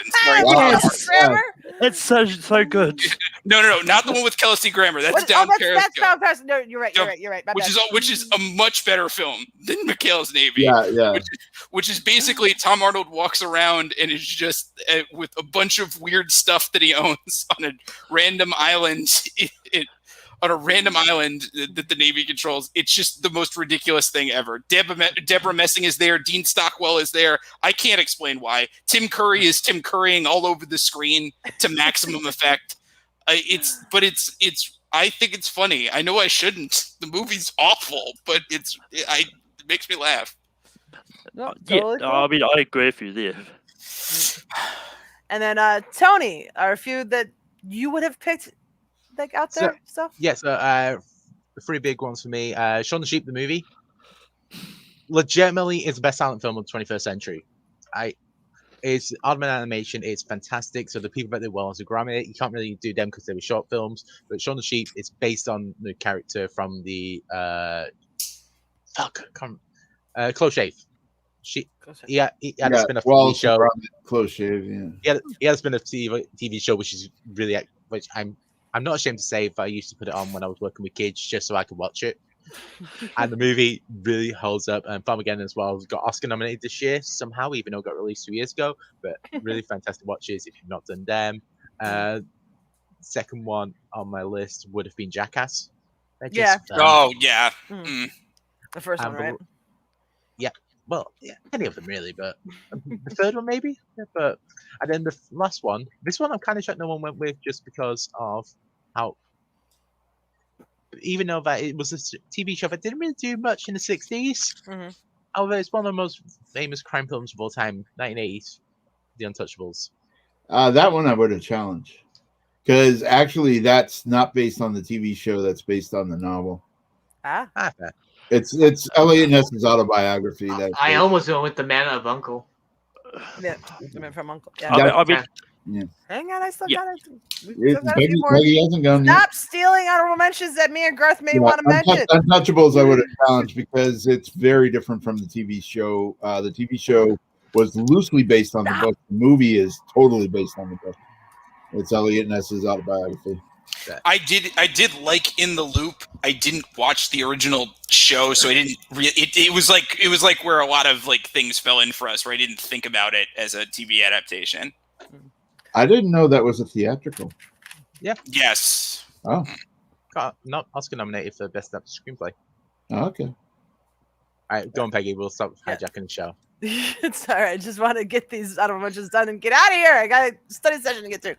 Grammar? It's so good. No, not the one with Kelsey Grammer. That's Down That's Periscope. Down Periscope. No, you're right. My bad. Which is a much better film than McHale's Navy. Yeah. Which is basically Tom Arnold walks around and is just with a bunch of weird stuff that he owns on a random island. On a random island that the Navy controls. It's just the most ridiculous thing ever. Deborah Messing is there. Dean Stockwell is there. I can't explain why. Tim Curry is Tim Currying all over the screen to maximum effect. It's. I think it's funny. I know I shouldn't. The movie's awful, but it makes me laugh. No, Yeah, totally cool. I mean, I agree with you there. And then Tony, are a few that you would have picked like out there stuff? Yes, the three big ones for me. Shaun the Sheep, the movie, legitimately is the best silent film of the 21st century. It's Aardman animation. It's fantastic. So the people that did well as a Grammy, you can't really do them because they were short films. But Shaun the Sheep is based on the character from the Close Shave. He had a spin-off TV show. Close Shave, yeah. He had a spin-off TV show, which is really, which I'm not ashamed to say, but I used to put it on when I was working with kids just so I could watch it. And the movie really holds up. And Farmageddon as well got Oscar nominated this year somehow, even though it got released 2 years ago. But really fantastic watches if you've not done them. Second one on my list would have been Jackass. Yeah. The first one, right? Yeah. Well, yeah, any of them really, but the third one maybe. Yeah, but and then the last one, this one I'm kind of shocked no one went with just because of how. Even though that it was a TV show that didn't really do much in the 60s, however, it's one of the most famous crime films of all time, 1980s, The Untouchables. That one I would have challenged because actually that's not based on the TV show. That's based on the novel. It's Elliot Ness's autobiography. I almost went with The Man of Uncle. Yeah, The Man from Uncle. Yeah. Yeah. Hang on, I still got it. Peggy hasn't gone yet. Stop stealing honorable mentions that me and Garth may want to mention. Untouchables I would have challenged because it's very different from the TV show. The TV show was loosely based on the book. The movie is totally based on the book. It's Elliot Ness's autobiography. I did like In the Loop. I didn't watch the original show, so I didn't. It was like where a lot of like things fell in for us, where I didn't think about it as a TV adaptation. I didn't know that was a theatrical. Yeah. Yes. Oh. Not Oscar nominated for Best Screenplay. Oh, okay. All right, go on, Peggy. We'll stop hijacking the show. It's all right. I just want to get these honorable mentions done and get out of here. I got a study session to get through.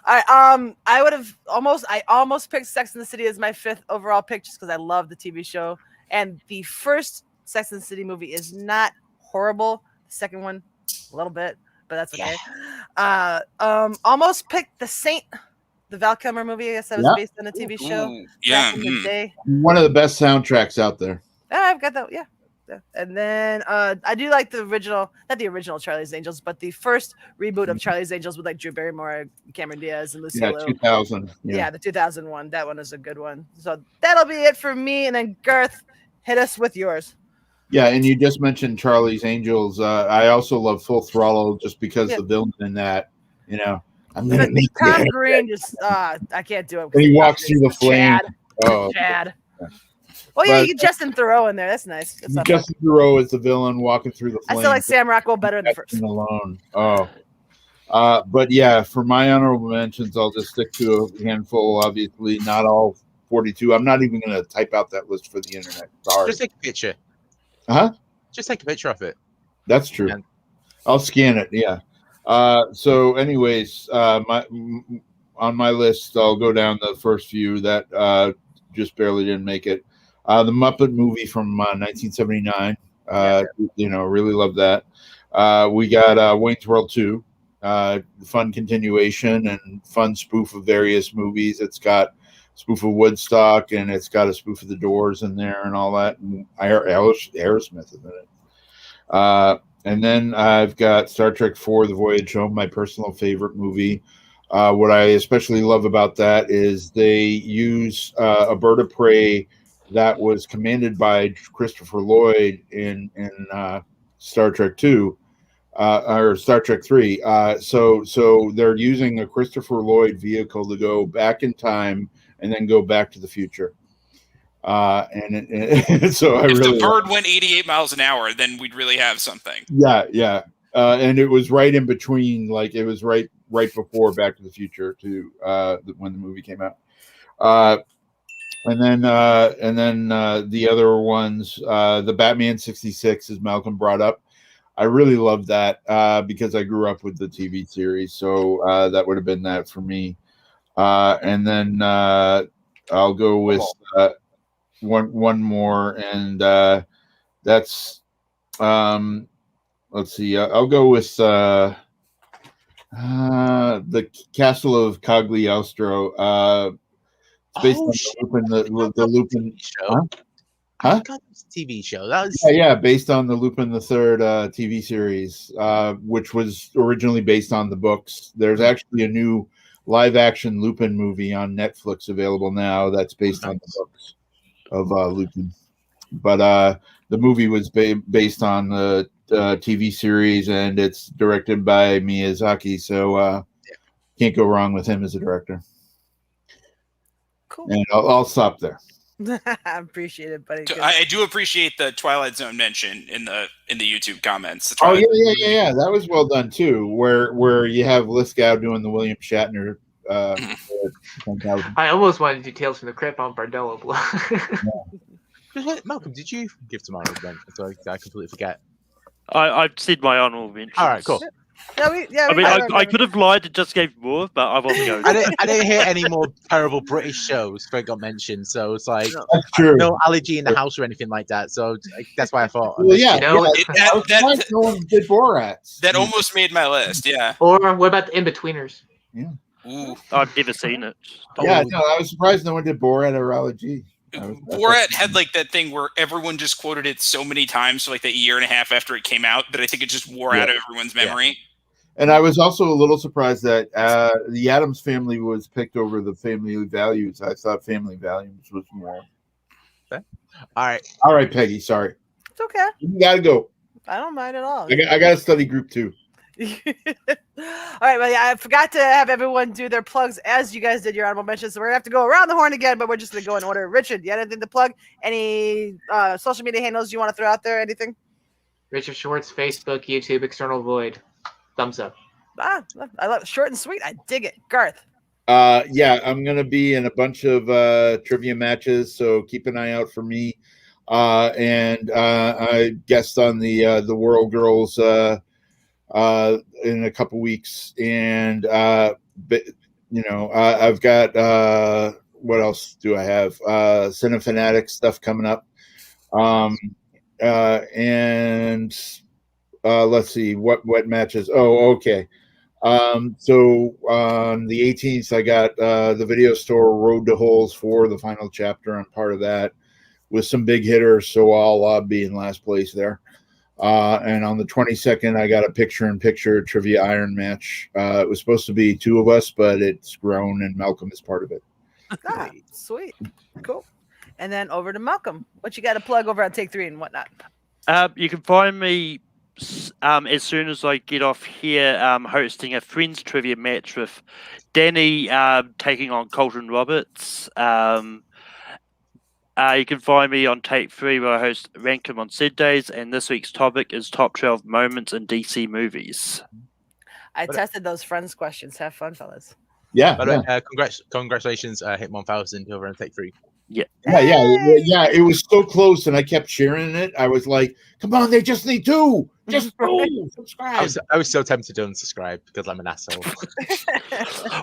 All right. I almost picked Sex and the City as my 5th overall pick just because I love the TV show. And the first Sex and the City movie is not horrible. The second one, a little bit, but that's okay. Almost picked The Saint, the Val Kilmer movie. I guess that was based on a TV show. Back in the day. One of the best soundtracks out there. I've got that. Yeah. And then I do like the original, not the original Charlie's Angels, but the first reboot of Charlie's Angels with like Drew Barrymore, Cameron Diaz, and Lucy Liu. 2000. Yeah, the 2001. That one is a good one. So that'll be it for me. And then Garth, hit us with yours. Yeah, and you just mentioned Charlie's Angels. I also love Full Throttle just because the villain in that, I'm gonna make Tom Green just I can't do it. And he walks through the flame. Chad. Oh yeah, you get Justin Theroux in there. That's nice. Justin Theroux is the villain walking through the flame. I still like Sam Rockwell better than the first. Alone. But yeah, for my honorable mentions, I'll just stick to a handful. Obviously, not all 42. I'm not even going to type out that list for the internet. Sorry. Just take a picture. Just take a picture of it. That's true. And I'll scan it. Yeah. So, anyways, on my list, I'll go down the first few that just barely didn't make it. The Muppet movie from 1979. Really love that. We got Wayne's World 2. Fun continuation and fun spoof of various movies. It's got a spoof of Woodstock and it's got a spoof of The Doors in there and all that. And Aerosmith is in it. And then I've got Star Trek IV: The Voyage Home, my personal favorite movie. What I especially love about that is they use a bird of prey that was commanded by Christopher Lloyd in Star Trek 2 or Star Trek 3. So they're using a Christopher Lloyd vehicle to go back in time and then go back to the future. So I if really the bird went 88 miles an hour, then we'd really have something. Yeah. And it was right in between, like it was right before Back to the Future to when the movie came out. And then the other ones, the Batman 66, as Malcolm brought up. I really loved that because I grew up with the TV series, so that would have been that for me. And then I'll go with one more, and that's let's see. I'll go with the Castle of Cagliostro. It's based on the Lupin show. Huh? God, it's a TV show. That was Based on the Lupin the Third TV series, which was originally based on the books. There's actually a new live-action Lupin movie on Netflix available now that's based on the books of Lupin. But the movie was based on the TV series, and it's directed by Miyazaki, so can't go wrong with him as a director. Cool. And I'll stop there. I appreciate it, buddy. I do appreciate the Twilight Zone mention in the YouTube comments. Oh yeah. That was well done too. Where you have Lithgow doing the William Shatner. I almost wanted to do Tales from the Crypt on Bardello Blow. Malcolm, did you give some honorable mention? So I completely forget. I've said my honorable mentions. All right, cool. I could have lied and just gave more, but I wasn't going. I didn't hear any more terrible British shows that got mentioned, so it's like that's true. No allergy in the house or anything like that. So that's why I thought. Well, that no one did Borat. That almost made my list. Yeah. Or what about the In-Betweeners? Yeah. Ooh. I've never seen it. Yeah, no, I was surprised no one did Borat or allergy. Borat had like that thing where everyone just quoted it so many times for like the year and a half after it came out that I think it just wore out of everyone's memory. Yeah. And I was also a little surprised that the Addams Family was picked over the Family Values. I thought Family Values was more. Okay. All right, Peggy. Sorry. It's okay. You gotta go. I don't mind at all. I got to study group 2. All right, well, yeah, I forgot to have everyone do their plugs as you guys did your honorable mentions, so we're gonna have to go around the horn again, but we're just gonna go in order. Richard, you had anything to plug? Any social media handles you want to throw out there? Anything? Richard Schwartz, Facebook, YouTube, External Void. Thumbs up. I love it. Short and sweet. I dig it. Garth. Yeah, I'm gonna be in a bunch of trivia matches, so keep an eye out for me. And I guest on the World Girls in a couple weeks, and I've got what else do I have? Cinefanatic stuff coming up, and let's see what matches. Oh, okay. So on the 18th, I got the video store Road to Holes 4, the final chapter. I'm part of that with some big hitters, so I'll be in last place there. And on the 22nd, I got a picture-in-picture trivia iron match. It was supposed to be 2 of us, but it's grown, and Malcolm is part of it. Sweet. Cool. And then over to Malcolm. What you got to plug over on Take 3 and whatnot? You can find me as soon as I get off here, hosting a Friends trivia match with Danny taking on Colton Roberts. You can find me on Take 3 where I host Rankum on Saturdays, and this week's topic is top 12 moments in DC movies. I tested those Friends questions. Have fun, fellas. Yeah. By the way, congratulations, hit 1,000 over on Take 3. Yeah. Yeah. It was so close, and I kept sharing it. I was like, "Come on, they just need 2. Just 2. Subscribe." I was so tempted to unsubscribe because I'm an asshole.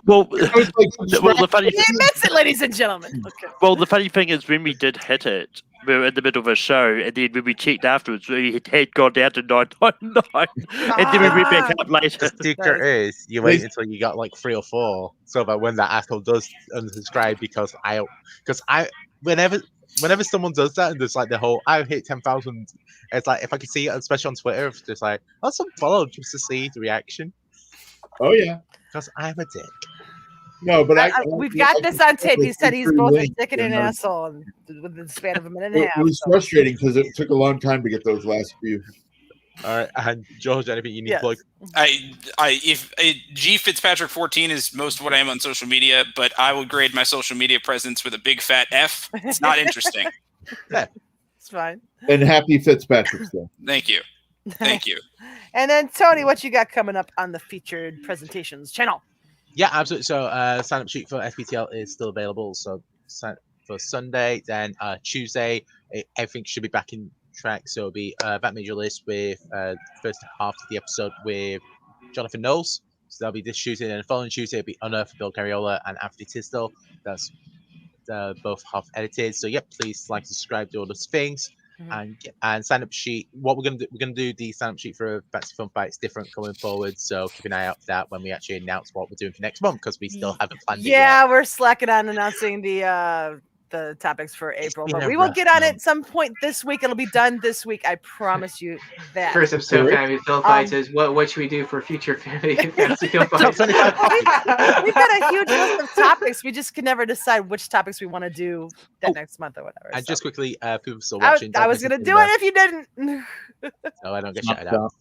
Well, the funny he admits it, ladies and gentlemen. Okay. Well, the funny thing is, when we did hit it, we were in the middle of a show, and then when we checked afterwards, we had gone down to 999, and then we went back up later. The secret is you wait until you got like 3 or 4, so that when that asshole does unsubscribe, because whenever someone does that and there's like the whole I hit 10,000, it's like if I could see it, especially on Twitter, it's just like I'll follow just to see the reaction. Oh yeah, because I'm a dick. No, but we've got this on tape. He said he's both a dick and an asshole within the span of a minute and a half. It was frustrating because it took a long time to get those last few. All right, and George, anything you need to plug? G Fitzpatrick 14 is most of what I am on social media, but I would grade my social media presence with a big fat F. It's not interesting. Yeah, it's fine. And happy Fitzpatrick's Day. Thank you. Thank you. And then Tony, what you got coming up on the featured presentations channel? Yeah, absolutely. So sign up sheet for FPTL is still available. So sign up for Sunday, then Tuesday, everything should be back in track. So it'll be Back Major List with first half of the episode with Jonathan Knowles. So that'll be this Tuesday, and the following Tuesday it'll be Unearth, Bill Carriola, and Anthony Tisdale. That's both half edited. So yeah, please like, subscribe, do all those things. And sign up sheet. What we're gonna do the sign up sheet for Back to Film Fights different going forward. So keep an eye out for that when we actually announce what we're doing for next month, because we still haven't planned it yet. We're slacking on announcing the topics for April, but we will get on it at some point this week. It'll be done this week. I promise you that. First episode of Family Film Fights is what should we do for future Fantasy Film Fights? We've got a huge list of topics. We just can never decide which topics we want to do that next month or whatever. And just quickly, people still watching. I was going to do it if you didn't. No, I don't get shouted out.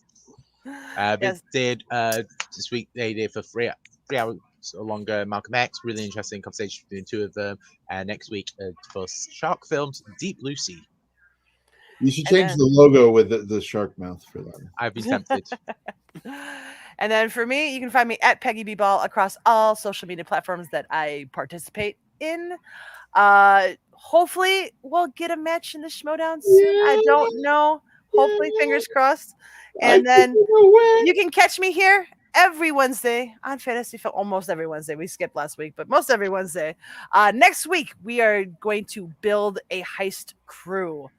They did this week. They did for 3 hours longer. Malcolm X, really interesting conversation between two of them. And next week for Shark Films, Deep Blue Sea. You should change the logo with the shark mouth for that. I've been tempted. And then for me, you can find me at Peggy B Ball across all social media platforms that I participate in. Hopefully, we'll get a match in the Schmodown soon. I don't know. Hopefully, fingers crossed. And then you can catch me here every Wednesday on Fantasy Film. Almost every Wednesday. We skipped last week, but most every Wednesday. Next week, we are going to build a heist crew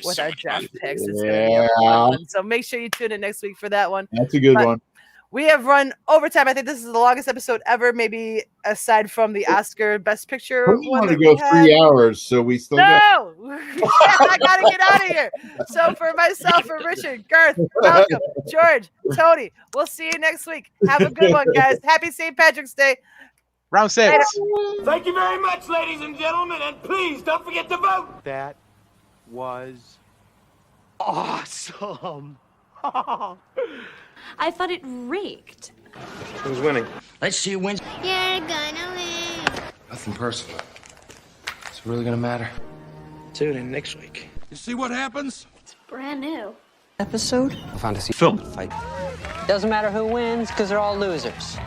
with our draft picks. It's going to be a fun one. So make sure you tune in next week for that one. That's a good one. We have run overtime. I think this is the longest episode ever, maybe aside from the Oscar Best Picture. We want to go 3 hours, so we still I gotta get out of here. So for myself, for Richard, Garth, Malcolm, George, Tony, we'll see you next week. Have a good one, guys. Happy St. Patrick's Day. Round 6. Thank you very much, ladies and gentlemen, and please don't forget to vote. That was awesome. I thought it reeked. Who's winning? Let's see who wins. You're gonna win. Nothing personal. It's really gonna matter. Tune in next week. You see what happens? It's brand new. Episode? Fantasy Film Fight. Doesn't matter who wins, because they're all losers.